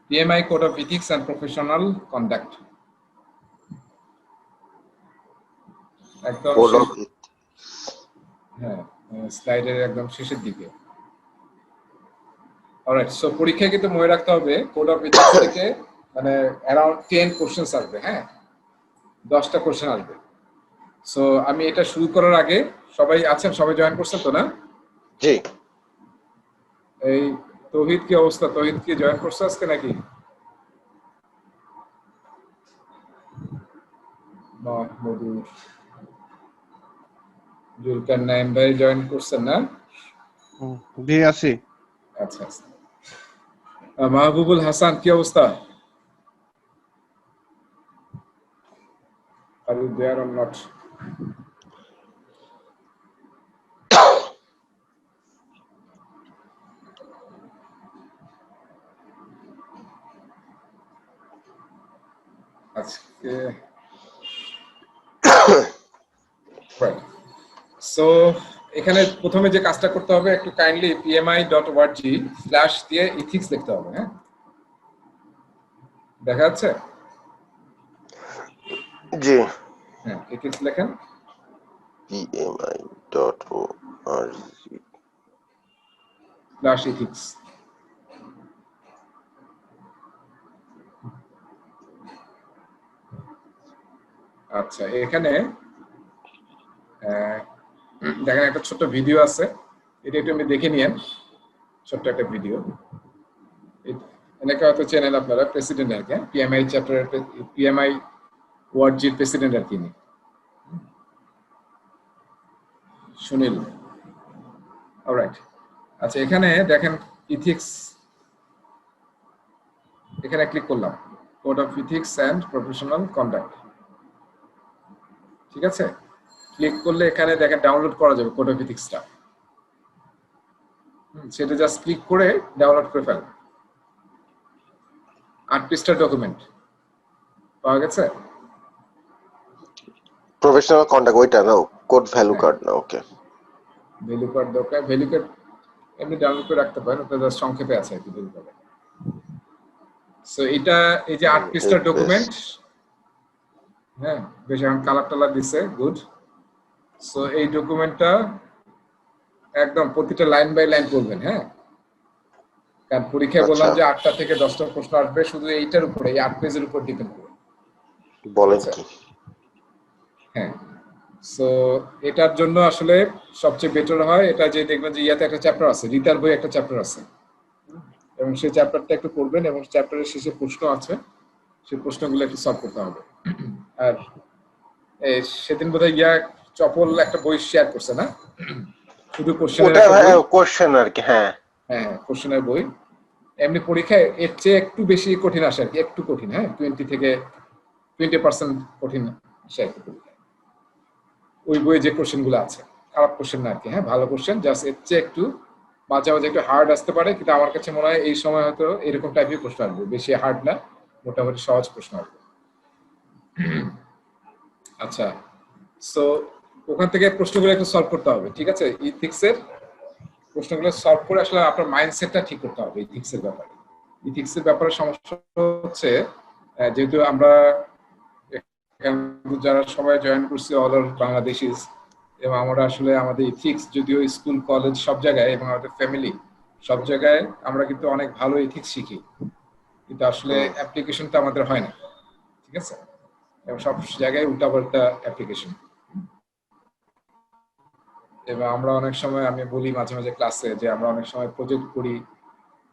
PMI code of ethics and professional conduct. একদম হ্যাঁ, স্লাইডের একদম শেষের দিকে। অলরাইট, সো পরীক্ষায় কিন্তু মনে রাখতে হবে কোড অফ ইথিক্স থেকে মানে অ্যারাউন্ড 10 কোশ্চেন্স আসবে, হ্যাঁ, 10টা কোশ্চেন আসবে। সো আমি এটা শুরু করার আগে, সবাই আছেন, সবাই জয়েন করছেন তো না? জি। এই তৌহিদ কি অবস্থা? তৌহিদ কি জয়েন করছে আজকে নাকি? মাহমুদুর, জুলকার নাইম ভাই জয়েন করছেন না? জি আছি। আচ্ছা আচ্ছা। মাহবুবুল হাসান কি অবস্থা? Are you there or not? আজকে সো এখানে প্রথমে যে কাজটা করতে হবে, একটু কাইন্ডলি pmi.org/ দিয়ে ইথিক্স লিখতে হবে, হ্যাঁ, দেখা যাচ্ছে? জি। হ্যাঁ, ইথিক্স লেখেন। pmi.org/ethics। আচ্ছা, এখানে দেখেন একটা ছোট্ট ভিডিও আছে, এটা একটু আমি দেখে নিয়েন। ছোট্ট একটা ভিডিও, এনেকে হয়তো চেনেন আপনারা, প্রেসিডেন্ট আর কি, পিএমআই চ্যাপ্টারের পিএমআই ওয়ার্ডজির প্রেসিডেন্ট আর কি, সুনীল। অলরাইট, আচ্ছা, এখানে দেখেন ইথিক্স, এখানে ক্লিক করলাম, code of ethics and professional conduct. ঠিক আছে, ক্লিক করলে এখানে দেখেন ডাউনলোড করা যাবে কোড অফ ইথিক্সটা। সেটা জাস্ট ক্লিক করে ডাউনলোড করে ফেলেন। 8 পৃষ্ঠার ডকুমেন্ট পাওয়া গেছে? প্রফেশনাল কন্টাক্ট ওইটা না, কোড ভ্যালু কার্ড না, ওকে। ভ্যালু কার্ড দরকার, ভ্যালু কার্ড এমনি ডাউনলোড করে রাখতে পারেন, ওটা জাস্ট সংক্ষেপে আছে আর কি ভ্যালু কার্ড। সো এটা এই যে 8 পৃষ্ঠার ডকুমেন্ট, হ্যাঁ বেশ এখন কালার টালার দিছে, গুড। সো এই ডকুমেন্টটা একদম প্রতিটা লাইন বাই লাইন করবেন, হ্যাঁ কারণ পরীক্ষায় বললাম যে 8টা থেকে 10টা প্রশ্ন আসবে শুধু এইটার উপরে, এই 8 পেজের উপর ডিপেন্ড করে। বলেন কি? হ্যাঁ, সো এটার জন্য আসলে সবচেয়ে বেটার হয় এটা যে দেখবেন যে ইয়াতে একটা চ্যাপ্টার আছে, রিতার বই একটা চ্যাপ্টার আছে, এবং সেই চ্যাপ্টারটা একটু পড়বেন এবং চ্যাপ্টারের শেষে প্রশ্ন আছে, সেই প্রশ্নগুলো একটু সলভ করতে হবে। আর সেদিন বোধহয় ইয়া চপল একটা বই শেয়ার করছে না, শুধু কোশ্চেন আর কি। হ্যাঁ হ্যাঁ, কোশ্চেনের বই। এমনি পরীক্ষায় এর চেয়ে একটু বেশি কঠিন আসে আর কি, একটু কঠিন, হ্যাঁ 20 থেকে 20% কঠিন আসে আর কি ওই বইয়ে যে কোশ্চেনগুলো আছে। খারাপ কোশ্চেন না আর কি, হ্যাঁ ভালো কোশ্চেন, জাস্ট এর চেয়ে একটু মাঝে মাঝে একটু হার্ড আসতে পারে, কিন্তু আমার কাছে মনে হয় এই সময় হয়তো এরকম টাইপের প্রশ্ন আসবে, বেশি হার্ড না, মোটামুটি সহজ প্রশ্ন আসবে। আচ্ছা, সো ওখান থেকে প্রশ্নগুলো একটু সলভ করতে হবে, ঠিক আছে? ইথিক্সের প্রশ্নগুলো সলভ করে আসলে আপনার মাইন্ডসেটটা ঠিক করতে হবে ইথিক্সের ব্যাপারে। ইথিক্সের ব্যাপারে সমস্যা হচ্ছে যেহেতু আমরা যারা সবাই জয়েন করছি অল ওভার বাংলাদেশিস, এবং আমরা আসলে আমাদের ইথিক্স যদিও স্কুল কলেজ সব জায়গায় এবং আমাদের ফ্যামিলি সব জায়গায় আমরা কিন্তু অনেক ভালো ইথিক্স শিখি, কিন্তু আসলে অ্যাপ্লিকেশনটা আমাদের হয় না, ঠিক আছে? এবং সব জায়গায় উল্টাপাল্টা অ্যাপ্লিকেশন। এবং আমরা অনেক সময়, আমি বলি মাঝে মাঝে ক্লাসে যে আমরা অনেক সময় প্রজেক্ট করি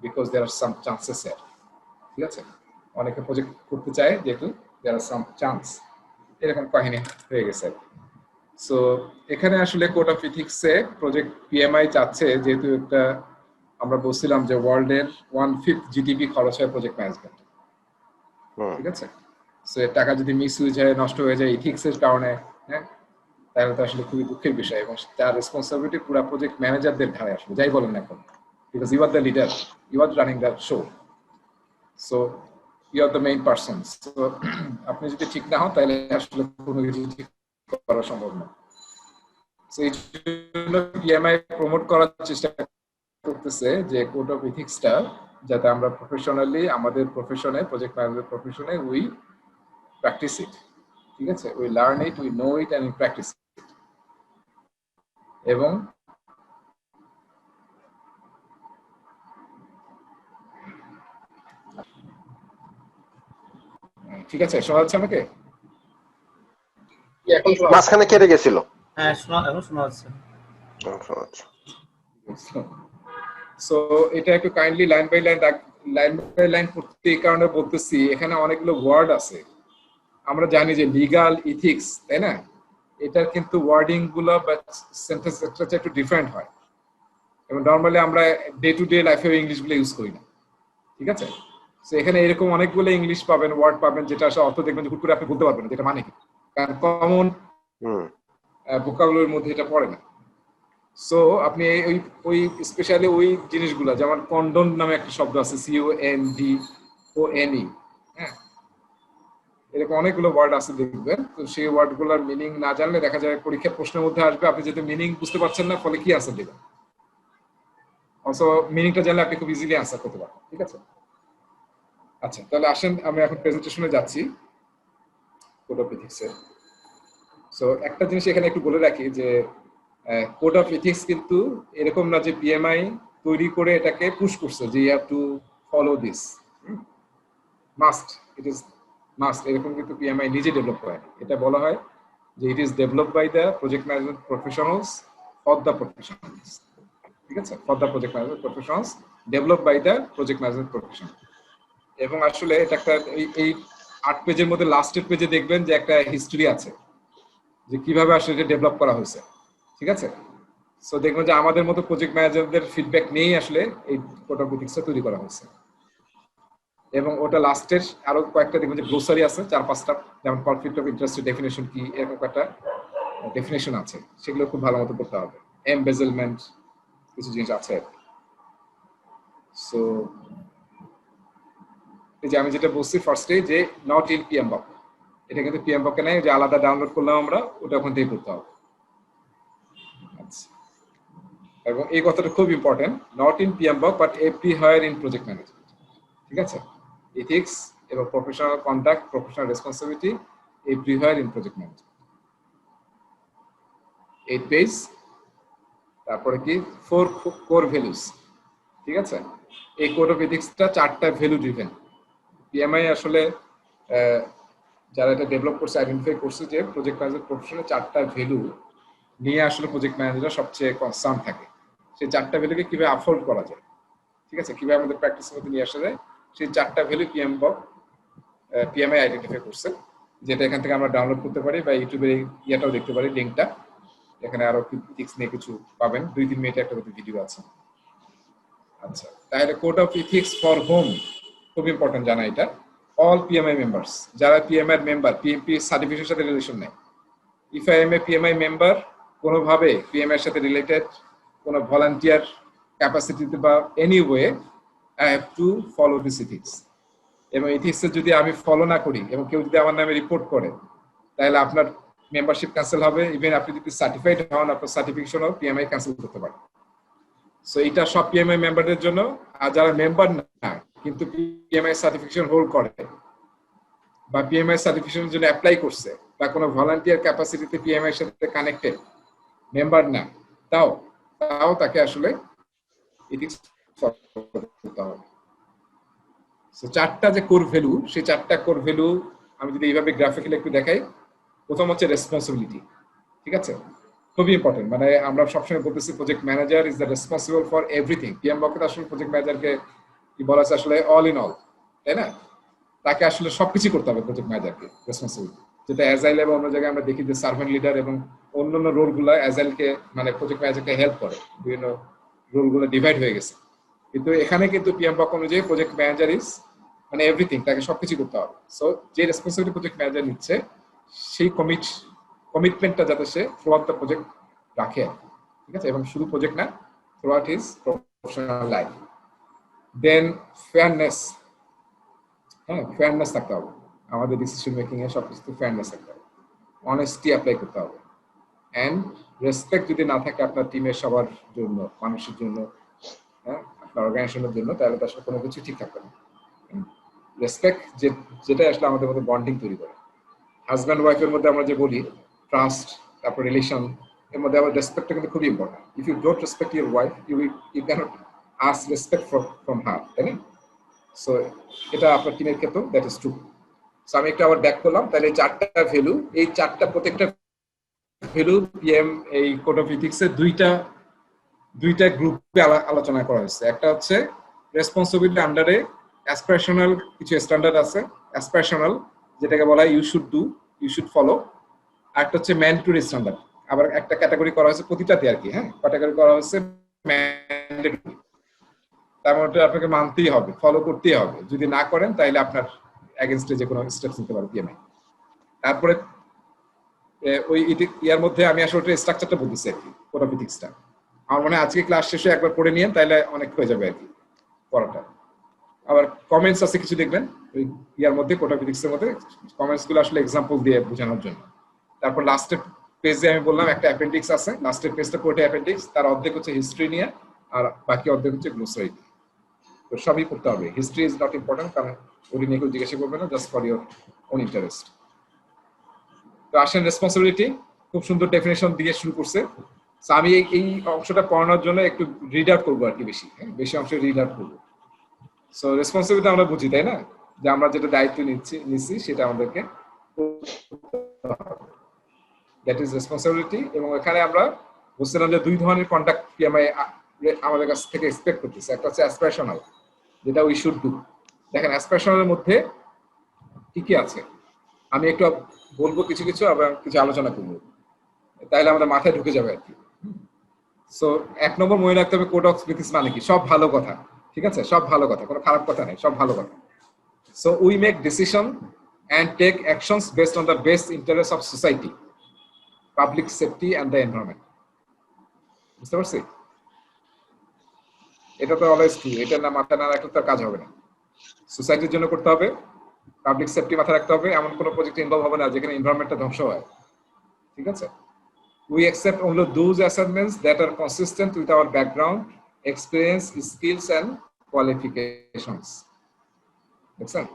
because there R some chances, ঠিক আছে? অনেকে প্রজেক্ট করতে চায় যেহেতু দেয়ার আর সাম চান্স, এরকম কাহিনী হয়ে গেছে। সো এখানে আসলে কোড অফ ইথিক্সে প্রজেক্ট পিএমআই চাচ্ছে, যেহেতু একটা আমরা বলছিলাম যে ওয়ার্ল্ডের 1/5 জিডিপি খরচ হয় প্রজেক্ট ম্যানেজমেন্ট, ঠিক আছে? সো টাকা যদি মিস হয়ে যায়, নষ্ট হয়ে যায় ইথিক্সের কারণে, হ্যাঁ তাহলে তো আসলে খুবই দুঃখের বিষয়, এবং তার রেসপন্সিবিলিটি পুরো প্রজেক্ট ম্যানেজারদের ঘাড়ে আসবে, যাই বলেন না এখন, because you are the leader, you are running the show, so you are the main person. So আপনি যদি ঠিক না হন তাহলে আসলে কোনো কিছু ঠিক করা সম্ভব না। সো এই জন্য পিএমআই প্রমোট করার চেষ্টা করতেছে যে কোড অফ ইথিক্সটা যাতে আমরা প্রফেশনালি আমাদের প্রফেশনে, প্রজেক্ট ম্যানেজমেন্ট প্রফেশনে উই প্র্যাকটিস ইট, ঠিক আছে? We learn it, we know it and we practise it. এবং ঠিক আছে, শোনা যাচ্ছে আমাকে? এখন শোনা মাঝখানে কেটে গেছিল। হ্যাঁ এখন শোনা যাচ্ছে। সো এটা একটু কাইন্ডলি লাইন বাই লাইন পড়তে এই কারণে বলতেছি, এখানে অনেকগুলো ওয়ার্ড আছে। আমরা জানি যে লিগাল ইথিক্স, তাই না? এটার কিন্তু ওয়ার্ডিং গুলো বা সেন্টেন্স স্ট্রাকচার একটু ডিফারেন্ট হয়, এবং নর্মালি আমরা ডে টু ডে লাইফে ইংলিশ গুলো ইউজ করি না, ঠিক আছে? সো এখানে এরকম অনেকগুলো ইংলিশ পাবেন, ওয়ার্ড পাবেন, যেটা আসলে অর্থ দেখবেন যে হুট করে আপনি বলতে পারবেন না যেটা মানে কি, কারণ কমন ভোকাবুলারির মধ্যে এটা পড়ে না। সো আপনি ওই স্পেশালি ওই জিনিসগুলো, যেমন কন্ডন নামে একটা শব্দ আছে, CONDONE, হ্যাঁ এরকম অনেকগুলো ওয়ার্ড আছে দেখবেন। তো সেই ওয়ার্ডগুলোর মিনিং না জানলে দেখা যায় পরীক্ষার প্রশ্নের মধ্যে আসবে, আপনি যেহেতু মিনিং বুঝতে পারছেন না, ফলে কি আনসার দিবেন? অলসো মিনিংটা জানলে আপনি খুব ইজিলি আনসার করতে পারবেন, ঠিক আছে? আচ্ছা, তাহলে আসেন আমরা এখন প্রেজেন্টেশনে যাচ্ছি কোড অফ ইথিক্সে। সো একটা জিনিস এখানে একটু বলে রাখি যে কোড অফ ইথিক্স কিন্তু এরকম না যে পিএমআই তৈরি করে এটাকে পুশ করছে যে you have to follow this, must, it is must, এরকম কিন্তু পিএমআই নিজে ডেভেলপ করে। এটা বলা হয় যে it is develop by the project management professionals for the professionals, ঠিক আছে? For the project management professionals, develop by the project management professional. এবং আসলে এটা একটা এই 8 পেজের মধ্যে লাস্টের পেজে দেখবেন যে একটা হিস্টরি আছে যে কিভাবে আসলে এটা ডেভেলপ করা হয়েছে, ঠিক আছে? সো দেখবেন যে আমাদের মতো প্রজেক্ট ম্যানেজারদের ফিডব্যাক নিয়েই আসলে এই কোড অফ ইথিক্সটা তৈরি করা হয়েছে। এবং ওটা লাস্টের আরো কয়েকটা দেখবেন যে গ্লোসারি আছে 4-5টা, যেমন কনফ্লিক্ট অফ ইন্টারেস্টের ডেফিনেশন কি, এরকম একটা ডেফিনেশন আছে, সেগুলো খুব ভালো মতো করতে হবে। এমবেজেলমেন্ট, কিছু জিনিস আছে। সো এই যে আমি যেটা বলছি ফার্স্টে যে নট ইন পিএমবক, এটা কিন্তু পিএমবকে নাই, যে আলাদা ডাউনলোড করলাম আমরা, ওটা ওখান থেকে করতে হবে। আচ্ছা, এবং এই কথাটা খুব important, not in PMBOK but everywhere in project management. ঠিক আছে, এথিক্স এবং professional conduct, professional responsibility everywhere in project management. 8 page. তারপরে কি 4 কোর ভ্যালুস। ঠিক আছে, এই কোড অফ এথিক্সটা 4টা ভ্যালু ড্রিভেন। পিএমআই আসলে যারা এটা ডেভেলপ করছে আইডেন্টিফাই করছে যে প্রজেক্ট ম্যানেজমেন্ট প্রফেশনে 4টা ভ্যালু নিয়ে আসলে প্রজেক্ট ম্যানেজাররা সবচেয়ে কনসার্ন থাকে। সেই 4টা ভ্যালুকে কিভাবে আফোর্ড করা যায়, ঠিক আছে, কিভাবে আমাদের প্র্যাকটিসের মধ্যে নিয়ে আসা যায়, সেই 4টা ভ্যালু পিএমআই আইডেন্টিফাই করছে, যেটা এখান থেকে আমরা ডাউনলোড করতে পারি বা ইউটিউবে ইয়েটাও দেখতে পারি, লিঙ্কটা এখানে আরো এথিক্স নিয়ে কিছু পাবেন, 2-3 মিনিটের একটা ভিডিও আছে। আচ্ছা, তাহলে code of ethics for home খুব ইম্পর্টেন্ট জানা এটা। অল পিএমআই মেম্বার্স, যারা পিএমআই মেম্বার, পিএমপি সার্টিফিকেশনের সাথে রিলেশন নেই, if I M A PMI member, কোনোভাবে পিএমআই এর সাথে রিলেটেড কোনো ভলান্টিয়ার ক্যাপাসিটিতে বা any way, I have to follow this ethics. এবং এথিক্স যদি আমি ফলো না করি এবং কেউ যদি আমার নামে রিপোর্ট করে, তাহলে আপনার মেম্বারশিপ ক্যান্সেল হবে। ইভেন আপনি যদি সার্টিফাইড হন, আপনার সার্টিফিকেশনও পিএমআই ক্যান্সেল করতে পারে। সো এটা সব পিএমআই মেম্বারদের জন্য। আর যারা মেম্বার না কিন্তু পিএমআই সার্টিফিকেশন হোল্ড করে বা পিএমআই সার্টিফিকেশনের জন্য অ্যাপ্লাই করছে বা কোনো ভলান্টিয়ার ক্যাপাসিটিতে পিএমআই এর সাথে কানেক্টেড, মেম্বার না, তাও তাকে আসলে এথিক্স করতে হবে। সো 4টা যে কোর ভ্যালু, সেই 4টা কোর ভ্যালু আমি যদি এইভাবে গ্রাফিক্যালি একটু দেখাই, প্রথম হচ্ছে রেসপন্সিবিলিটি। ঠিক আছে, খুবই ইম্পর্টেন্ট। মানে আমরা সবসময় বলতেছি project manager is the responsible for everything. পিএমবকে আসলে প্রজেক্ট ম্যানেজারকে কি বলা আছে, আসলে অল ইন অল, তাই না? তাকে আসলে সবকিছু করতে হবে প্রজেক্ট ম্যানেজারকে, রেসপন্সিবিলিটি। যেটা অ্যাজাইল এবং অন্য জায়গায় আমরা দেখি যে সার্ভেন্ট লিডার এবং অন্যান্য রোলগুলো অ্যাজাইলকে মানে প্রজেক্ট ম্যানেজারকে হেল্প করে, বিভিন্ন রোলগুলো ডিভাইড হয়ে গেছে। কিন্তু এখানে কিন্তু পিএমবক অনুযায়ী প্রজেক্ট ম্যানেজার ইজ মানে এভরিথিং, তাকে সবকিছু করতে হবে। সো যে রেসপন্সিবিলিটি প্রজেক্ট ম্যানেজার নিচ্ছে, সেই কমিটমেন্টটা যাতে সে থ্রুআউট দ্য প্রজেক্ট রাখে, ঠিক আছে, এবং শুধু প্রজেক্ট না, থ্রুআউট হিজ প্রফেশনাল লাইফ। দেন ফেয়ারনেস, হ্যাঁ, ফেয়ারনেস থাকতে হবে আমাদের ডিসিশন মেকিং এ, সবকিছু ফেয়ারনেস থাকতে হবে, অনেস্টি অ্যাপ্লাই করতে হবে। অ্যান্ড রেসপেক্ট যদি না থাকে আপনার টিমের সবার জন্য, মানুষের জন্য, হ্যাঁ, আপনার অর্গানাইজেশনের জন্য, তাহলে তো আসলে কোনো কিছু ঠিক থাকবে না। রেসপেক্ট যেটা আসলে আমাদের মধ্যে বন্ডিং তৈরি করে। হাজব্যান্ড ওয়াইফের মধ্যে আমরা যে বলি ট্রাস্ট, তারপর রিলেশন, এর মধ্যে আমার রেসপেক্টটা কিন্তু খুবই important. If you don't respect your wife, you can't ask respect from her, তাই না? সো এটা আপনার টিমের ক্ষেত্রেও দ্যাট ইজ ট্রু। সো আমি একটু আবার ব্যাক করলাম। তাহলে এই 4টা ভ্যালু, এই 4টা প্রত্যেকটা ভ্যালু পিএম এই কোড অফ এথিক্সে দুইটা গ্রুপে আলোচনা করা হয়েছে। একটা হচ্ছে রেসপন্সিবিলিটি আন্ডারে অ্যাসপিরেশনাল কিছু স্ট্যান্ডার্ড আছে, অ্যাসপিরেশনাল যেটাকে বলা হয় you should do, you should follow. আর একটা হচ্ছে ম্যান্ডেটরি স্ট্যান্ডার্ড, আবার একটা ক্যাটাগরি করা হয়েছে প্রতিটাতে আর কি, হ্যাঁ, ক্যাটাগরি করা হয়েছে ম্যান্ডেটরি। তার মধ্যে আপনাকে মানতেই হবে, ফলো করতেই হবে, যদি না করেন তাহলে আপনার এগেইনস্টে যে কোনো স্টেপস নিতে পারে পিএমআই। তারপরে ওই ইয়ার মধ্যে আমি আসলে স্ট্রাকচারটা বলতেছি আর কি, কোড অফ এথিক্সটা। আমার মনে হয় আজকে ক্লাস শেষে একবার পড়ে নিয়েন, তাহলে অনেক হয়ে যাবে আর কি পড়াটা। আবার কমেন্টস আছে কিছু, দেখবেন ওই ইয়ার মধ্যে, কোড অফ এথিক্সের মধ্যে কমেন্টস গুলো আসলে এক্সাম্পল দিয়ে বোঝানোর জন্য। তারপর লাস্টের পেজে আমি বললাম একটা অ্যাপেন্ডিক্স আছে, লাস্টের পেজটা পুরোটা অ্যাপেন্ডিক্স, তার অর্ধেক হচ্ছে হিস্ট্রি নিয়ে আর বাকি অর্ধেক হচ্ছে গ্লোসারি নিয়ে। তো সবই পড়তে হবে। হিস্ট্রি ইজ নট ইম্পর্টেন্ট, কারণ ওটি নিয়ে কেউ জিজ্ঞাসা করবে না, just for your own interest. তো আসেন রেসপন্সিবিলিটি, খুব সুন্দর ডেফিনেশন দিয়ে শুরু করছে। আমি এই অংশটা পড়ানোর জন্য একটু রিড আউট করবো আর কি, বেশি অংশ রিড আউট করবো। সো রেসপন্সিবিলিটি আমরা বুঝি, তাই না, যে আমরা যেটা দায়িত্ব নিচ্ছি সেটা আমাদেরকে, দ্যাট ইজ রেসপন্সিবিলিটি। এবং এখানে আমরা বুঝছিলাম যে 2 ধরনের কন্ডাক্ট পিএমআই আমাদের কাছ থেকে এক্সপেক্ট করতেছে। একটা হচ্ছে অ্যাসপিরেশনাল, যেটা উই শুড ডু। দেখেন অ্যাসপিরেশনালের মধ্যে কি কি আছে আমি একটু বলবো, কিছু কিছু আবার কিছু আলোচনা করবো, তাহলে আমাদের মাথায় ঢুকে যাবে আর কি। সো 1 নম্বর মনে রাখতে হবে, কোড অফ এথিক্স মানে কি? সব ভালো কথা, ঠিক আছে, সব ভালো কথা, কোনো খারাপ কথা নেই, সব ভালো কথা। So we make decision and take actions based on the best interests of society, public safety and the environment. বুঝতে পারছি? এটা তো অলওয়েজ ট্রু, এটা না মাথা না রাখলে তো কাজ হবে না। সোসাইটির জন্য করতে হবে, পাবলিক সেফটি মাথায় রাখতে হবে, এমন কোনো প্রজেক্টে ইনভলভ হবে না যেখানে এনভায়রনমেন্টটা ধ্বংস হয়। ঠিক আছে? We accept only those assignments that are consistent with our background, experience, skills and qualifications. দেখছেন?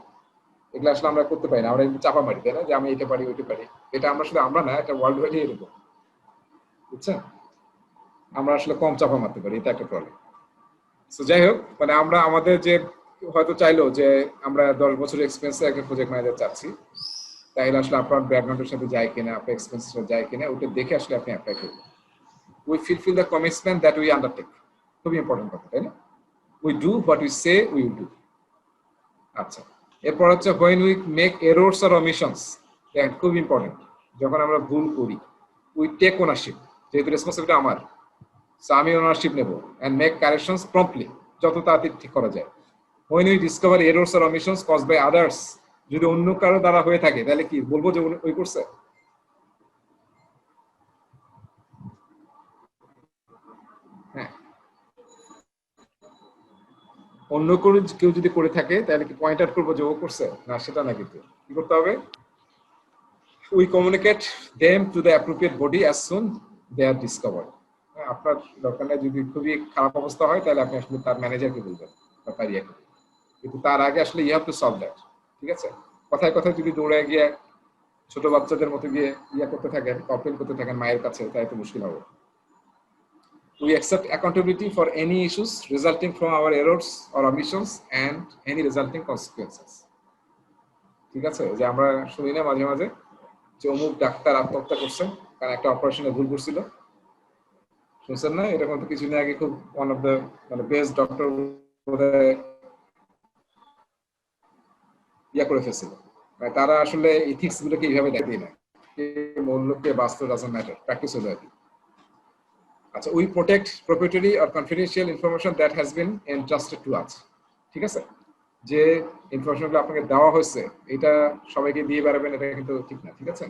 এগুলো আসলে আমরা করতে পারি না, আমরা একটু চাপা মারি, তাই না, যে আমি এটা পারি ওইটা পারি। এটা আমরা শুধু আমরা না, এটা ওয়ার্ল্ড ওয়াইড এরকম, বুঝছেন? আমরা আসলে কম চাপা মারতে পারি, এটা একটা প্রবলেম। সো যাই হোক, মানে আমরা আমাদের যে হয়তো চাইলো যে আমরা 10 বছরের এক্সপেরিয়েন্সে একটা প্রজেক্ট ম্যানেজার চাচ্ছি, তাহলে আসলে আপনার ব্যাকগ্রাউন্ডের সাথে যায় কিনা, আপনার এক্সপেরিয়েন্সের সাথে যায় কিনা, ওটা দেখে আসলে আপনি অ্যাপ্লাই করবেন। We fulfil the commitment that we undertake, খুবই ইম্পর্টেন্ট কথা, তাই না? We do what we say we will do. আচ্ছা, এরপর হচ্ছে when we make errors or omissions, that খুব ইম্পর্টেন্ট। যখন আমরা ভুল করি, উই টেক ওনারশিপ, যেহেতু রেসপন্সিবিলিটি আমার, সো আমি ওনারশিপ নেব, and make corrections promptly, যত তাড়াতাড়ি ঠিক করা যায়। when we discover errors or omissions caused by others, যদি অন্য কারো দ্বারা হয়ে থাকে তাহলে কি বলবো যে ওই করছে? হ্যাঁ, অন্য কেউ যদি করে থাকে তাহলে কি পয়েন্ট আউট করবো যে ও করছে? না, সেটা না, কিন্তু কি করতে হবে? we communicate them to the appropriate body as soon they are discovered. আপনার দরকার নেই, যদি খুবই খারাপ অবস্থা হয় তাহলে আপনি আসলে তার ম্যানেজারকে বলবেন বা তার ইয়াকে, কিন্তু তার আগে আসলে you have to solve that. ঠিক আছে? কথায় কথায় যদি দৌড়ে গিয়ে ছোট বাচ্চাদের মতো গিয়ে ইয়া করতে থাকেন, কমপ্লেন করতে থাকেন মায়ের কাছে, তাই তো মুশকিল হবে। We accept accountability for any issues resulting from our errors or omissions and any resulting consequences. ঠিক আছে? যে আমরা শুনি না মাঝে মাঝে যে অমুক ডাক্তার আত্মহত্যা করছে কারণ একটা অপারেশনে ভুল করছিল, শুনছেন না? এরকম তো কিছুদিন আগে খুব ওয়ান অফ দ্য মানে বেস্ট ডক্টর ইয়া করে ফেলছিল। তারা আসলে ইথিক্স গুলোকে এইভাবে দেখে না, মূল্যকে বাস্তব ডাজন্ট ম্যাটার, প্র্যাকটিস হলো আর কি। আচ্ছা, we protect proprietary or confidential information that has been entrusted to us. ঠিক আছে? যে ইনফরমেশনগুলো আপনাকে দেওয়া হয়েছে এটা সবাইকে দিয়ে বেড়াবেন, এটা কিন্তু ঠিক না। ঠিক আছে?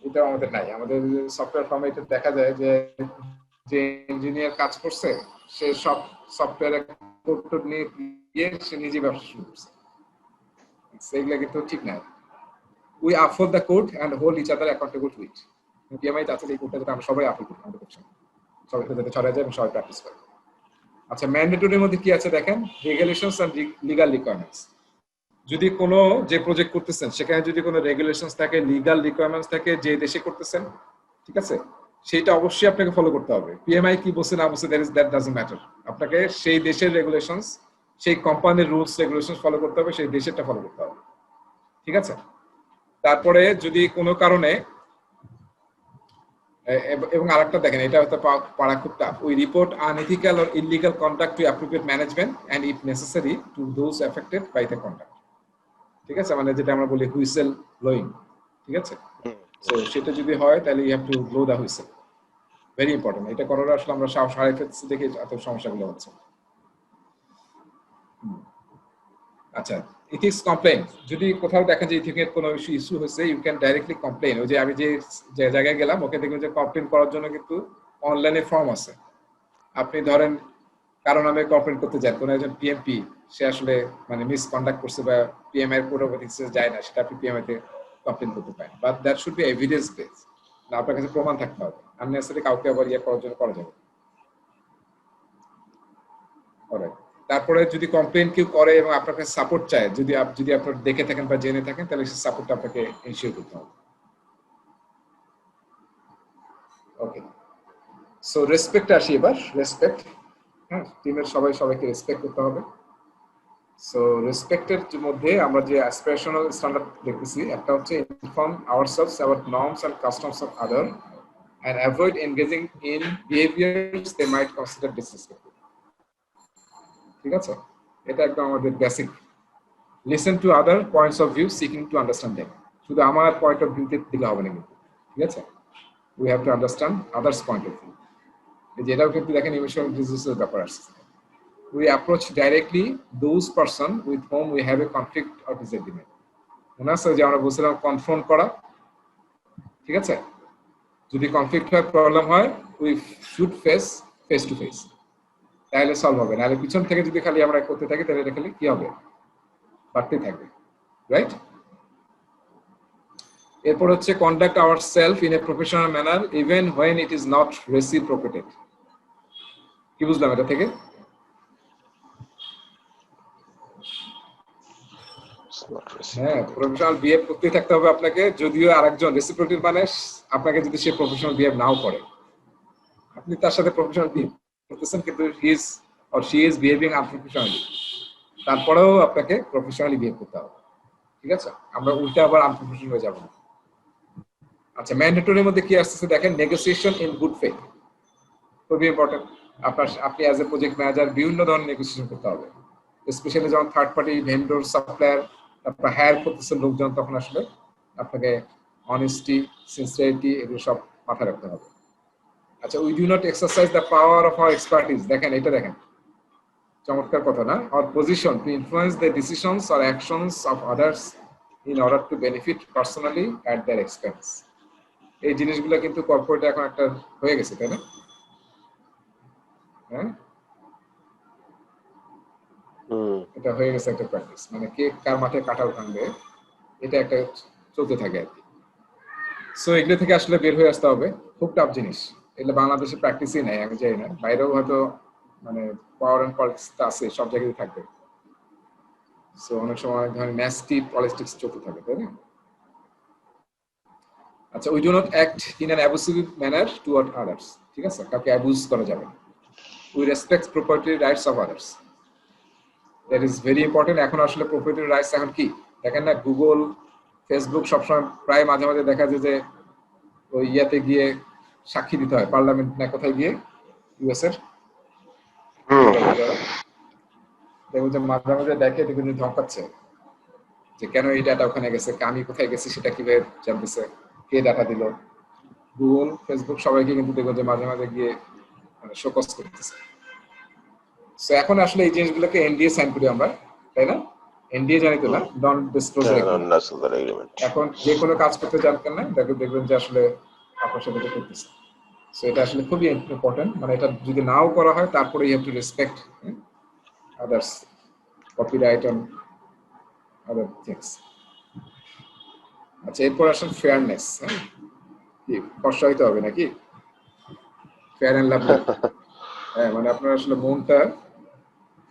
এটা আমাদের নাই। আমাদের সফটওয়্যার ফার্মে এটা দেখা যায় যে যে ইঞ্জিনিয়ার কাজ করছে সে সব সফটওয়্যারের কোড নিয়ে গিয়ে সে নিজে ব্যবসা শুরু করছে, সেগুলো কিন্তু ঠিক না। We uphold the code and hold each other accountable to it. PMI চাচ্ছে এই কোডটা যাতে আমরা সবাই আপহোল্ড করি, আমাদের কোড সবাইকে যাতে ছড়ায় যায় এবং সবাই প্র্যাকটিস করে। আচ্ছা, ম্যান্ডেটরির মধ্যে কি আছে দেখেন, রেগুলেশনস এন্ড লিগ্যাল রিকোয়ারমেন্টস। যদি কোনো যে প্রজেক্ট করতেছেন সেখানে যদি কোনো রেগুলেশনস থাকে, লিগ্যাল রিকোয়ারমেন্টস থাকে, যে দেশে করতেছেন, ঠিক আছে, সেটা অবশ্যই আপনাকে ফলো করতে হবে। পিএমআই কি বলছে না বলছে দ্যাট ডাজন্ট ম্যাটার, আপনাকে সেই দেশের রেগুলেশনস, সেই কোম্পানির রুলস রেগুলেশনস ফলো করতে হবে, সেই দেশেরটা ফলো করতে হবে। ঠিক আছে? তারপরে যদি কোনো কারণে, এবং আরেকটা দেখেন, এটা হয়তো পড়া খুব tough, we report unethical or illegal conduct to appropriate management and if necessary to those affected by the conduct. ঠিক আছে? মানে যেটা আমরা বলি হুইসেল ব্লোয়িং। ঠিক আছে? সো সেটা যদি হয় তাহলে you have to blow the whistle, very important. এটা করার আসলে আমরা সাহস হারাই ফেলছি দেখে এত সমস্যাগুলো হচ্ছে। আচ্ছা, ইথিক্স কমপ্লেইন, যদি কোথাও দেখা যায় ইথিক্সের কোনো ইস্যু হয়েছে, ইউ ক্যান ডাইরেক্টলি কমপ্লেইন। ওই যে আমি যে জায়গায় গেলাম ওকে দেখবেন যে কমপ্লেইন করার জন্য কিন্তু অনলাইনে ফর্ম আছে। আপনি ধরেন কারণ আমি কমপ্লেইন করতে যান, কোনো একজন পিএমপি সে আসলে মানে মিসকন্ডাক্ট করছে বা পিএমআই কোড অফ এথিক্সে যায় না, সেটা আপনি পিএমআই তে কমপ্লেইন করতে পারেন, but that should be evidence base. না, আপনার কাছে প্রমাণ থাকতে হবে, আননেসেসারি কাউকে আবার ইয়ে করার জন্য করা যাবে। অলরাইট, তারপরে যদি কমপ্লেইন কেউ করে এবং আপনার কাছে সাপোর্ট চায়, যদি আপনার দেখে থাকেন বা জেনে থাকেন, তাহলে সেই সাপোর্টটা আপনাকে এনশিওর করতে হবে। ওকে, সো রেসপেক্ট আসি এবার। রেসপেক্ট, হ্যাঁ, টিমের সবাইকে রেসপেক্ট করতে হবে। সো রেসপেক্টের মধ্যে আমরা যে অ্যাসপিরেশনাল স্ট্যান্ডার্ড দেখতেছি, একটা হচ্ছে inform ourselves about norms and customs of other and avoid engaging in behaviours they might consider disrespectful. ঠিক আছে? এটা একদম আমাদের basic. Listen to other points of view seeking to understand them. শুধু আমার পয়েন্ট অফ ভিউতে দিলে হবে না কিন্তু, ঠিক আছে? We have to understand others point of view. যেটাও কিন্তু দেখেন ইমোশনাল ডিজিজের ব্যাপার আসছে। We approach directly those person with whom we have a conflict or disagreement. মনে আছে যে আমরা বলছিলাম কনফ্রন্ট করা, ঠিক আছে? যদি কনফ্লিক্ট হয়, প্রবলেম হয়, we should face to face, তাহলে সলভ হবে। নাহলে পিছন থেকে যদি খালি আমরা করতে থাকি তাহলে এটা খালি কি হবে, বাড়তে থাকবে। রাইট? এরপর হচ্ছে conduct our self in a professional manner even when it is not reciprocated. কি বুঝলাম এটা থেকে? It's not হ্যাঁ, reciprocated. প্রফেশনাল বিহেভ করতে থাকতে হবে আপনাকে, যদিও আরেকজন রেসিপ্রোকেট মানে আপনাকে যদি সে প্রফেশনাল বিহেভ নাও করে, আপনি তার সাথে প্রফেশনাল বিহেভ করতেছেন কিন্তু he is or she is behaving unprofessionally, তারপরেও আপনাকে প্রফেশনালি বিহেভ করতে হবে। ঠিক আছে, আমরা উল্টা আবার আনপ্রফেশনাল হয়ে যাব না। আচ্ছা, ম্যান্ডেটরির মধ্যে কি আসছে দেখেন, নেগোসিয়েশন ইন গুড ফেথ, খুবই ইম্পর্টেন্ট। আপনি অ্যাজ এ প্রজেক্ট ম্যানেজার বিভিন্ন ধরনের নেগোসিয়েশন করতে হবে, স্পেশালি যখন থার্ড পার্টি ভেন্ডর সাপ্লায়ার আপনার হায়ার করতেছেন লোকজন, তখন আসলে আপনাকে অনেস্টি, সিনসিয়ারিটি এগুলো সব মাথায় রাখতে হবে। আচ্ছা, we do not exercise the power of our expertise, দেখেন এটা দেখেন, চমৎকার কথা না? Or position to influence the decisions or actions of others in order to benefit personally at their expense. এই জিনিসগুলো কিন্তু কর্পোরেটে এখন একটা হয়ে গেছে, তাই না? হ্যাঁ, এটা হয়ে গেছে একটা প্র্যাকটিস, মানে কে কার মাঠে কাঁঠাল ভাঙবে, এটা একটা চলতে থাকে আর কি। সো এগুলো থেকে আসলে বের হয়ে আসতে হবে, খুব টাফ জিনিস। এগুলো বাংলাদেশে প্র্যাকটিসই নাই, আমি জানি না, বাইরেও হয়তো মানে পাওয়ার অ্যান্ড পলিটিক্স আছে, সব জায়গায় থাকবে। সো অনেক সময় অনেক ধরনের ন্যাস্টি পলিটিক্স চলতে থাকে, তাই না? আচ্ছা, we do not act in an abusive manner toward others, ঠিক আছে, কাউকে অ্যাবিউজ করা যাবে না। We respect property rights of others, that is very important. এখন আসলে প্রপার্টি রাইটস এখন কি দেখেন না, গুগল, ফেসবুক সবসময় প্রায় মাঝে মাঝে দেখা যায় যে ওই ইয়াতে গিয়ে সাক্ষী দিতে হয়, পার্লামেন্ট না কোথায় গিয়ে, ইউএস এর, দেখুন যে মাঝে মাঝে দেখে দেখুন ধমকাচ্ছে যে কেন এই ডাটা ওখানে গেছে, আমি কোথায় গেছি সেটা কিভাবে জানতেছে, কে ডাটা দিল। গুগল, ফেসবুক সবাইকে কিন্তু দেখুন যে মাঝে মাঝে গিয়ে শোকজ করতেছে। সো এখন আসলে এই জিনিসগুলোকে এনডিএ সাইন করি আমরা, তাই না? এনডিএ জানি তো না, non disclosure agreement. Non-disclosure agreement. এখন যে কোনো কাজ করতে জানতেন না, দেখবেন যে আসলে আপনার সাথে এটা করতেছে। সো এটা আসলে খুবই ইম্পর্টেন্ট, মানে এটা যদি নাও করা হয় তারপরে you have to respect others, copyright on other things. আচ্ছা, এরপর আসলে ফেয়ারনেস, হ্যাঁ, কি ফর্সা হইতে হবে নাকি? ফেয়ার অ্যান্ড লাভলি, হ্যাঁ, মানে আপনার আসলে মনটা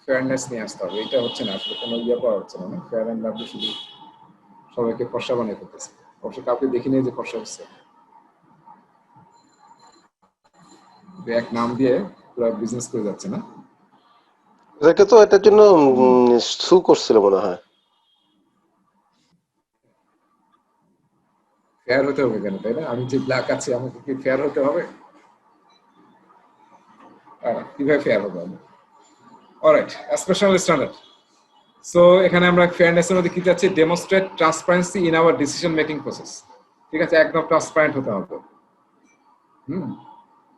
ফেয়ারনেস নিয়ে আসতে হবে। এটা হচ্ছে না আসলে, কোনো ইয়ে পাওয়া হচ্ছে না, ফেয়ার অ্যান্ড লাভলি শুধু সবাইকে ফর্সা বানিয়ে করতেছে, অবশ্য কাউকে দেখি নেই যে ফর্সা হচ্ছে, এক নাম দিয়ে পুরো বিজনেস করে যাচ্ছে না। এটাকে তো এটার জন্য সু করছিল মনে হয়। ফেয়ার হতে হবে কেন, তাই না? আমি যে ব্ল্যাক আছি আমাকে কি ফেয়ার হতে হবে? কিভাবে ফেয়ার হবে আমি? Alright, aspirational standard. সো এখানে আমরা ফেয়ারনেসের মধ্যে কি চাচ্ছি, demonstrate transparency in our decision making process, ঠিক আছে, একদম ট্রান্সপারেন্ট হতে হবে।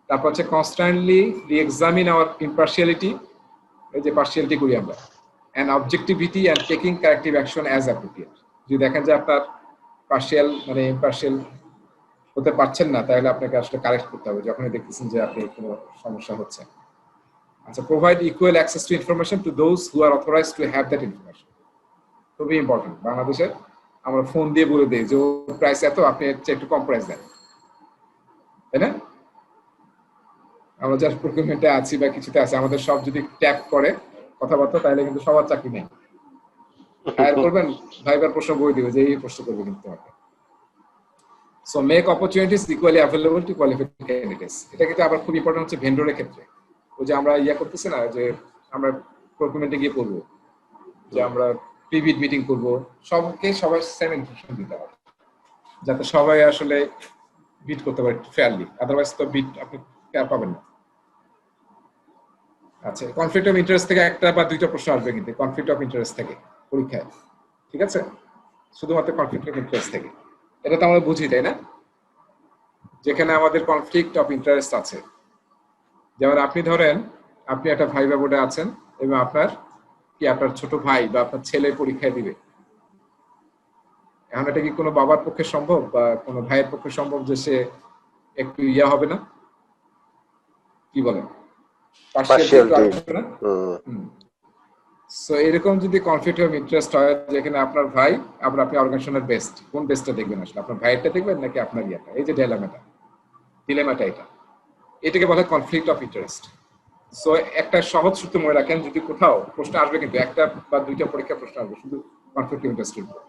তারপর হচ্ছে কনস্ট্যান্টলি রি-এক্সামিন আওয়ার ইম্পার্শিয়ালিটি, এই যে পার্শিয়ালিটি করি আমরা, and objectivity and taking corrective action as appropriate. যদি দেখেন যে আপনার পার্শিয়াল মানে ইম্পার্শিয়াল হতে পারছেন না, তাহলে আপনাকে আসলে কারেক্ট করতে হবে যখনই দেখতেছেন যে আপনি কোনো সমস্যা হচ্ছে। আচ্ছা, provide equal access to information to those who are authorized to have that information, খুবই ইম্পর্টেন্ট। বাংলাদেশে আমরা ফোন দিয়ে বলে দিই যে ওর প্রাইস এত, আপনি একটু কম প্রাইস দেন, তাই না? আমরা যারা প্রকিউরমেন্টে আছি বা কিছুতে আছে, আমাদের সব যদি ট্যাপ করে কথাবার্তা, তাহলে কিন্তু সবার চাকরি নেই। হায়ার করবেন, ভাইবার প্রশ্ন বই দিবে যে এই প্রশ্ন করবে কিন্তু তোমাকে। So make opportunities equally available to qualified candidates, এটা কিন্তু আবার খুব ইম্পর্টেন্ট হচ্ছে ভেন্ডরের ক্ষেত্রে। ওই যে আমরা ইয়া করতেছি না, যে আমরা প্রকিউরমেন্টে গিয়ে করবো, যে আমরা প্রিভিড মিটিং করবো, সবাই সেম ইনফরমেশন দিতে হবে যাতে সবাই আসলে বিট করতে পারে ফেয়ারলি, আদারওয়াইজ তো বিট আপনি ফেয়ার পাবেন না। আচ্ছা, কনফ্লিক্ট অফ ইন্টারেস্ট থেকে একটা বা দুইটা প্রশ্ন আসবে কিন্তু, কনফ্লিক্ট অফ ইন্টারেস্ট থেকে পরীক্ষায়, ঠিক আছে, শুধুমাত্র কনফ্লিক্ট অফ ইন্টারেস্ট থেকে। এটা তো আমরা বুঝি, তাই না? যেখানে আমাদের কনফ্লিক্ট অফ ইন্টারেস্ট আছে, যেমন আপনি ধরেন আপনি একটা ভাইবা বোর্ডে আছেন এবং আপনার ছোট ভাই বা আপনার ছেলে পরীক্ষায় দিবে, এখন এটা কি কোনো বাবার পক্ষে সম্ভব বা কোনো ভাইয়ের পক্ষে সম্ভব যে সে একটু ইয়া হবে না? কি বলেন, পার্সিয়ালিটি একটু আসবে না? সো এরকম যদি কনফ্লিক্ট অফ ইন্টারেস্ট হয় যেখানে আপনার ভাই আবার আপনি অর্গানাইজেশনের বেস্ট, কোন বেস্টটা দেখবেন আসলে? আপনার ভাইয়েরটা দেখবেন নাকি আপনার ইয়াটা? এই যে ডিলেমাটা এটাকে বলা হয় কনফ্লিক্ট অফ ইন্টারেস্ট। সো একটা সহজ সূত্র মনে রাখেন, যদি কোথাও প্রশ্ন আসবে, কিন্তু একটা বা দুইটা পরীক্ষা প্রশ্ন আসবে শুধু কনফ্লিক্ট অফ ইন্টারেস্টের উপর,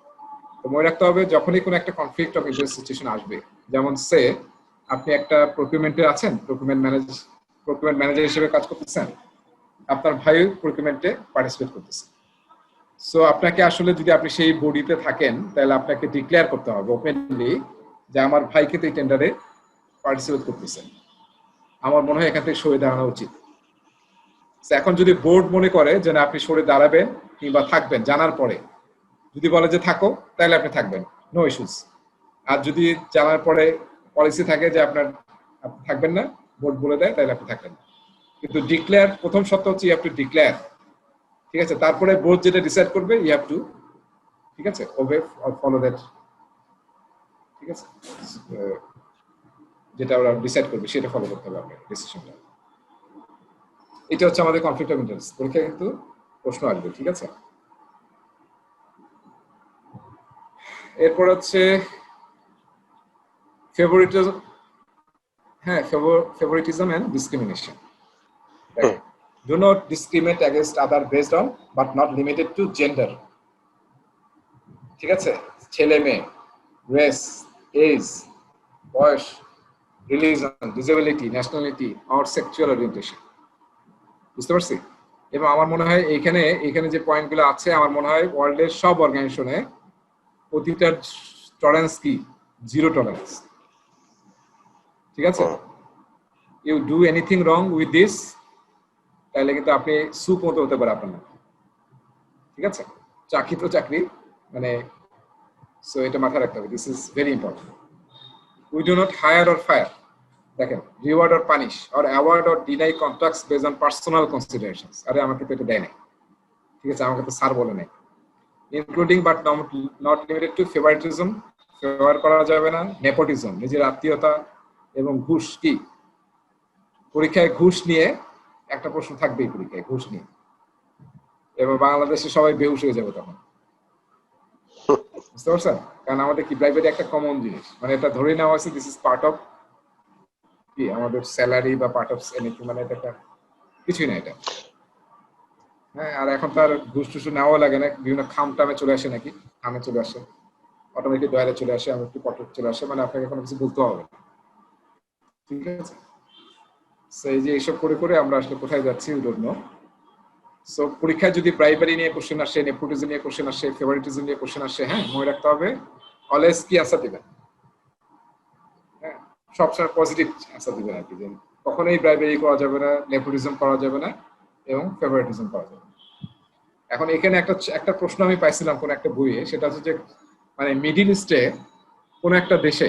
তো মনে রাখতে হবে যখনই কোনো একটা কনফ্লিক্ট অফ ইন্টারেস্ট সিচুয়েশন আসবে, যেমন সে আপনি একটা প্রকিউরমেন্টে আছেন, প্রকিউরমেন্ট ম্যানেজার হিসেবে কাজ করতেছেন, আপনার ভাই প্রকিউরমেন্টে পার্টিসিপেট করতেছে। সো আপনাকে আসলে যদি আপনি সেই বডিতে থাকেন তাহলে আপনাকে ডিক্লেয়ার করতে হবে ওপেনলি যে আমার ভাইকে তো এই টেন্ডারে পার্টিসিপেট করতেছে, আমার মনে হয় এখান থেকে সরে দাঁড়ানো উচিত। এখন যদি বোর্ড মনে করে যে না আপনি সরে দাঁড়াবেন কিংবা থাকবেন, জানার পরে যদি বলে যে থাকো তাহলে আপনি থাকবেন, নো ইস্যুস। আর যদি জানার পরে পলিসি থাকে যে আপনি থাকবেন না, বোর্ড বলে দেয়, তাহলে আপনি থাকবেন না। কিন্তু ডিক্লেয়ার, প্রথম শর্ত হচ্ছে ইউ হ্যাভ টু ডিক্লেয়ার, ঠিক আছে? তারপরে বোর্ড যেটা ডিসাইড করবে ইউ হ্যাভ টু, ঠিক আছে, ওবে অর ফলো দ্যাট, ঠিক আছে? যেটা ওরা ডিসাইড করবে সেটা ফলো করতে হবে আপনার ডিসিশনটা। এটা হচ্ছে আমাদের কনফ্লিক্ট অফ ইন্টারেস্ট। পরীক্ষা কিন্তু প্রশ্ন আসবে, ঠিক আছে? এরপর হচ্ছে ফেভারিটিজম, হ্যাঁ, favouritism and discrimination. Do not discriminate against other based on but not limited to gender, ঠিক আছে? ছেলে মেয়ে, রেস, এজ, বয়স, religion, disability, nationality or sexual orientation. বুঝতে পারছি? এবং আমার মনে হয় এখানে যে পয়েন্টগুলো আছে, আমার মনে হয় ওয়ার্ল্ডের সব অর্গানাইজেশনে প্রতিটার টলারেন্স কি? জিরো টলারেন্স, ঠিক আছে? You do anything wrong with this, তাহলে কিন্তু আপনি সুপ মতো হতে পারে আপনার নামে, ঠিক আছে? চাকরি তো চাকরি, মানে সো এটা মাথায় রাখতে হবে, this is very important. We do not hire or fire, দেখেন, reward or punish or award or deny contracts based on personal considerations. আরে আমাকে তো এটা দেয় নাই, ঠিক আছে, আমাকে তো স্যার বলে নাই। Including but not limited to favouritism, favour করা যাবে না। নেপোটিজম, নিজের আত্মীয়তা, এবং ঘুষ কি? পরীক্ষায় ঘুষ নিয়ে একটা প্রশ্ন থাকবেই, পরীক্ষায় ঘুষ নিয়ে, এবং বাংলাদেশে সবাই বেহুশ হয়ে যাবে তখন, বুঝতে পারছেন? কারণ আমাদের কি ব্রাইবেরি একটা কমন জিনিস, মানে এটা ধরে নেওয়া হয়েছে দিস ইজ পার্ট অফ কি আমাদের স্যালারি বা পার্ট অফ এনিথিং, মানে এটা একটা কিছুই না এটা। হ্যাঁ, আর এখন তার ঘুষ টুস নেওয়া লাগে না, বিভিন্ন খামটামে চলে আসে, নাকি খামে চলে আসে, অটোমেটিক দয়ালে চলে আসে, আমার একটু পটক চলে আসে, মানে আপনাকে কোনো কিছু বলতে হবে না, ঠিক আছে? সেই যে এইসব করে করে আমরা আসলে কোথায় যাচ্ছি উই ডোন্ট নো। সো পরীক্ষায় যদি ব্রাইবারি নিয়ে কোশ্চেন আসে, নেপোটিজম নিয়ে কোশ্চেন আসে, ফেভারিটিজম নিয়ে কোশ্চেন আসে, হ্যাঁ, মনে রাখতে হবে অলওয়েজ কি আনসার দিবেন, হ্যাঁ, সবসময় পজিটিভ আনসার দিবেন আর কি, যে কখনোই ব্রাইবারি করা যাবে না, নেপোটিজম করা যাবে না, এবং ফেভারিটিজম করা যাবে না। এখন এখানে একটা প্রশ্ন আমি পাইছিলাম কোন একটা বইয়ে, সেটা হচ্ছে যে মানে মিডিল ইস্টে কোন একটা দেশে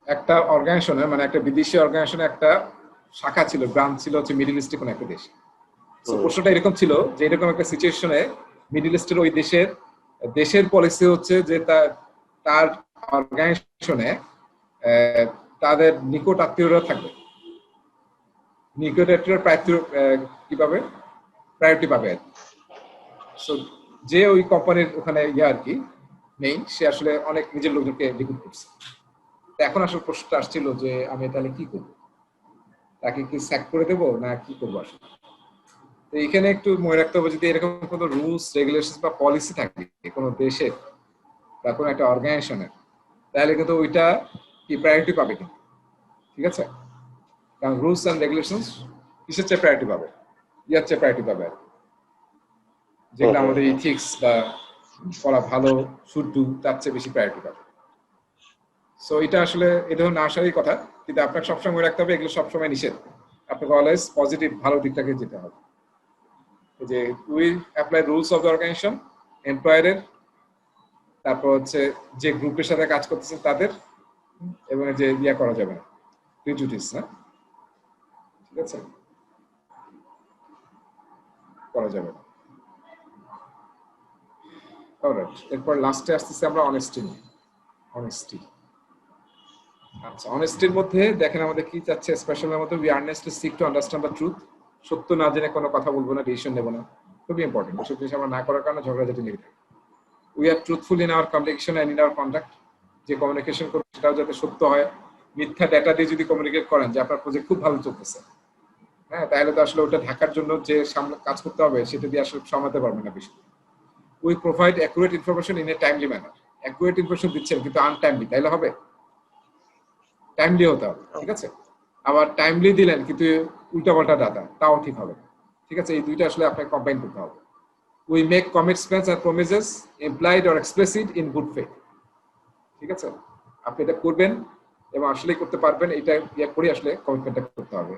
একটা অর্গানাইজেশনে, মানে একটা বিদেশি অর্গানাইজেশনে একটা শাখা ছিল, ব্রাঞ্চ ছিল হচ্ছে মিডিল ইস্টে কোন একটা দেশে। তো প্রশ্নটা এরকম ছিল যে এরকম একটা সিচুয়েশনে মিডিল ইস্টের ওই দেশের পলিসি হচ্ছে যে তার অর্গানাইজেশনে তাদের নিকট আত্মীয়রা থাকবে, নিকট আত্মীয়রা কিভাবে প্রায়োরিটি পাবে। সো যে ওই কোম্পানির ওখানে আর কি নেই, সে আসলে অনেক নিজের লোকজনকে রিক্রুট করছে। এখন আসলে প্রশ্নটা আসছিল যে আমি তাহলে কি করবো, তাকে কি স্যাক করে দেবো না কি করবো আসলে। তো এখানে একটু মনে রাখতে হবে, যদি এরকম কোনো রুলস রেগুলেশন বা পলিসি থাকে কোনো দেশের বা কোনো একটা অর্গানাইজেশনের, তাহলে কিন্তু ওইটা কি প্রায়োরিটি পাবে কিন্তু, ঠিক আছে? কারণ রুলস অ্যান্ড রেগুলেশন কিসের চেয়ে প্রায়োরিটি পাবে? ইয়ার চেয়ে প্রায়োরিটি পাবে, যেগুলো আমাদের ইথিক্স বা করা ভালো শুড ডু, তার চেয়ে বেশি প্রায়োরিটি পাবে। সো এটা আসলে এই ধরনের না আসারই কথা, কিন্তু আপনাকে সবসময় মনে রাখতে হবে এগুলো সবসময় নিষেধ, আপনাকে অলওয়েজ পজিটিভ ভালো দিকটাকে যেতে হবে। যে will apply rules of the organisation, এমপ্লয়ারের, তারপর হচ্ছে যে গ্রুপের সাথে কাজ করতেছে তাদের, এবং যে ইয়া করা যাবে না, প্রিজুডিস, না, ঠিক আছে, করা যাবে না। অলরাইট, এরপর লাস্টে আসতেছে আমরা অনেস্টি নিয়ে। অনেস্টি, আচ্ছা, অনেস্টির মধ্যে দেখেন আমাদের কি চাচ্ছে, স্পেশালের মধ্যে we earnestly seek to understand the truth, সত্য না জেনে কোনো কথা বলবো না, ডিসিশন নেবো না, খুবই ইম্পর্টেন্ট। এসব জিনিস আমরা না করার কারণে ঝগড়াঝাটি লেগে থাকে। We are truthful in our communication and in our conduct. যে কমিউনিকেশন করবো সেটাও যাতে সত্য হয়। মিথ্যা ডেটা দিয়ে যদি কমিউনিকেট করেন যে আপনার প্রজেক্ট খুব ভালো চলতেছে, হ্যাঁ, তাহলে তো আসলে ওটা ঢাকার জন্য যে সামনে কাজ করতে হবে সেটা দিয়ে আসলে সামলাতে পারবে না বিষয়। We provide accurate information in a timely manner. Accurate information দিচ্ছেন কিন্তু আনটাইমলি, তাইলে হবে? টাইমলি হতে হবে, ঠিক আছে? আবার টাইমলি দিলেন কিন্তু উল্টাপাল্টা ডাটা, তাও ঠিক হবে না, ঠিক আছে? এই দুইটা আসলে আপনাকে কম্বাইন করতে হবে। We make commitments and promises implied or explicit in good faith, ঠিক আছে? আপনি এটা করবেন এবং আসলেই করতে পারবেন, এটা ইয়ে করে আসলে কমিটমেন্টটা করতে হবে।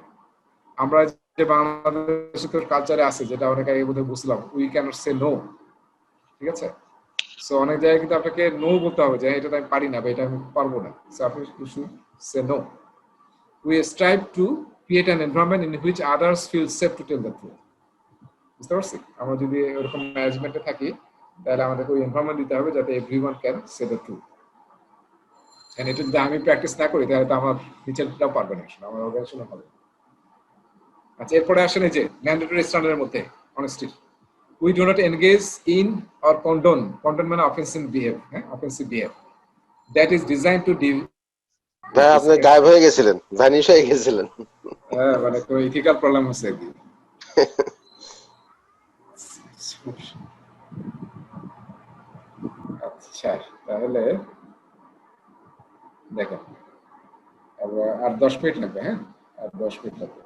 আমরা যে বাংলাদেশে তো কালচারে আছে, যেটা অনেক আগে বোধহয় বুঝলাম, উই ক্যানট সে নো, ঠিক আছে? সো অনেক জায়গায় কিন্তু আপনাকে নো বলতে হবে যে এটা আমি পারি না বা এটা আমি পারবো না। সো আপনি should say no. We strive to create an environment in which others feel safe to tell the truth. বুঝতে পারছি? আমরা যদি এরকম ম্যানেজমেন্টে থাকি তাহলে আমাদেরকে ওই এনভায়রনমেন্ট দিতে হবে যাতে everyone can say the truth. And এটা যদি আমি প্র্যাকটিস না করি তাহলে তো আমার নিচেরটাও পারবে না, আসলে আমার অর্গানাইজেশনও হবে। আচ্ছা, এরপরে আসেন এই যে ম্যান্ডেটরি স্ট্যান্ডার্ডের মধ্যে honesty. We do not engage in or condone মানে offensive behavior that is designed to ভাই আপনি গায়েব হয়ে গেছিলেন, ভ্যানিশ হয়ে গেছিলেন। মানে তো ইথিক্যাল প্রবলেম হচ্ছে আর কি। আচ্ছা, তাহলে দেখেন আর 10 মিনিট লাগবে, হ্যাঁ, আর 10 মিনিট লাগবে।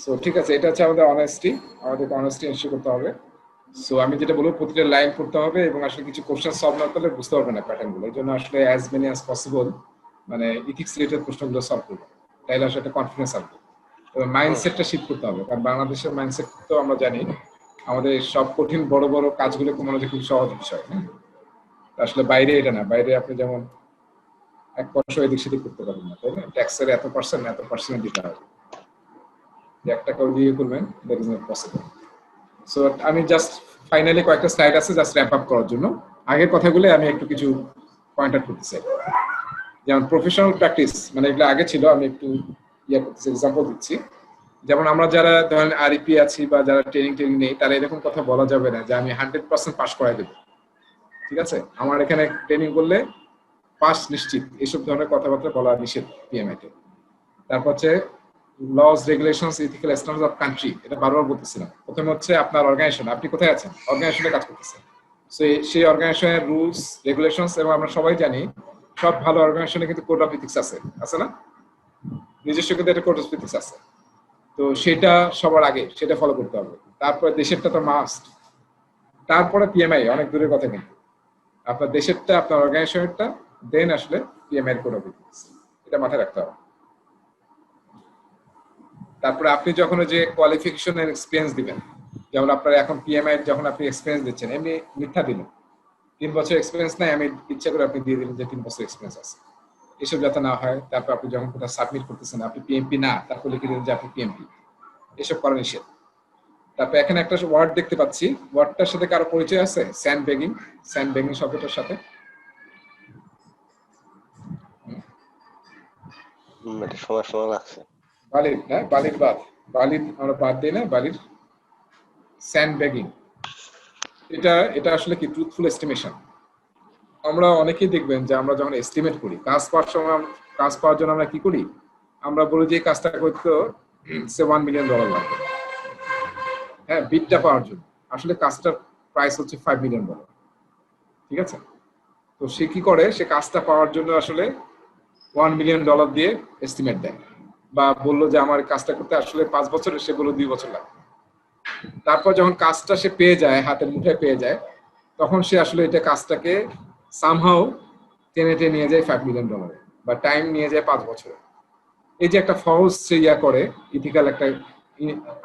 সো ঠিক আছে, এটা হচ্ছে আমাদের অনেস্টি, আমাদেরকে অনেস্টি এনশিওর করতে হবে। সো আমি যেটা বলবো, প্রতিটা লাইন পড়তে হবে এবং আসলে কিছু কোশ্চেন সলভ না করলে বুঝতে পারবে না প্যাটার্ন গুলো। এই জন্য আসলে অ্যাজ মেনি অ্যাজ পসিবল মানে ইথিক্স রিলেটেড প্রশ্নগুলো সলভ করবো, তাইলে আসলে একটা কনফিডেন্স আসবে। তবে মাইন্ডসেটটা শিফট করতে হবে, কারণ বাংলাদেশের মাইন্ডসেট তো আমরা জানি আমাদের সব কঠিন বড় বড় কাজগুলো মনে হয় খুব সহজ বিষয়, হ্যাঁ? আসলে বাইরে এটা না, বাইরে আপনি যেমন 1% এদিক সেদিক করতে পারবেন না, তাই না? ট্যাক্সের এত পার্সেন্ট দিতে হবে, যে 1 টাকাও দিয়ে করবেন, that is not possible. So আমি জাস্ট ফাইনালি কয়েকটা স্লাইড আছে জাস্ট র্যাপ আপ করার জন্য। আগের কথাগুলো আমি একটু কিছু পয়েন্ট আউট করতে চাই। যেমন প্রফেশনাল প্র্যাকটিস, মানে এগুলো আগে ছিল, আমি একটু করতেছি, এক্সাম্পল দিচ্ছি। যেমন আমরা যারা ধরেন আরইপি আছি বা যারা ট্রেনিং নেই, তারা এরকম কথা বলা যাবে না যে আমি 100% পাস করাই দেবো, ঠিক আছে? আমার এখানে ট্রেনিং করলে পাস নিশ্চিত, এসব ধরনের কথাবার্তা বলা নিষেধ পিএমআই তে। তারপর হচ্ছে laws, regulations, ethical standards of country, এটা বারবার বলতেছিলাম। প্রথমে হচ্ছে আপনার অর্গানাইজেশন, আপনি কোথায় আছেন, অর্গানাইজেশনে কাজ করতেছেন, সেই অর্গানাইজেশনের রুলস, রেগুলেশনস, এবং আমরা সবাই জানি সব ভালো অর্গানাইজেশনে কিন্তু কোড অফ ইথিক্স আছে না? নিজস্ব কিন্তু একটা কোড অফ ইথিক্স আছে। তো সেটা সবার আগে সেটা ফলো করতে হবে। তারপরে দেশেরটা তো মাস্ট, তারপরে পিএমআই, অনেক দূরের কথা কিন্তু। আপনার দেশেরটা, আপনার অর্গানাইজেশনেরটা, দেন আসলে পিএমআই এর কোড অফ ইথিক্স, এটা মাথায় রাখতে হবে। তারপরে আপনি যখন যে কোয়ালিফিকেশন এর এক্সপেরিয়েন্স দিবেন, যেমন আপনার এখন পিএমআই যখন আপনি এক্সপেরিয়েন্স দিচ্ছেন, এমনি মিথ্যা দিলেন 3 বছর এক্সপেরিয়েন্স নাই, আমি ইচ্ছা করে আপনি দিয়ে দিলেন যে 3 বছর এক্সপেরিয়েন্স আছে, এসব যাতে না হয়। তারপর আপনি যখন কোথাও সাবমিট করতেছেন আপনি পিএমপি না, তারপর লিখে দিলেন যে আপনি পিএমপি, এসব করা নিষেধ। তারপর এখানে একটা ওয়ার্ড দেখতে পাচ্ছি, ওয়ার্ডটার সাথে কারো পরিচয় আছে? স্যান্ড ব্যাগিং শব্দটার সাথে এটা শোনা লাগছে। বালির না, বালির আমরা বাদ দিই না, বালির স্যান্ড ব্যাগিং, এটা আসলে কি ট্রুথফুল এস্টিমেশন। আমরা অনেকেই দেখবেন যে আমরা যখন এস্টিমেট করি কাজ পাওয়ার জন্য আমরা কি করি, আমরা বলি যে কাজটা করতে সে $1 মিলিয়ন লাগবে, হ্যাঁ, বিটটা পাওয়ার জন্য। আসলে কাজটার প্রাইস হচ্ছে $5 মিলিয়ন, ঠিক আছে? তো সে কি করে, সে কাজটা পাওয়ার জন্য আসলে $1 মিলিয়ন দিয়ে এস্টিমেট দেয়, বা বললো যে আমার কাজটা করতে আসলে 5 বছরের, সে বললো 2 বছর লাগবে। তারপর যখন কাজটা সে পেয়ে যায়, হাতের মুঠোয় পেয়ে যায়, তখন সে আসলে এটা কাজটাকে সামহাও টেনে নিয়ে যায় $5 মিলিয়ন, বা টাইম নিয়ে যায় 5 বছর। এই যে একটা ফলস সে করে, ইথিক্যাল একটা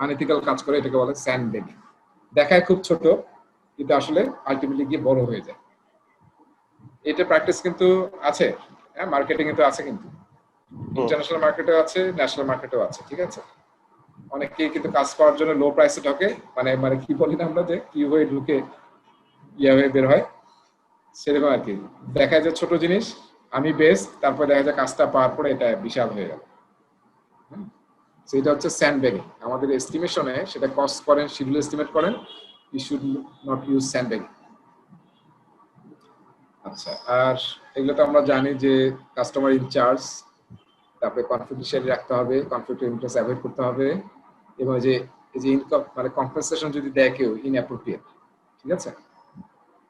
আনইথিক্যাল কাজ করে, এটাকে বলে স্যান্ড ব্যাগিং। দেখায় খুব ছোট, কিন্তু আসলে আলটিমেটলি গিয়ে বড় হয়ে যায়। এটা প্র্যাকটিস কিন্তু আছে, হ্যাঁ, মার্কেটিং এ তো আছে, কিন্তু ইন্টারন্যাশনাল মার্কেটেও আছে, ন্যাশনাল মার্কেটেও আছে, ঠিক আছে? অনেকেই কিন্তু কাজ পাওয়ার জন্য লো প্রাইসে ঢোকে, মানে কি বলি না আমরা, যে কি হয়ে ঢুকে হয়ে বের হয়, সেরকম আর কি। দেখা যায় ছোট জিনিস আমি বেস্ট, তারপর দেখা যায় কাজটা পাওয়ার পরে এটা বিশাল হয়ে গেল। সো এটা হচ্ছে স্যান্ডব্যাগিং। আমাদের এস্টিমেশনে সেটা কস্ট করেন, শিডিউল এস্টিমেট করেন, ইউ শুড নট ইউজ স্যান্ডব্যাগিং। আচ্ছা, আর এগুলো তো আমরা জানি যে কাস্টমার ইনচার্জ, তারপরে কনফিডেন্সিয়ালি রাখতে হবে, কনফ্লিক্ট অফ ইন্টারেস্ট অ্যাভয়েড করতে হবে, এবং এই যে ইনকাম মানে কম্পেনসেশন যদি দেয় কেউ ইনঅ্যাপ্রোপ্রিয়েট, ঠিক আছে,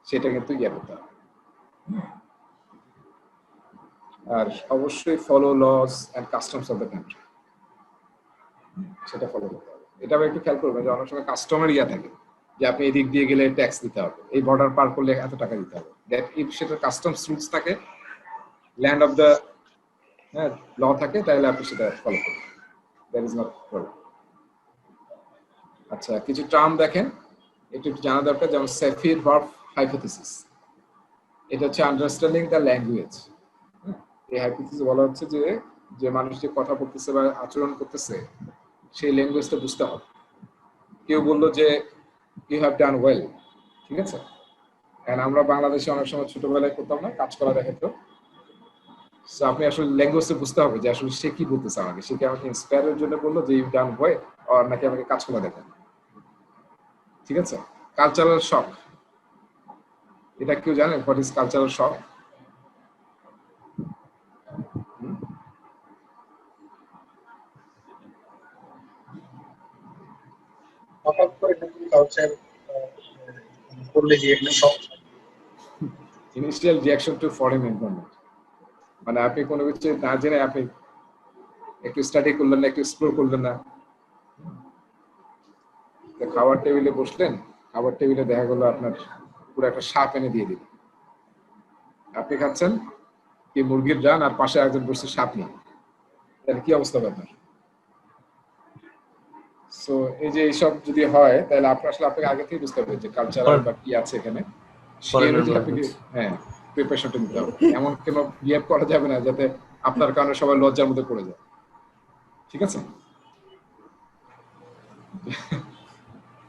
সেটা কিন্তু ইয়ে করতে হবে। আর অবশ্যই follow laws and customs of the country, সেটা ফলো করতে হবে। এটা একটু খেয়াল করবেন যে অনেক সময় কাস্টমার ইয়া থাকে যে আপনি এদিক দিয়ে গেলে ট্যাক্স দিতে হবে, এই বর্ডার পার করলে এত টাকা দিতে হবে। দ্যাট ইফ সেটা কাস্টমস রুলস থাকে, ল্যান্ড অফ দ্য ল থাকে, তাহলে আপনি সেটা ফলো করবেন। That is not problem. আচ্ছা, কিছু টার্ম দেখেন একটু জানা দরকার, যেমন সেফির ভার্ব হাইপোথিসিস। এটা হচ্ছে আন্ডারস্ট্যান্ডিং দ্য ল্যাঙ্গুয়েজ। এই হাইপোথিসিস বলা হচ্ছে যে যে মানুষ যে কথা বলতেছে বা আচরণ করতেছে সেই ল্যাঙ্গুয়েজটা বুঝতে হবে। কেউ বললো যে ইউ হ্যাভ ডান ওয়েল, ঠিক আছে, কারণ আমরা বাংলাদেশে অনেক সময় ছোটবেলায় করতাম না, কাজ করা দেখাতো। সো আপনি আসলে ল্যাঙ্গুয়েজটা বুঝতে হবে যে আসলে সে কি বলতেছে আমাকে। সে কি আমাকে ইন্সপায়ারের জন্য বললো যে ইউ ডান ওয়েল, আর নাকি আমাকে কাজ করা দেখেন, ঠিক আছে। কালচারাল শক, এটা কেউ জানেন হোয়াট ইজ কালচারাল শক? হঠাৎ করে নতুন কালচার করলে যে একটা শখ, initial reaction two foreign environment, মানে আপনি কোনো কিছু না জেনে আপনি একটু স্টাডি করলেন না, একটু এক্সপ্লোর করলেন না, খাবার টেবিলে বসলেন, খাবার টেবিলে দেখা গেলো আপনার পুরো একটা সাপ এনে দিয়ে দিল। আপনি খাচ্ছেন কি মুরগির রান, আর পাশে একজন বসছে সাপ নিয়ে, তাহলে কি অবস্থা হবে আপনার? সো এই যে এইসব যদি হয়, তাহলে আপনি আসলে আপনাকে আগে থেকে বুঝতে হবে যে কালচারাল বা কি আছে এখানে, সেই অনুযায়ী আপনাকে প্রিপারেশনটা নিতে হবে। এমন কোনো বিহেভ করা যাবে না যাতে আপনার কারণে সবাই লজ্জার মধ্যে পড়ে যায়, ঠিক আছে।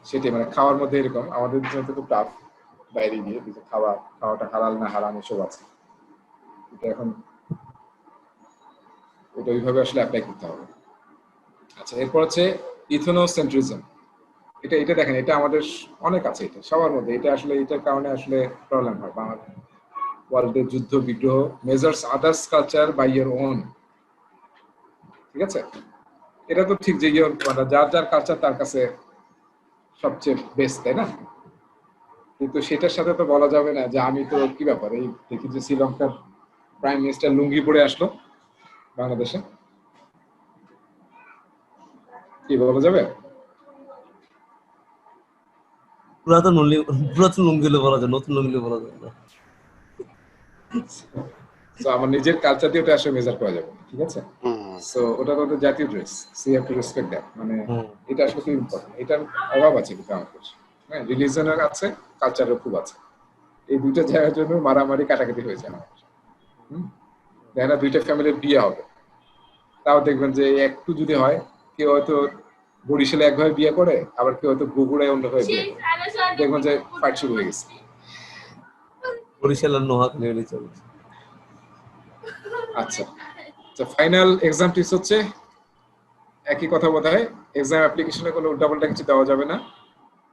সেটাই, মানে খাওয়ার মধ্যে এরকম আমাদের জন্য খুব টাফ, বাইরে গিয়ে খাওয়াটা হালাল না হারাম এসব আছে, এটা এখন ওটা ওইভাবে আসলে অ্যাপ্লাই করতে হবে। আচ্ছা, এরপর হচ্ছে ইথনোসেন্ট্রিজম। এটা দেখেন, এটা আমাদের অনেক আছে, এটা সবার মধ্যে। এটা আসলে এটার কারণে আসলে প্রবলেম হয় বাংলাদেশ, ওয়ার্ল্ডে যুদ্ধ বিগ্রহ, measures others culture by your own, ঠিক আছে। এটা তো ঠিক যে মানে যার যার কালচার তার কাছে সবচেয়ে বেস্ট, তাই না? কিন্তু সেটার সাথে তো বলা যাবে না যে আমি তো কি ব্যাপার, এই দেখি যে শ্রীলঙ্কার প্রাইম মিনিস্টার লুঙ্গি পরে আসলো বাংলাদেশে, কি বলা যাবে? পুরাতন লুঙ্গিলে বলা যায়, নতুন লুঙ্গিলে বলা যায় না। তো আমার নিজের কালচার দিয়ে ওটা আসলে মেজার করা যাবে, ঠিক আছে। সো ওটা তো জাতীয় dress, so you have to respect that. মানে এটা আসলে খুব ইম্পর্টেন্ট, এটার অভাব আছে কিন্তু আমাদের, হ্যাঁ, রিলিজনের আছে, কালচারের খুব আছে। এই দুইটা জায়গার জন্য মারামারি কাটাকাটি হয়েছে আমাদের। দেখেন না, দুইটা ফ্যামিলির বিয়ে হবে, তাও দেখবেন যে একটু যদি হয়, কেউ হয়তো বরিশালে একভাবে বিয়ে করে, আবার কেউ হয়তো বগুড়ায় অন্যভাবে বিয়ে করে, দেখবেন যে ফাইট শুরু হয়ে গেছে। বরিশালের নোয়াখালী চলছে। আচ্ছা, তো ফাইনাল এক্সাম টিপস হচ্ছে একই কথা বোধ হয়, এক্সাম অ্যাপ্লিকেশনে কোনো উল্টাপাল্টা কিছু দেওয়া যাবে না।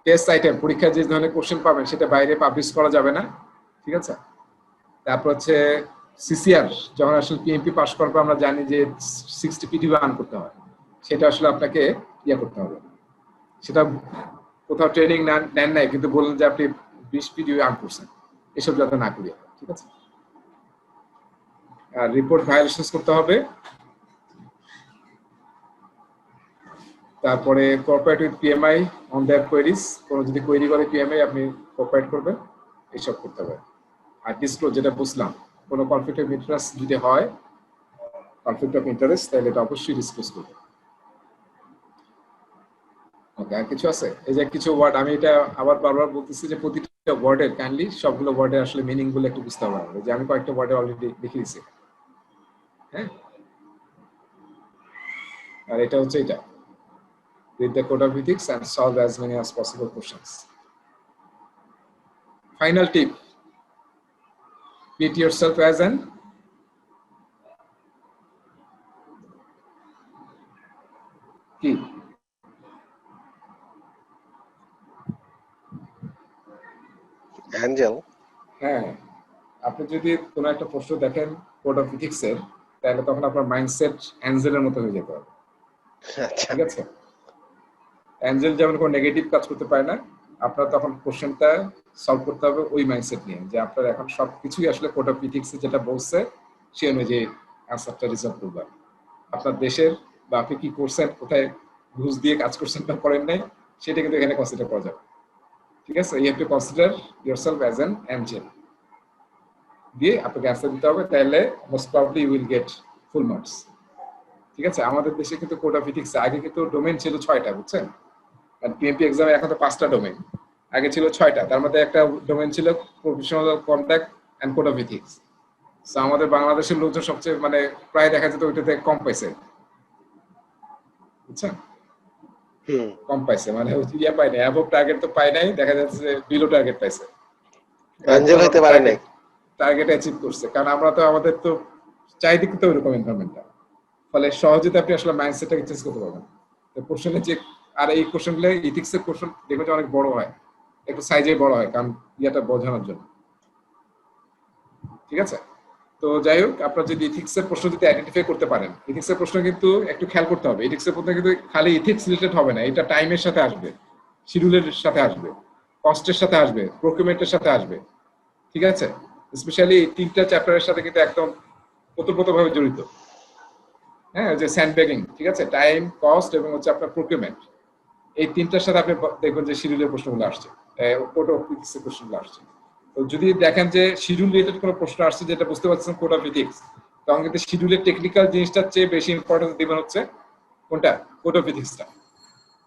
টেস্ট আইটেম, পরীক্ষায় যে ধরনের কোশ্চেন পাবেন সেটা বাইরে পাবলিশ করা যাবে না, ঠিক আছে। তারপর হচ্ছে সিসিআর, যখন আসলে পিএমপি পাস করবো আমরা জানি যে 60 পিডিও আর্ন করতে হয়, সেটা আসলে আপনাকে ইয়ে করতে হবে। সেটা কোথাও ট্রেনিং নেন নাই, কিন্তু বললেন যে আপনি 20 পিডিও আর্ন করছেন, এসব যাতে না করি, ঠিক আছে। আর রিপোর্ট ভায়োলেশন করতে হবে। তারপরে cooperate with PMI on their queries, কোনো যদি কোয়েরি করে পিএমআই আপনি কোঅপারেট করবেন, এইসব করতে হবে। আর ডিসক্লোজ, যেটা বুঝলাম, কোনো কনফ্লিক্ট অফ ইন্টারেস্ট যদি হয়, কনফ্লিক্ট অফ ইন্টারেস্ট, তাহলে এটা অবশ্যই ডিসক্লোজ করবে। ওকে, আর কিছু আছে? এই যে কিছু ওয়ার্ড, আমি এটা আবার বারবার বলতেছি যে প্রতিটা ওয়ার্ডের কাইন্ডলি সবগুলো ওয়ার্ডের আসলে মিনিং গুলো একটু বুঝতে হবে, যে আমি কয়েকটা ওয়ার্ডে অলরেডি লিখে দিয়েছি, হ্যাঁ। আর এটা হচ্ছে এটা, read the code of ethics and solve as many as possible questions. Final tip, treat yourself as an আপনি যদি কোনো একটা প্রশ্ন দেখেন কোড অফ ইথিক্সের, তাহলে তখন আপনার মাইন্ডসেট অ্যাঞ্জেলের মতো হয়ে যেতে হবে। আচ্ছা ঠিক আছে, অ্যাঞ্জেল যেমন কোনো নেগেটিভ কাজ করতে পারে না, আপনার তখন কোশ্চেনটা সলভ করতে হবে ওই মাইন্ডসেট নিয়ে, যে আপনার এখন সবকিছুই আসলে কোড অফ ইথিক্সে যেটা বলছে সে অনুযায়ী অ্যান্সারটা রিজলভ করবেন। আপনার দেশের বা আপনি কি করছেন, কোথায় ঘুষ দিয়ে কাজ করছেন বা করেন নাই, সেটা কিন্তু এখানে কনসিডার করা যাবে। ঠিক আছে, you have to consider yourself as an angel দিয়ে আপনাকে অ্যান্সার দিতে হবে, তাহলে most probably you will get full marks. ঠিক আছে, আমাদের দেশে কিন্তু কোড অফ ইথিক্স আগে কিন্তু ডোমেইন ছিল 6টা, বুঝছেন? আর পিএমপি এক্সামে এখন তো 5টা ডোমেইন, আগে ছিল 6টা। তার মধ্যে একটা ডোমেইন ছিল professional contact and code of ethics. So আমাদের বাংলাদেশের লোকজন সবচেয়ে মানে প্রায় দেখা যেত ওইটাতে কম পাইছে, বুঝছেন? হুম কম পাইছে, মানে ইয়া পায় নাই, অ্যাবভ টার্গেট তো পায় নাই, দেখা যাচ্ছে যে বিলো টার্গেট পাইছে, অ্যাঞ্জেল হইতে পারে নাই। টার্গেট অ্যাচিভ করছে। কারণ আমরা তো আমাদের তো চারিদিকে তো ওইরকম এনভায়রনমেন্টটা, ফলে সহজেতে আপনি আসলে মাইন্ডসেটটাকে চেঞ্জ করতে পারবেন। তো কোশ্চেনে যে, আর এই কোশ্চেনগুলো ইথিক্সের কোশ্চেন দেখবেন যে অনেক বড় হয়, একটু সাইজে বড় হয়, কারণ ইয়াটা বোঝানোর জন্য। ঠিক আছে, তো যাই হোক, আপনার যদি ইথিক্সের প্রশ্ন যদি আইডেন্টিফাই করতে পারেন, ইথিক্সের প্রশ্ন কিন্তু একটু খেয়াল করতে হবে, ইথিক্সের প্রশ্ন কিন্তু খালি ইথিক্স রিলেটেড হবে না, এটা টাইমের সাথে আসবে, শিডিউলের সাথে আসবে, কস্টের সাথে আসবে, প্রকিউরমেন্টের সাথে আসবে। ঠিক আছে, স্পেশালি এই 3টা চ্যাপ্টারের সাথে কিন্তু একদম ওতপ্রোতভাবে জড়িত। হ্যাঁ, যে স্যান্ডব্যাগিং, ঠিক আছে, টাইম, কস্ট এবং হচ্ছে আপনার প্রকিউরমেন্ট, এই 3টার সাথে আপনি দেখবেন যে শিডিউলের প্রশ্নগুলো আসছে, কোড অফ ইথিক্সের প্রশ্নগুলো আসছে। তো যদি দেখেন যে শিডিউল রিলেটেড কোনো প্রশ্ন আসছে যেটা বুঝতে পারছেন কোড অফ ইথিক্স, তখন কিন্তু শিডিউলের টেকনিক্যাল জিনিসটার চেয়ে বেশি ইম্পর্টেন্স দিবেন হচ্ছে কোনটা, কোড অফ ইথিক্সটা।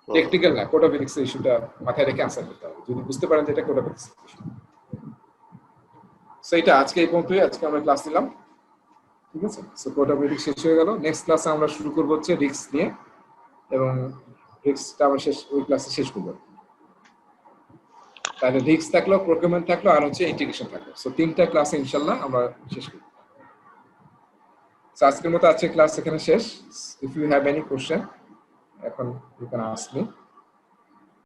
টেকনিক্যাল না, কোড অফ ইথিক্সের ইস্যুটা মাথায় রেখে আনসার করতে হবে, যদি বুঝতে পারেন যে এটা কোড অফ ইথিক্স প্রশ্ন। সো এটা আজকে এই পর্যন্তই, আজকে আমরা ক্লাস নিলাম। ঠিক আছে, সো কোড অফ ইথিক্স শেষ হয়ে গেল। নেক্সট ক্লাসে আমরা শুরু করবো হচ্ছে রিস্ক নিয়ে, এবং রিস্কটা আমরা ওই ক্লাসে শেষ করবো। তাহলে রিস্ক থাকলো, প্রকিউরমেন্ট থাকলো, আর হচ্ছে ইন্টিগ্রেশন থাকলো। সো 3টা ক্লাসে ইনশাল্লাহ আমরা শেষ করব। সো আজকের মতো আজকে ক্লাস এখানে শেষ। If you have any question, এখন ইউ ক্যান আস্ক মি।